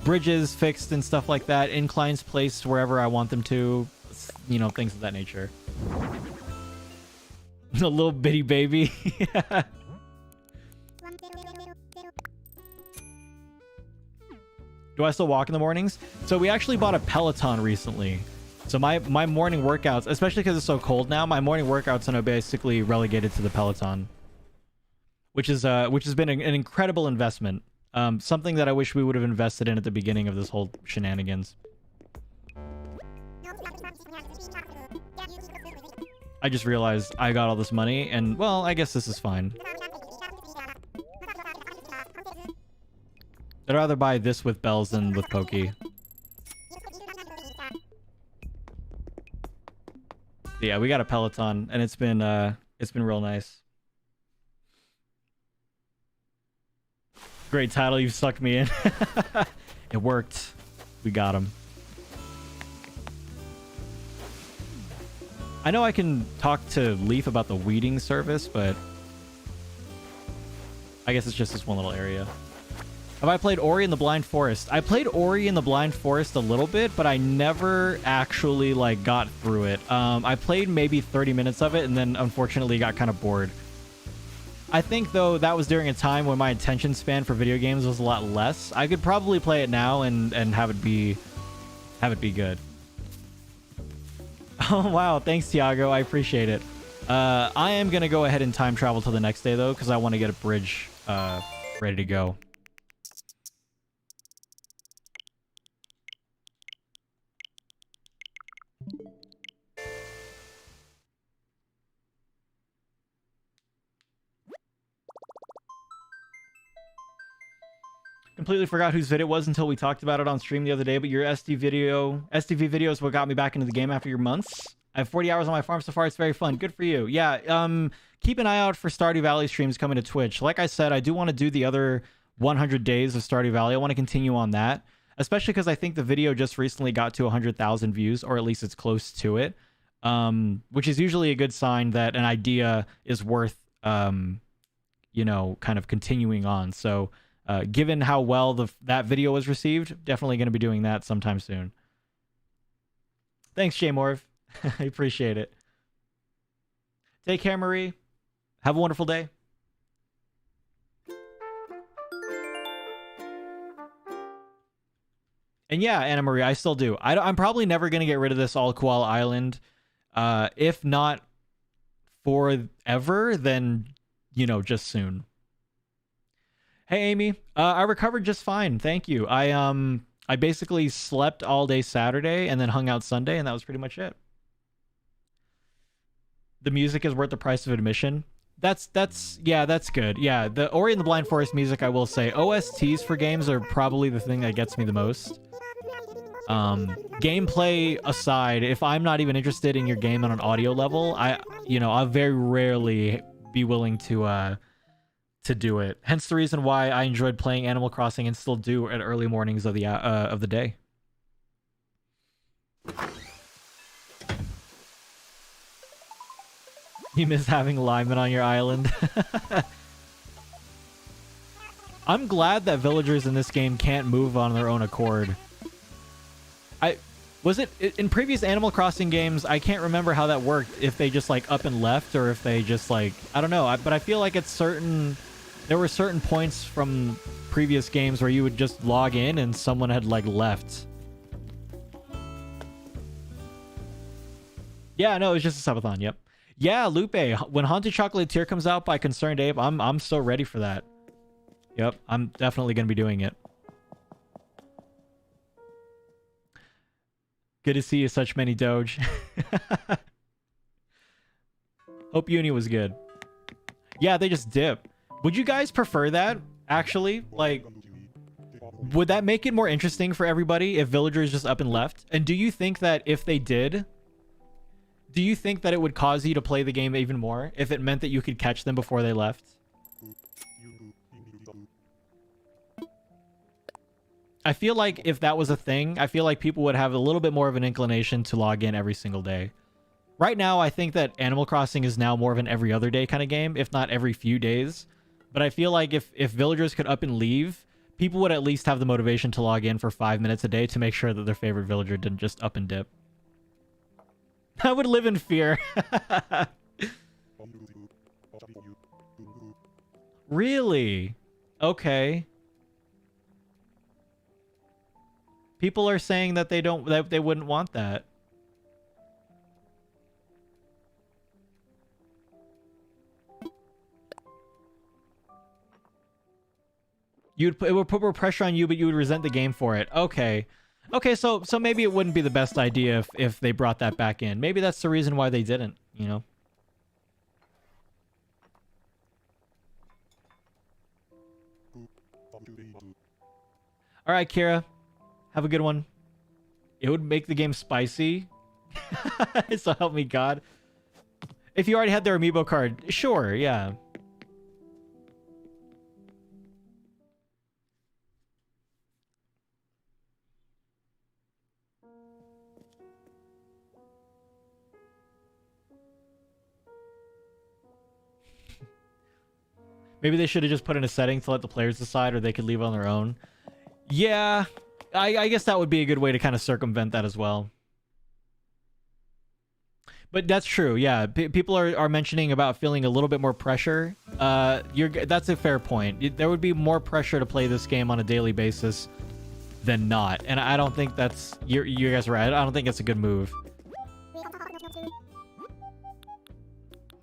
bridges fixed and stuff like that. Inclines placed wherever I want them to. You know, things of that nature. A little bitty baby. Do I still walk in the mornings? So we actually bought a Peloton recently. So my morning workouts, especially because it's so cold now, my morning workouts are basically relegated to the Peloton, which has been an incredible investment. Something that I wish we would have invested in at the beginning of this whole shenanigans. I just realized I got all this money, and well, I guess this is fine. I'd rather buy this with bells than with Pokey. Yeah, we got a Peloton, and it's been real nice. Great title, you sucked me in. It worked. We got him. I know I can talk to Leaf about the weeding service, but I guess it's just this one little area. Have I played Ori and the Blind Forest? I played Ori and the Blind Forest a little bit, but I never actually like got through it. I played maybe 30 minutes of it and then unfortunately got kind of bored. I think though that was during a time when my attention span for video games was a lot less. I could probably play it now and have it be good. Oh wow, thanks Tiago, I appreciate it. I am gonna go ahead and time travel to the next day though, because I want to get a bridge ready to go. Completely forgot whose vid it was until we talked about it on stream the other day, but your STV video is what got me back into the game after your months. I have 40 hours on my farm so far. It's very fun. Good for you. Yeah, keep an eye out for Stardew Valley streams coming to Twitch. Like I said, I do want to do the other 100 days of Stardew Valley. I want to continue on that, especially because I think the video just recently got to 100,000 views, or at least it's close to it, which is usually a good sign that an idea is worth, you know, kind of continuing on. So given how well that video was received, definitely going to be doing that sometime soon. Thanks, Jay Morv. I appreciate it. Take care, Marie. Have a wonderful day. And yeah, Anna Marie, I still do. I'm probably never going to get rid of this all Koala Island. If not forever, then, you know, just soon. Hey, Amy. I recovered just fine. Thank you. I basically slept all day Saturday and then hung out Sunday, and that was pretty much it. The music is worth the price of admission. That's good. Yeah, the Ori and the Blind Forest music, I will say, OSTs for games are probably the thing that gets me the most. Gameplay aside, if I'm not even interested in your game on an audio level, I'll very rarely be willing to do it. Hence the reason why I enjoyed playing Animal Crossing and still do at early mornings of the day. You miss having linemen on your island. I'm glad that villagers in this game can't move on their own accord. Was it in previous Animal Crossing games? I can't remember how that worked. If they just like up and left, or if they just like, I don't know. But I feel like there were certain points from previous games where you would just log in and someone had like left. Yeah, no, it's just a subathon. Yep. Yeah, Lupe. When Haunted Chocolatier comes out by Concerned Ape, I'm so ready for that. Yep, I'm definitely gonna be doing it. Good to see you, such many Doge. Hope uni was good. Yeah, they just dip. Would you guys prefer that? Actually, like, would that make it more interesting for everybody if villagers just up and left? And do you think that if they did, do you think that it would cause you to play the game even more if it meant that you could catch them before they left? I feel like if that was a thing, I feel like people would have a little bit more of an inclination to log in every single day. Right now, I think that Animal Crossing is now more of an every other day kind of game, if not every few days. But I feel like if villagers could up and leave, people would at least have the motivation to log in for 5 minutes a day to make sure that their favorite villager didn't just up and dip. I would live in fear. Really? Okay. People are saying that they wouldn't want that. It would put more pressure on you, but you would resent the game for it. Okay. Okay, so maybe it wouldn't be the best idea if they brought that back in. Maybe that's the reason why they didn't, you know? All right, Kira. Have a good one. It would make the game spicy. So help me God. If you already had their amiibo card, sure, yeah. Maybe they should have just put in a setting to let the players decide, or they could leave on their own. Yeah, I guess that would be a good way to kind of circumvent that as well. But that's true, yeah. People are mentioning about feeling a little bit more pressure. That's a fair point. There would be more pressure to play this game on a daily basis than not. And I don't think that's... You guys are right. I don't think it's a good move.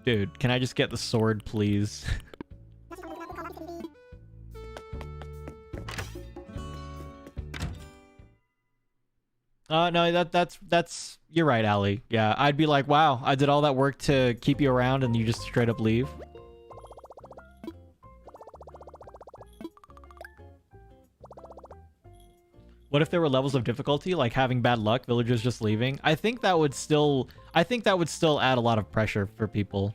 Dude, can I just get the sword, please? No, that's you're right, Allie. Yeah, I'd be like, wow, I did all that work to keep you around and you just straight up leave. What if there were levels of difficulty, like having bad luck, villagers just leaving? I think that would still add a lot of pressure for people.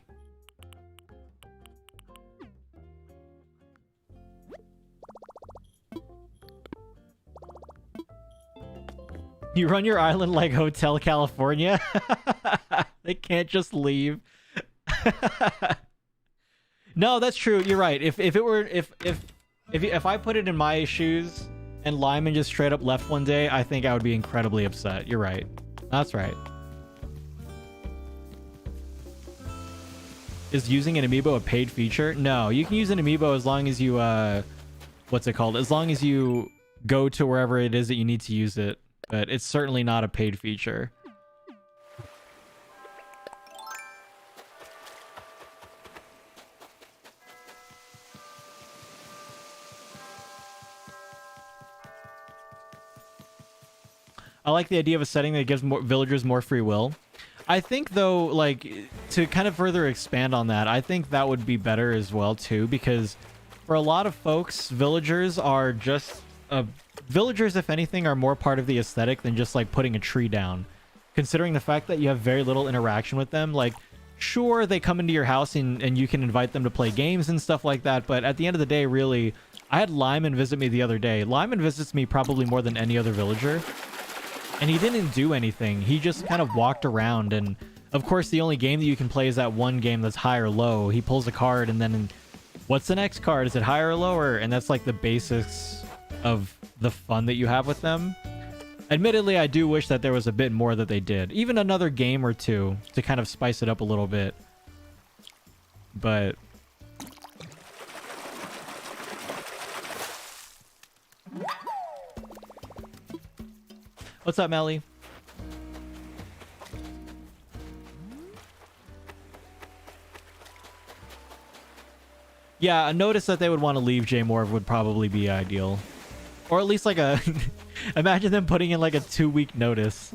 You run your island like Hotel California? They can't just leave. No, that's true. You're right. If I put it in my shoes and Lyman just straight up left one day, I think I would be incredibly upset. You're right. That's right. Is using an amiibo a paid feature? No, you can use an amiibo as long as you what's it called? As long as you go to wherever it is that you need to use it. But it's certainly not a paid feature. I like the idea of a setting that gives villagers more free will. I think, though, like, to kind of further expand on that, I think that would be better as well, too, because for a lot of folks, villagers are just... villagers, if anything, are more part of the aesthetic than just, like, putting a tree down. Considering the fact that you have very little interaction with them, like, sure, they come into your house and you can invite them to play games and stuff like that, but at the end of the day, really, I had Lyman visit me the other day. Lyman visits me probably more than any other villager, and he didn't do anything. He just kind of walked around, and of course, the only game that you can play is that one game that's high or low. He pulls a card, and then what's the next card? Is it higher or lower? And that's like the basics of the fun that you have with them. Admittedly, I do wish that there was a bit more that they did. Even another game or two to kind of spice it up a little bit. But... What's up, Melly? Yeah, a notice that they would want to leave J more would probably be ideal. Or at least like a... Imagine them putting in like a 2-week notice.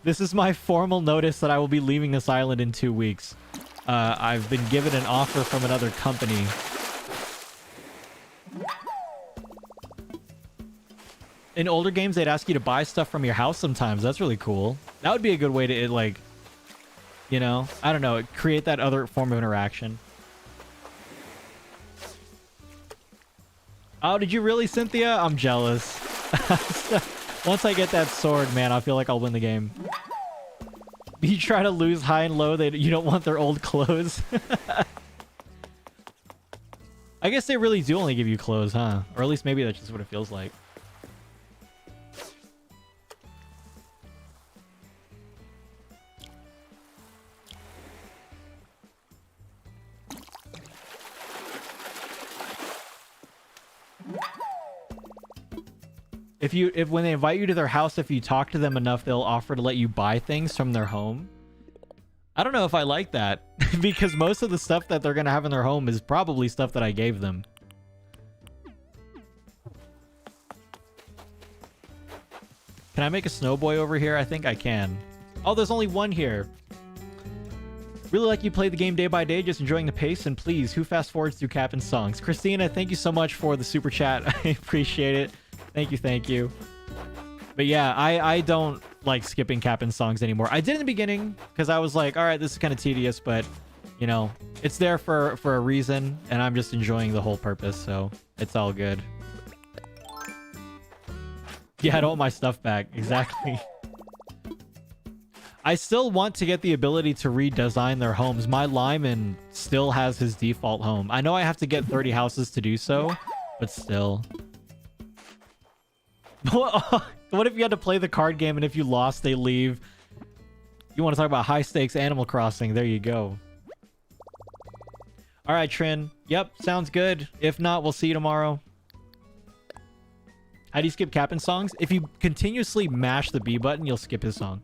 This is my formal notice that I will be leaving this island in 2 weeks. I've been given an offer from another company. In older games, they'd ask you to buy stuff from your house sometimes. That's really cool. That would be a good way to, like, you know, I don't know, create that other form of interaction. Oh, did you really, Cynthia? I'm jealous. Once I get that sword, man, I feel like I'll win the game. You try to lose high and low, you don't want their old clothes. I guess they really do only give you clothes, huh? Or at least maybe that's just what it feels like. If when they invite you to their house, if you talk to them enough, they'll offer to let you buy things from their home. I don't know if I like that because most of the stuff that they're going to have in their home is probably stuff that I gave them. Can I make a Snowboy over here? I think I can. Oh, there's only one here. Really like you play the game day by day, just enjoying the pace. And please, who fast forwards through Captain's songs? Christina, thank you so much for the super chat. I appreciate it. Thank you, thank you. But yeah, I don't like skipping Captain's songs anymore. I did in the beginning because I was like, all right, this is kind of tedious, but you know, it's there for a reason, and I'm just enjoying the whole purpose, so it's all good. Yeah, I don't want my stuff back. Exactly. I still want to get the ability to redesign their homes. My Lyman still has his default home. I know I have to get 30 houses to do so, but still. What if you had to play the card game and if you lost, they leave? You want to talk about high stakes Animal Crossing? There you go. All right, Trin. Yep, sounds good. If not, we'll see you tomorrow. How do you skip Captain songs? If you continuously mash the B button, you'll skip his song.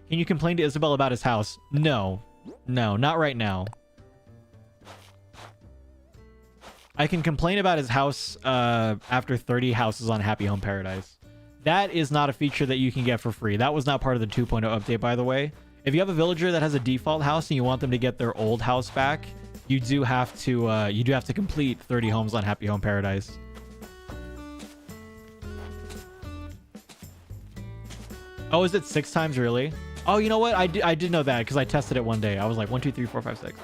Can you complain to Isabel about his house? No. No, not right now. I can complain about his house after 30 houses on Happy Home Paradise. That is not a feature that you can get for free. That was not part of the 2.0 update, by the way. If you have a villager that has a default house and you want them to get their old house back, you do have to complete 30 homes on Happy Home Paradise. Oh, is it 6 times really? Oh, you know what? I did know that because I tested it one day. I was like 1, 2, 3, 4, 5, 6.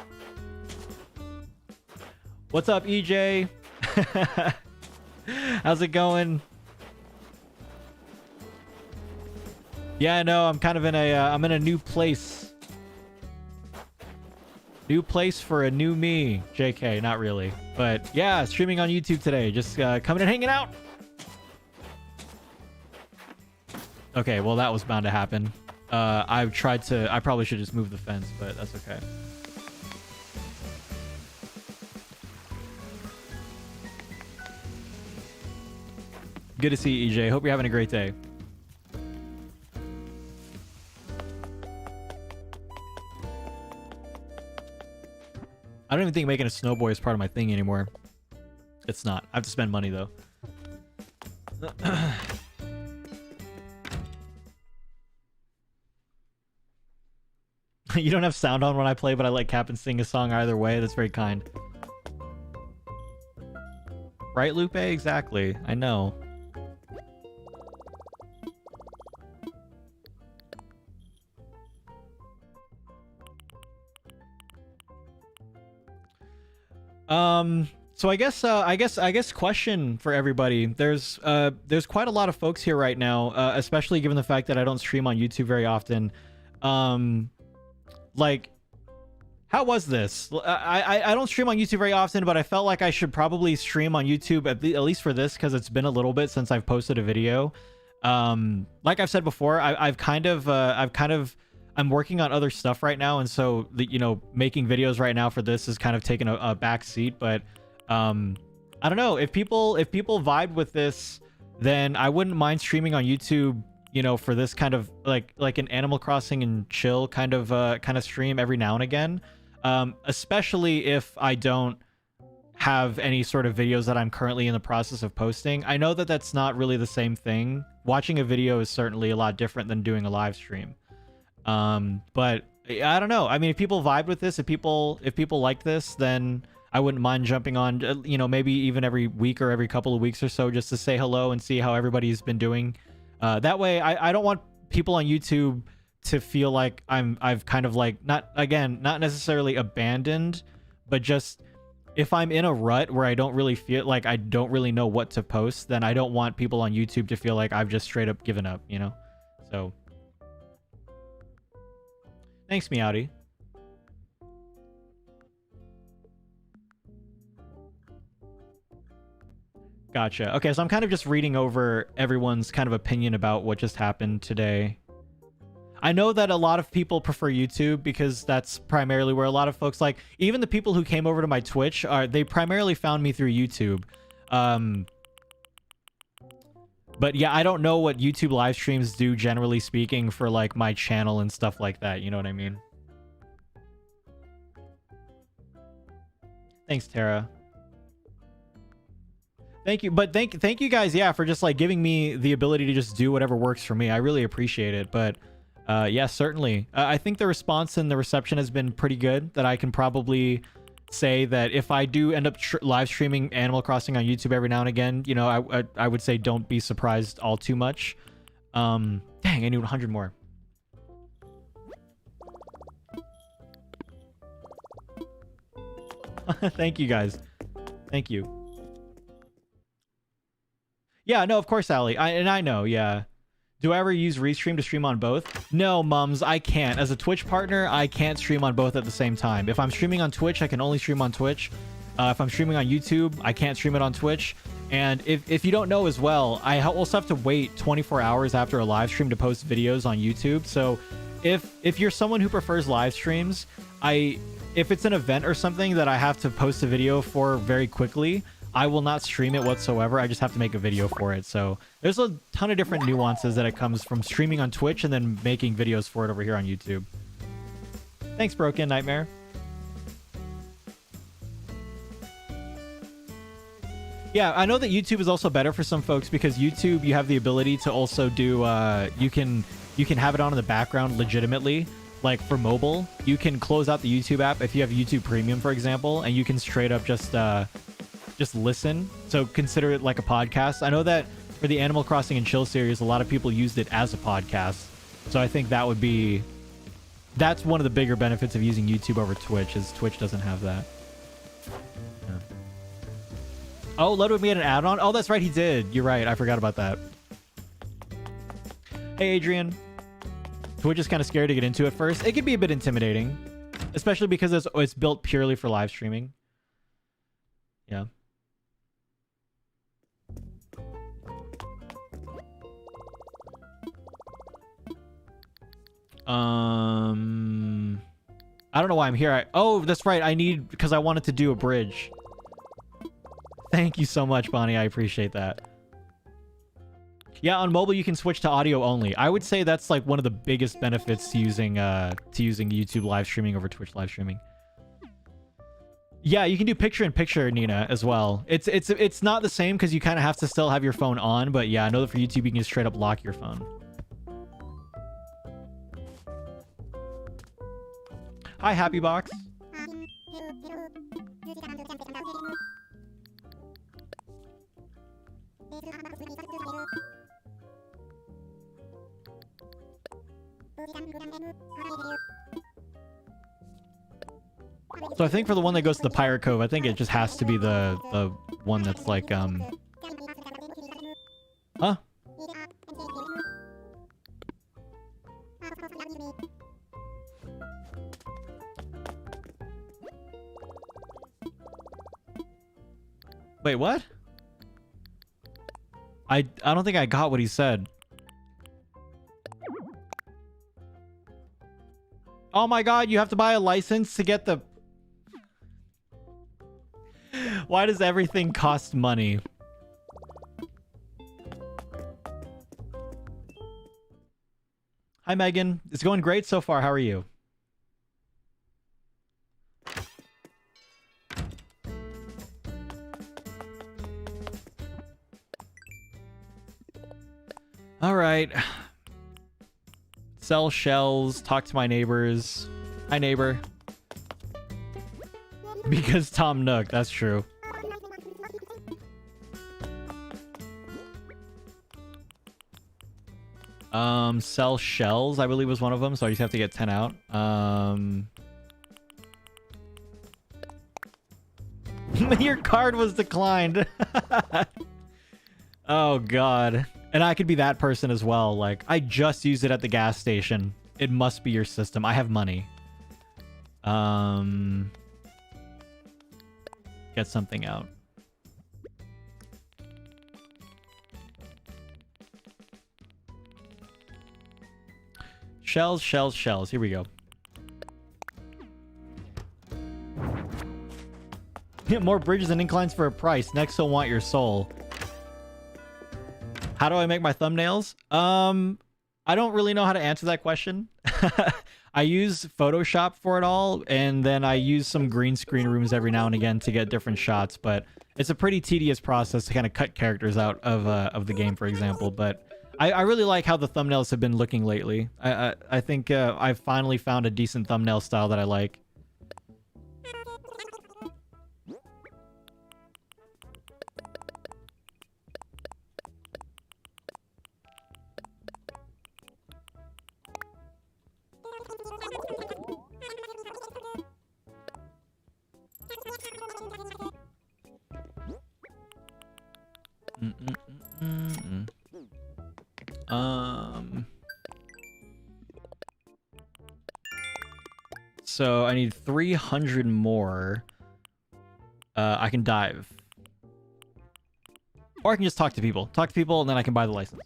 What's up, EJ? How's it going? Yeah, I know. I'm kind of in a I'm in a new place. New place for a new me. JK, not really. But yeah, streaming on YouTube today. Just coming and hanging out. Okay, well, that was bound to happen. I probably should just move the fence, but that's okay. Good to see you, EJ. Hope you're having a great day. I don't even think making a Snowboy is part of my thing anymore. It's not. I have to spend money, though. You don't have sound on when I play, but I let Captain sing a song either way. That's very kind. Right, Lupe? Exactly. I know. So I guess question for everybody. There's quite a lot of folks here right now, especially given the fact that I don't stream on YouTube very often. Like, how was this? I don't stream on YouTube very often, but I felt like I should probably stream on YouTube at least for this because it's been a little bit since I've posted a video. Like I've said before, I'm working on other stuff right now, and so making videos right now for this is kind of taking a back seat. But I don't know, if people vibe with this, then I wouldn't mind streaming on YouTube, for this kind of like an Animal Crossing and chill kind of stream every now and again. especially if I don't have any sort of videos that I'm currently in the process of posting. I know that that's not really the same thing. Watching a video is certainly a lot different than doing a live stream. But I don't know. I mean, if people vibe with this, if people like this, then I wouldn't mind jumping on, you know, maybe even every week or every couple of weeks or so, just to say hello and see how everybody's been doing. That way, I don't want people on YouTube to feel like I've kind of like, not necessarily abandoned, but just if I'm in a rut where I don't really feel like I don't really know what to post, then I don't want people on YouTube to feel like I've just straight up given up, you know? So thanks, Meowdy. Gotcha. Okay, so I'm kind of just reading over everyone's kind of opinion about what just happened today. I know that a lot of people prefer YouTube because that's primarily where a lot of folks, like, even the people who came over to my Twitch, they primarily found me through YouTube. But yeah, I don't know what YouTube live streams do, generally speaking, for like my channel and stuff like that. You know what I mean? Thanks, Tara. Thank you. But thank you guys, yeah, for just like giving me the ability to just do whatever works for me. I really appreciate it. But yeah, certainly. I think the response and the reception has been pretty good, that I can probably say that if I do end up live streaming Animal Crossing on YouTube every now and again, you know, I would say don't be surprised all too much. Dang, I need 100 more. Thank you guys. Thank you. Yeah, no, of course, Allie. I know, yeah. Do I ever use Restream to stream on both? No, mums, I can't. As a Twitch partner, I can't stream on both at the same time. If I'm streaming on Twitch, I can only stream on Twitch. If I'm streaming on YouTube, I can't stream it on Twitch. And if you don't know as well, I also have to wait 24 hours after a live stream to post videos on YouTube. So if you're someone who prefers live streams, if it's an event or something that I have to post a video for very quickly, I will not stream it whatsoever. I just have to make a video for it. So there's a ton of different nuances that it comes from streaming on Twitch and then making videos for it over here on YouTube. Thanks, Broken Nightmare. Yeah, I know that YouTube is also better for some folks because YouTube, you have the ability to also do, you can have it on in the background legitimately. Like for mobile, you can close out the YouTube app if you have YouTube Premium, for example, and you can straight up just listen. So consider it like a podcast. I know that for the Animal Crossing and Chill series, a lot of people used it as a podcast. So I think that's one of the bigger benefits of using YouTube over Twitch, is Twitch doesn't have that. Yeah. Oh, Ludwig made an add-on? Oh, that's right, he did. You're right, I forgot about that. Hey, Adrian. Twitch is kind of scary to get into at first. It can be a bit intimidating, especially because it's built purely for live streaming. Yeah. I don't know why I'm here. Oh, that's right. Because I wanted to do a bridge. Thank you so much, Bonnie. I appreciate that. Yeah, on mobile you can switch to audio only. I would say that's like one of the biggest benefits to using YouTube live streaming over Twitch live streaming. Yeah, you can do picture-in-picture, Nina, as well. It's not the same because you kind of have to still have your phone on, but yeah, I know that for YouTube you can just straight up lock your phone. Hi, Happy Box. So I think for the one that goes to the Pirate Cove, I think it just has to be the one that's like Huh? Wait, what? I don't think I got what he said. Oh my god, you have to buy a license to get the... Why does everything cost money? Hi, Megan. It's going great so far. How are you? All right. Sell shells, talk to my neighbors. Hi, neighbor. Because Tom Nook, that's true. Sell shells, I believe was one of them, so I just have to get 10 out. Your card was declined. Oh, God. And I could be that person as well. Like, I just used it at the gas station. It must be your system. I have money. Get something out. Shells, shells, shells. Here we go. More bridges and inclines for a price. Next, he'll want your soul. How do I make my thumbnails? I don't really know how to answer that question. I use Photoshop for it all, and then I use some green screen rooms every now and again to get different shots, but it's a pretty tedious process to kind of cut characters out of the game, for example. But I really like how the thumbnails have been looking lately. I think I've finally found a decent thumbnail style that I like. So I need 300 more. I can dive. Or I can just talk to people. Talk to people, and then I can buy the license.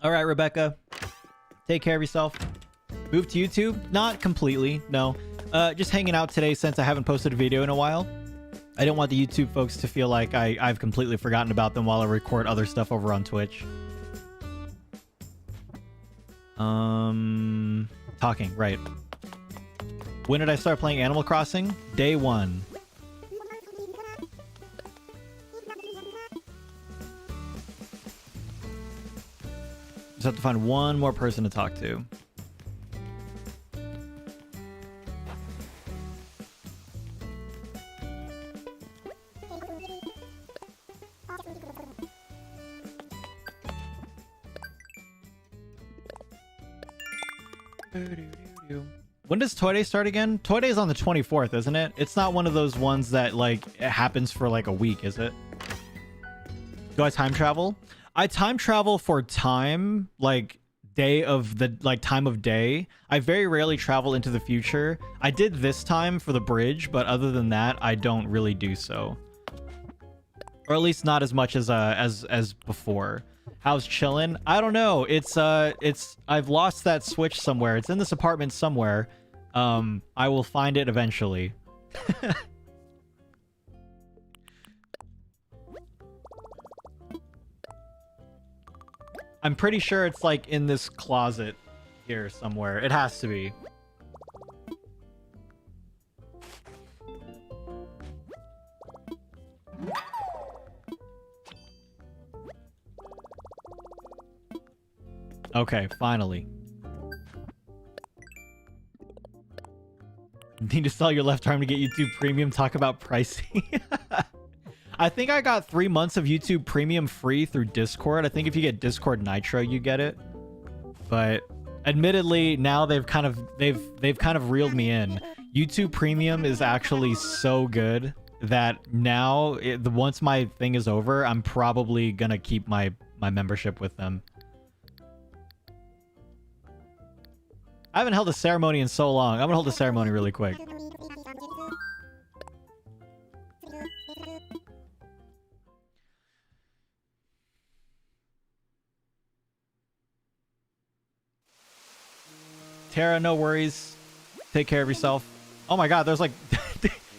All right, Rebecca. Take care of yourself. Move to YouTube? Not completely, no. Just hanging out today since I haven't posted a video in a while. I didn't want the YouTube folks to feel like I've completely forgotten about them while I record other stuff over on Twitch. Talking, right. When did I start playing Animal Crossing? Day 1. Just have to find one more person to talk to. When does Toy Day start again? Toy Day is on the 24th, isn't it? It's not one of those ones that, like, it happens for, like, a week, is it? Do I time travel? I time travel for time, like, day of the, like, time of day. I very rarely travel into the future. I did this time for the bridge, but other than that, I don't really do so. Or at least not as much as before. How's chillin'? I don't know. I've lost that Switch somewhere. It's in this apartment somewhere. I will find it eventually. I'm pretty sure it's like in this closet here somewhere. It has to be. Okay, finally. Need to sell your left arm to get YouTube Premium. Talk about pricing. I think I got 3 months of YouTube Premium free through Discord. I think if you get Discord Nitro, you get it. But admittedly, now they've kind of reeled me in. YouTube Premium is actually so good that now, once my thing is over, I'm probably gonna keep my membership with them. I haven't held a ceremony in so long. I'm gonna hold a ceremony really quick. Tara, no worries. Take care of yourself. Oh my god, there's like...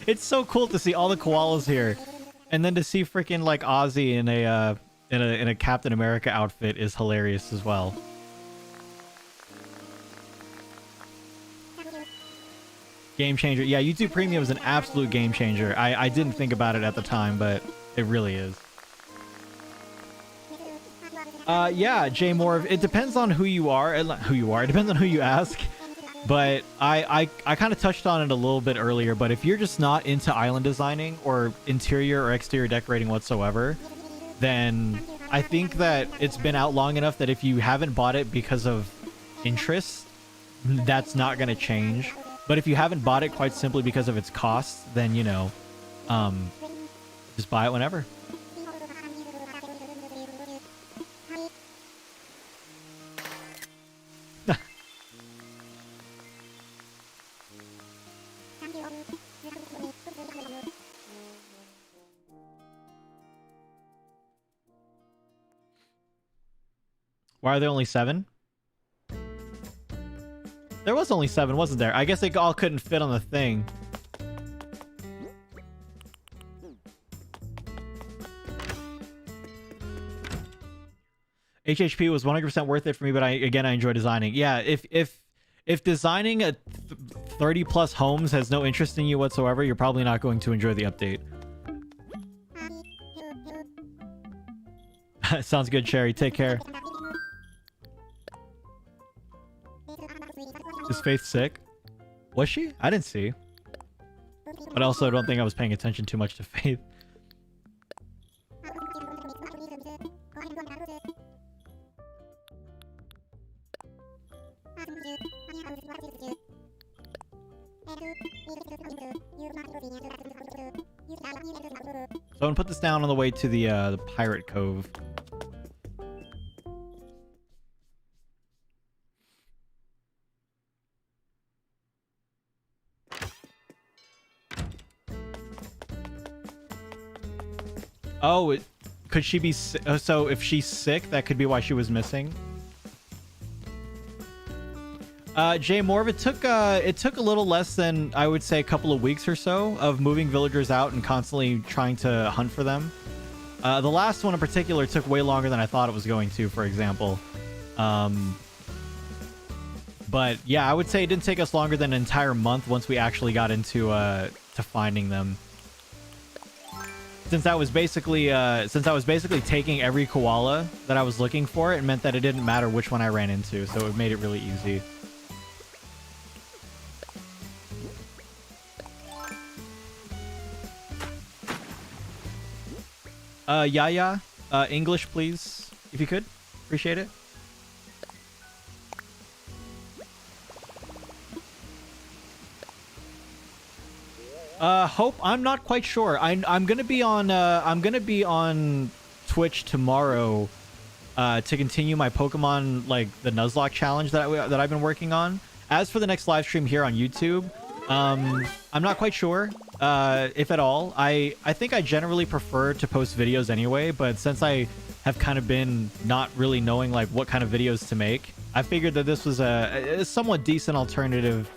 It's so cool to see all the koalas here. And then to see freaking like Ozzy in a Captain America outfit is hilarious as well. Game changer. Yeah, YouTube Premium is an absolute game changer. I didn't think about it at the time, but it really is. Yeah, Jay Moore. It depends on who you are. It depends on who you ask. But I kind of touched on it a little bit earlier. But if you're just not into island designing or interior or exterior decorating whatsoever, then I think that it's been out long enough that if you haven't bought it because of interest, that's not going to change. But if you haven't bought it quite simply because of its cost, then, you know, just buy it whenever. Why are there only 7? There was only 7, wasn't there? I guess they all couldn't fit on the thing. HHP was 100% worth it for me, but I enjoy designing. Yeah, if designing a 30 plus homes has no interest in you whatsoever, you're probably not going to enjoy the update. Sounds good, Cherry. Take care. Is Faith sick? Was she? I didn't see. But also, I don't think I was paying attention too much to Faith. So I'm gonna put this down on the way to the Pirate Cove. Oh, could she be so if she's sick, that could be why she was missing. Jay Morv, it took a little less than, I would say, a couple of weeks or so of moving villagers out and constantly trying to hunt for them. The last one in particular took way longer than I thought it was going to, for example. But yeah, I would say it didn't take us longer than an entire month once we actually got into to finding them. Since I was basically taking every koala that I was looking for, it meant that it didn't matter which one I ran into, so it made it really easy. Yaya, English, please, if you could. Appreciate it. Hope, I'm not quite sure. I'm gonna be on Twitch tomorrow to continue my Pokemon, like the Nuzlocke challenge that I've been working on. As for the next live stream here on YouTube, I'm not quite sure if at all. I think I generally prefer to post videos anyway, but since I have kind of been not really knowing like what kind of videos to make, I figured that this was a somewhat decent alternative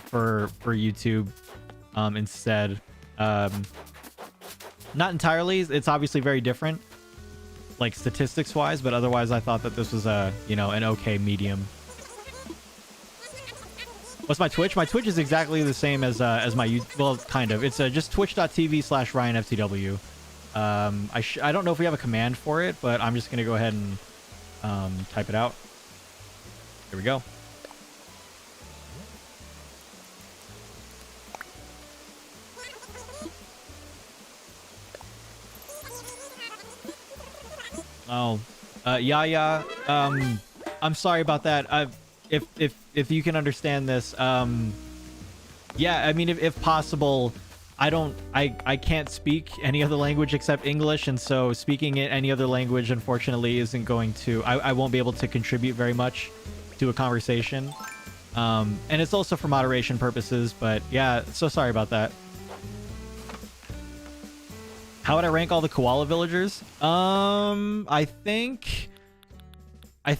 for YouTube. Instead, not entirely. It's obviously very different, like statistics wise, but otherwise I thought that this was a, you know, an okay medium. What's my Twitch? My Twitch is exactly the same as my YouTube. Well, kind of. It's just twitch.tv/RyanFTW. I don't know if we have a command for it, but I'm just gonna go ahead and type it out. Here we go. Oh, yeah. I'm sorry about that. If you can understand this, yeah, I mean, if possible, I can't speak any other language except English, and so speaking in any other language, unfortunately, isn't going to, I won't be able to contribute very much to a conversation. And it's also for moderation purposes, but yeah, so sorry about that. How would I rank all the koala villagers? I think I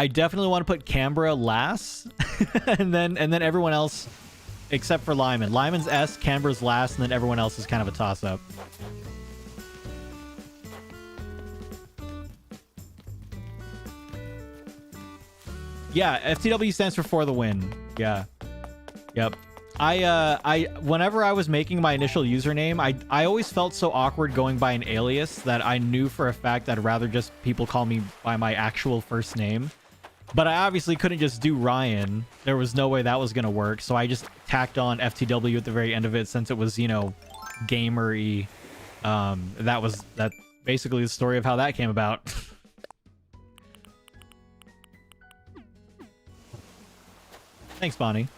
definitely want to put Canberra last, and then everyone else except for Lyman. Lyman's S, Canberra's last, and then everyone else is kind of a toss-up. Yeah, FTW stands for the win. Yeah. Yep. Whenever I was making my initial username, I always felt so awkward going by an alias that I knew for a fact I'd rather just people call me by my actual first name. But I obviously couldn't just do Ryan. There was no way that was gonna work, so I just tacked on FTW at the very end of it since it was, you know, gamer-y. That's basically the story of how that came about. Thanks, Bonnie.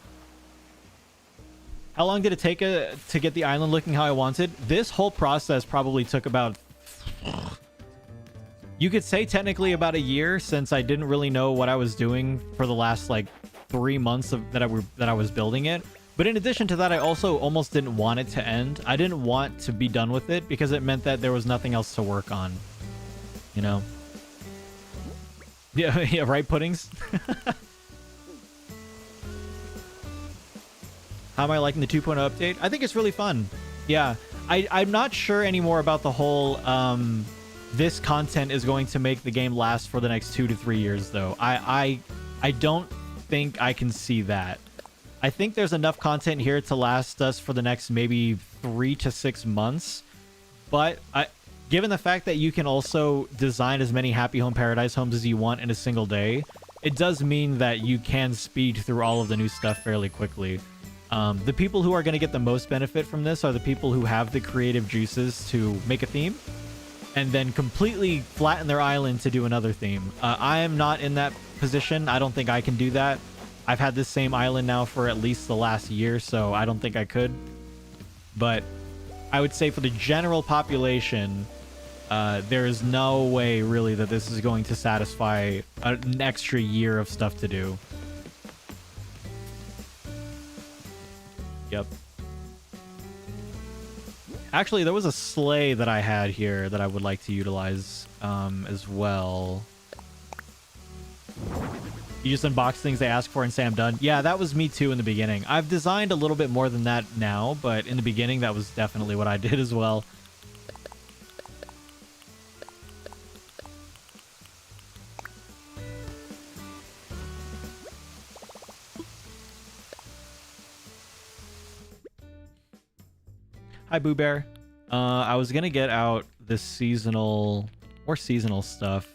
How long did it take to get the island looking how I wanted? This whole process probably took about... You could say technically about a year, since I didn't really know what I was doing for the last like 3 months that I was building it. But in addition to that, I also almost didn't want it to end. I didn't want to be done with it because it meant that there was nothing else to work on. You know? Yeah, yeah, right, Puddings? How am I liking the 2.0 update? I think it's really fun. Yeah, I'm not sure anymore about the whole... this content is going to make the game last for the next 2 to 3 years, though. I don't think I can see that. I think there's enough content here to last us for the next maybe 3 to 6 months. But given the fact that you can also design as many Happy Home Paradise homes as you want in a single day, it does mean that you can speed through all of the new stuff fairly quickly. The people who are going to get the most benefit from this are the people who have the creative juices to make a theme and then completely flatten their island to do another theme. I am not in that position. I don't think I can do that. I've had this same island now for at least the last year, so I don't think I could. But I would say for the general population, there is no way really that this is going to satisfy an extra year of stuff to do. Yep. Actually, there was a sleigh that I had here that I would like to utilize as well. You just unbox things they ask for and say I'm done. Yeah, that was me too in the beginning. I've designed a little bit more than that now, but in the beginning, that was definitely what I did as well. Hi, Boo Bear. I was gonna get out this more seasonal stuff.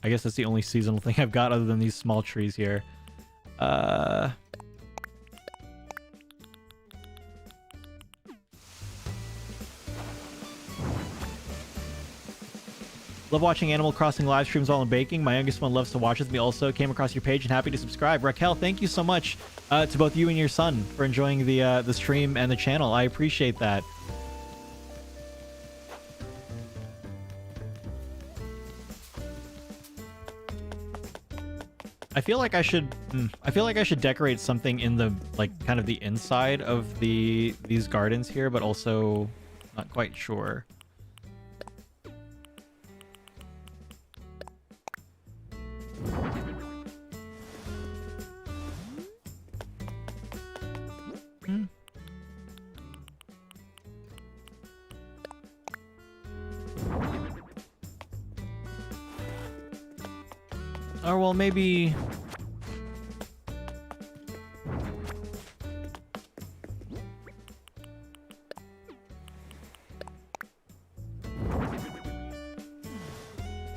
I guess that's the only seasonal thing I've got other than these small trees here. Love watching Animal Crossing live streams while I'm baking. My youngest one loves to watch with me also. Came across your page and happy to subscribe. Raquel, thank you so much to both you and your son for enjoying the stream and the channel. I appreciate that. I feel like I should decorate something in the kind of the inside of these gardens here, but also not quite sure. Or well, maybe...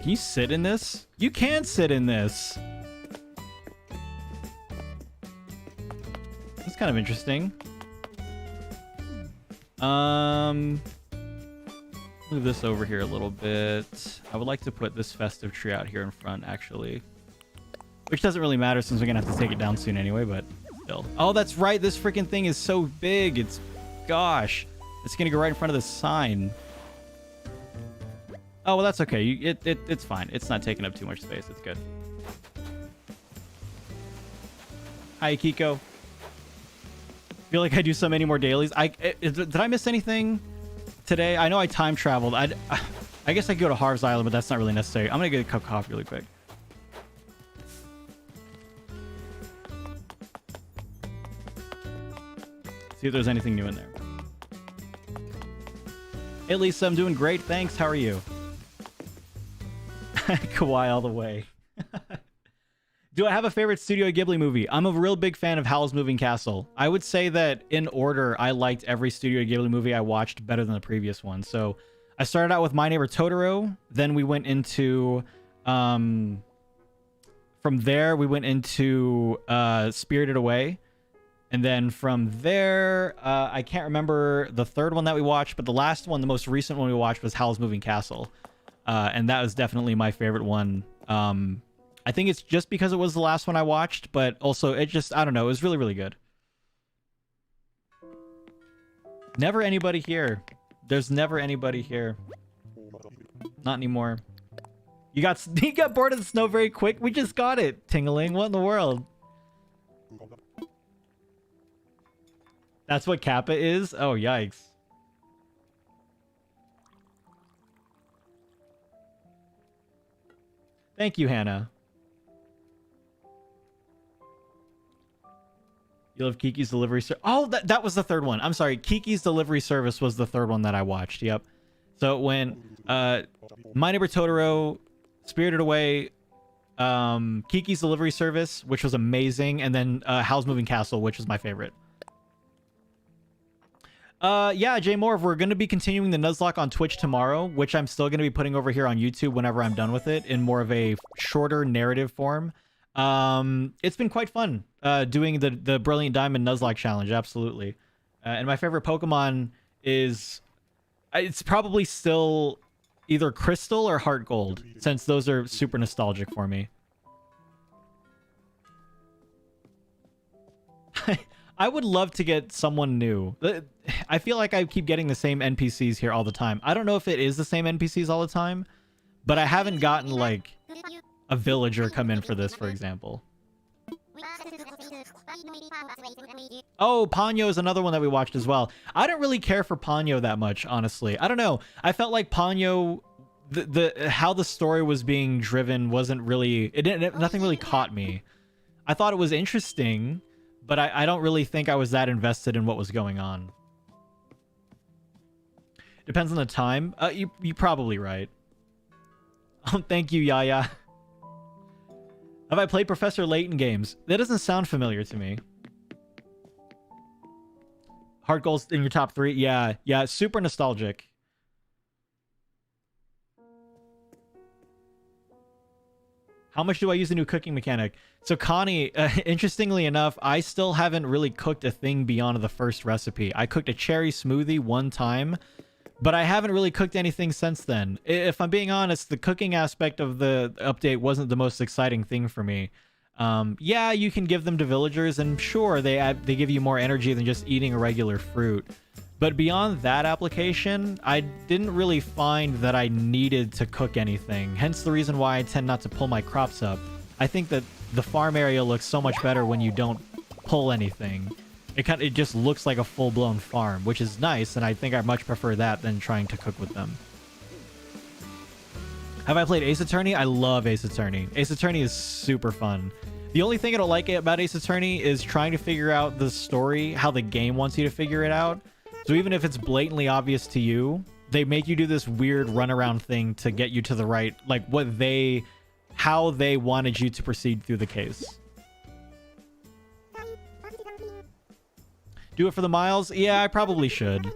Can you sit in this? You can sit in this! That's kind of interesting. Move this over here a little bit. I would like to put this festive tree out here in front, actually. Which doesn't really matter since we're gonna have to take it down soon anyway, but still. Oh, that's right. This freaking thing is so big. It's... Gosh. It's gonna go right in front of the sign. Oh, well, that's okay. It's fine. It's not taking up too much space. It's good. Hi, Kiko. Feel like I do so many more dailies. Did I miss anything today? I know I time traveled. I guess I could go to Harv's Island, but that's not really necessary. I'm gonna get a cup of coffee really quick. See if there's anything new in there. Hey, Lisa, I'm doing great. Thanks. How are you? Kawaii all the way. Do I have a favorite Studio Ghibli movie? I'm a real big fan of Howl's Moving Castle. I would say that in order, I liked every Studio Ghibli movie I watched better than the previous one. So I started out with My Neighbor Totoro. Then we went into... from there, we went into Spirited Away. And then from there, I can't remember the third one that we watched, but the last one, the most recent one we watched was Howl's Moving Castle. And that was definitely my favorite one. I think it's just because it was the last one I watched, but also it just, I don't know, it was really, really good. Never anybody here. There's never anybody here. Not anymore. You got bored of the snow very quick? We just got it, Tingling. What in the world? That's what Kappa is? Oh, yikes. Thank you, Hannah. You love Kiki's Delivery Service. Oh, that was the third one. I'm sorry. Kiki's Delivery Service was the third one that I watched. Yep. So when My Neighbor Totoro, Spirited Away, Kiki's Delivery Service, which was amazing, and then Howl's Moving Castle, which is my favorite. Yeah, Jay Moore, we're going to be continuing the Nuzlocke on Twitch tomorrow, which I'm still going to be putting over here on YouTube whenever I'm done with it in more of a shorter narrative form. It's been quite fun doing the Brilliant Diamond Nuzlocke challenge, absolutely. And my favorite Pokemon is... It's probably still either Crystal or Heart Gold, since those are super nostalgic for me. I would love to get someone new. I feel like I keep getting the same NPCs here all the time. I don't know if it is the same NPCs all the time, but I haven't gotten, like, a villager come in for this, for example. Oh, Ponyo is another one that we watched as well. I don't really care for Ponyo that much, honestly. I don't know. I felt like Ponyo, how the story was being driven wasn't really... nothing really caught me. I thought it was interesting, but I don't really think I was that invested in what was going on. Depends on the time. You're probably right. Oh, thank you, Yaya. Have I played Professor Layton games? That doesn't sound familiar to me. Heart Goals in your top 3? Yeah, super nostalgic. How much do I use the new cooking mechanic? So Connie, interestingly enough, I still haven't really cooked a thing beyond the first recipe. I cooked a cherry smoothie one time, but I haven't really cooked anything since then. If I'm being honest, the cooking aspect of the update wasn't the most exciting thing for me. Yeah, you can give them to villagers, and sure, they give you more energy than just eating a regular fruit. But beyond that application, I didn't really find that I needed to cook anything. Hence the reason why I tend not to pull my crops up. I think that the farm area looks so much better when you don't pull anything. It just looks like a full-blown farm, which is nice, and I think I much prefer that than trying to cook with them. Have I played Ace Attorney? I love Ace Attorney. Ace Attorney is super fun. The only thing I don't like about Ace Attorney is trying to figure out the story, how the game wants you to figure it out. So even if it's blatantly obvious to you, they make you do this weird runaround thing to get you to the right, like how they wanted you to proceed through the case. Do it for the miles? Yeah, I probably should.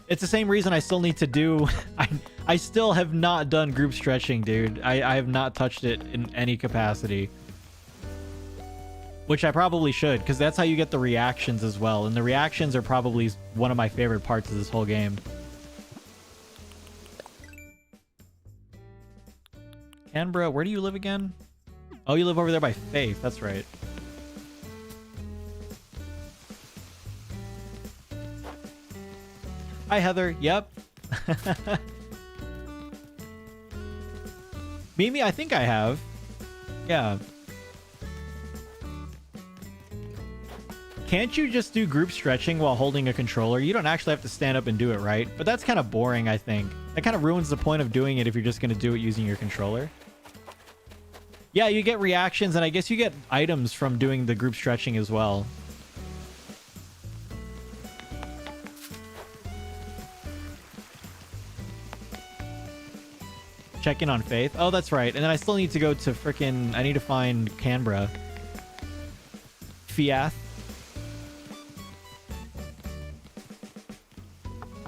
It's the same reason I still need to do... I still have not done group stretching, dude. I have not touched it in any capacity. Which I probably should, because that's how you get the reactions as well. And the reactions are probably one of my favorite parts of this whole game. Canberra, where do you live again? Oh, you live over there by Faith. That's right. Hi, Heather. Yep. Mimi, I think I have. Yeah. Can't you just do group stretching while holding a controller? You don't actually have to stand up and do it, right? But that's kind of boring, I think. That kind of ruins the point of doing it if you're just going to do it using your controller. Yeah, you get reactions, and I guess you get items from doing the group stretching as well. Check in on Faith. Oh, that's right. And then I still need to go to frickin'... I need to find Canberra. Fiath.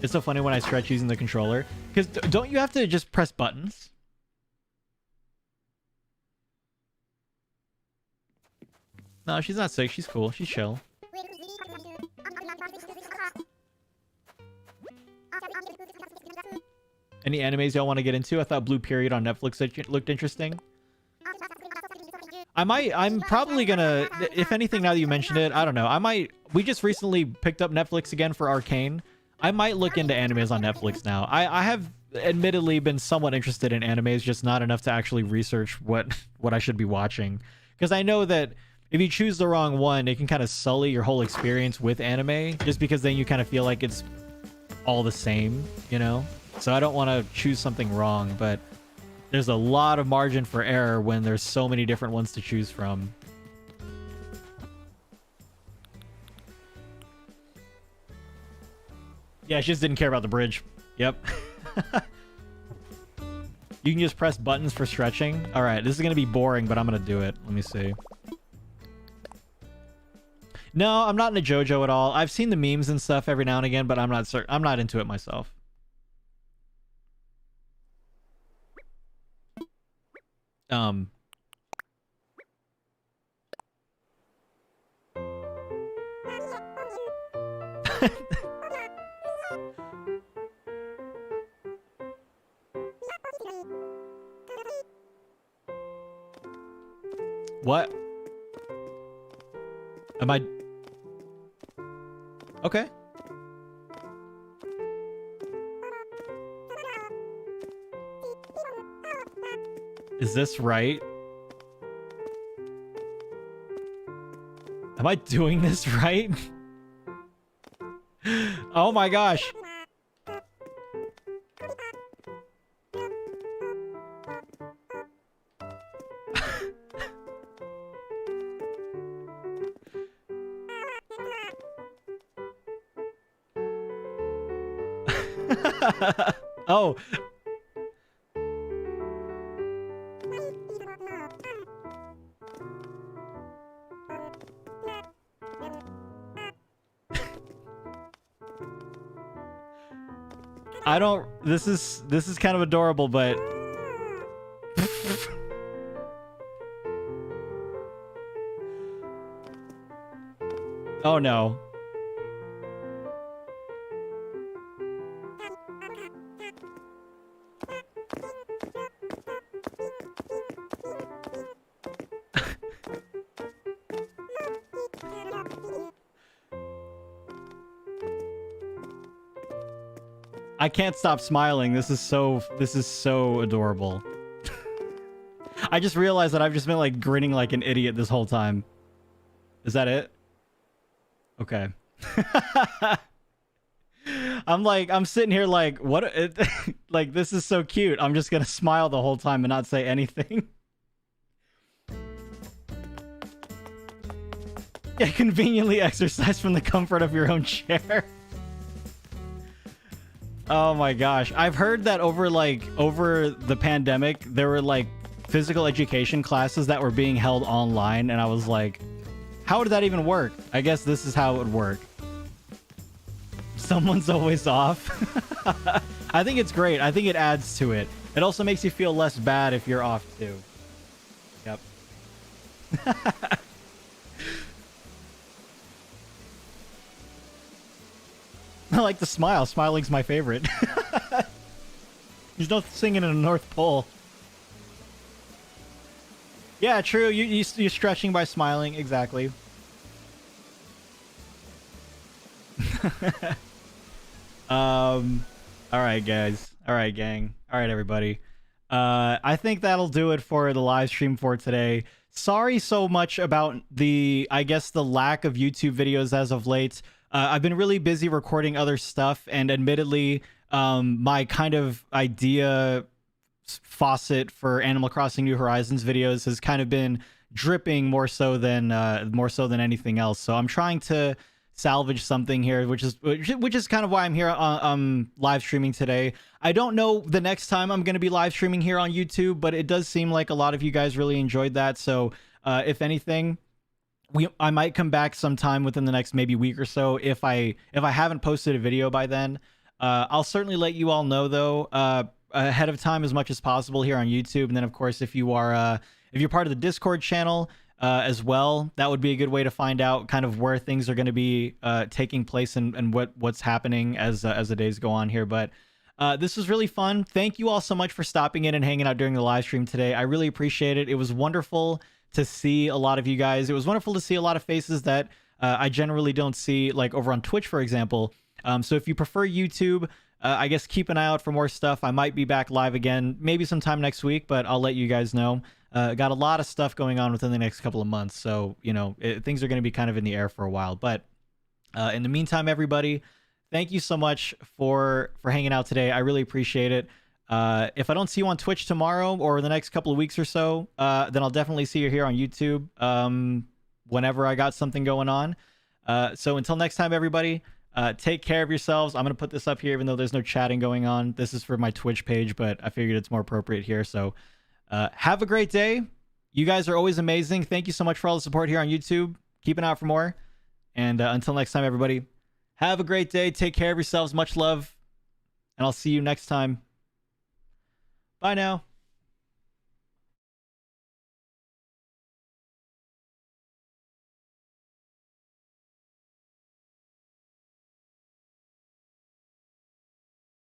It's so funny when I stretch using the controller. Because don't you have to just press buttons? No, she's not sick. She's cool. She's chill. Any animes y'all want to get into? I thought Blue Period on Netflix looked interesting. I'm probably gonna, if anything, now that you mentioned it, I don't know. We just recently picked up Netflix again for Arcane. I might look into animes on Netflix now. I have admittedly been somewhat interested in animes, just not enough to actually research what I should be watching. Because I know that if you choose the wrong one, it can kind of sully your whole experience with anime, just because then you kind of feel like it's all the same, you know? So I don't want to choose something wrong, but there's a lot of margin for error when there's so many different ones to choose from. Yeah, she just didn't care about the bridge. Yep. You can just press buttons for stretching. All right, this is going to be boring, but I'm going to do it. Let me see. No, I'm not into JoJo at all. I've seen the memes and stuff every now and again, but I'm not into it myself. What? Am I... Okay. Is this right? Am I doing this right? Oh my gosh. Oh. I don't, this is kind of adorable, but oh no. I can't stop smiling. This is so adorable. I just realized that I've just been like grinning like an idiot this whole time. Is that it? Okay. I'm sitting here like, what? Like, this is so cute. I'm just gonna smile the whole time and not say anything. Yeah, conveniently exercise from the comfort of your own chair. Oh my gosh. I've heard that over the pandemic, there were like physical education classes that were being held online, and I was like, how would that even work? I guess this is how it would work. Someone's always off. I think it's great. I think it adds to it. It also makes you feel less bad if you're off too. Yep. I like the smile. Smiling's my favorite. There's no singing in the North Pole. Yeah, true. You're stretching by smiling. Exactly. All right, guys. All right, gang. All right, everybody. I think that'll do it for the live stream for today. Sorry so much about the lack of YouTube videos as of late. I've been really busy recording other stuff, and admittedly, my kind of idea faucet for Animal Crossing New Horizons videos has kind of been dripping more so than anything else. So I'm trying to salvage something here, which is kind of why I'm here live streaming today. I don't know the next time I'm going to be live streaming here on YouTube, but it does seem like a lot of you guys really enjoyed that. So if anything, I might come back sometime within the next maybe week or so if I haven't posted a video by then. I'll certainly let you all know though ahead of time as much as possible here on YouTube. And then of course if you're part of the Discord channel as well, that would be a good way to find out kind of where things are going to be taking place and what's happening as the days go on here. But this was really fun. Thank you all so much for stopping in and hanging out during the live stream today. I really appreciate it. It was wonderful to see a lot of you guys. It was wonderful to see a lot of faces that I generally don't see, like over on Twitch, for example. So if you prefer YouTube, I guess keep an eye out for more stuff. I might be back live again, maybe sometime next week, but I'll let you guys know. Got a lot of stuff going on within the next couple of months, so things are going to be kind of in the air for a while. But in the meantime, everybody, thank you so much for hanging out today. I really appreciate it. If I don't see you on Twitch tomorrow or the next couple of weeks or so, then I'll definitely see you here on YouTube whenever I got something going on. So until next time, everybody, take care of yourselves. I'm going to put this up here even though there's no chatting going on. This is for my Twitch page, but I figured it's more appropriate here. So have a great day. You guys are always amazing. Thank you so much for all the support here on YouTube. Keep an eye out for more. And until next time, everybody, have a great day. Take care of yourselves. Much love. And I'll see you next time. Bye now.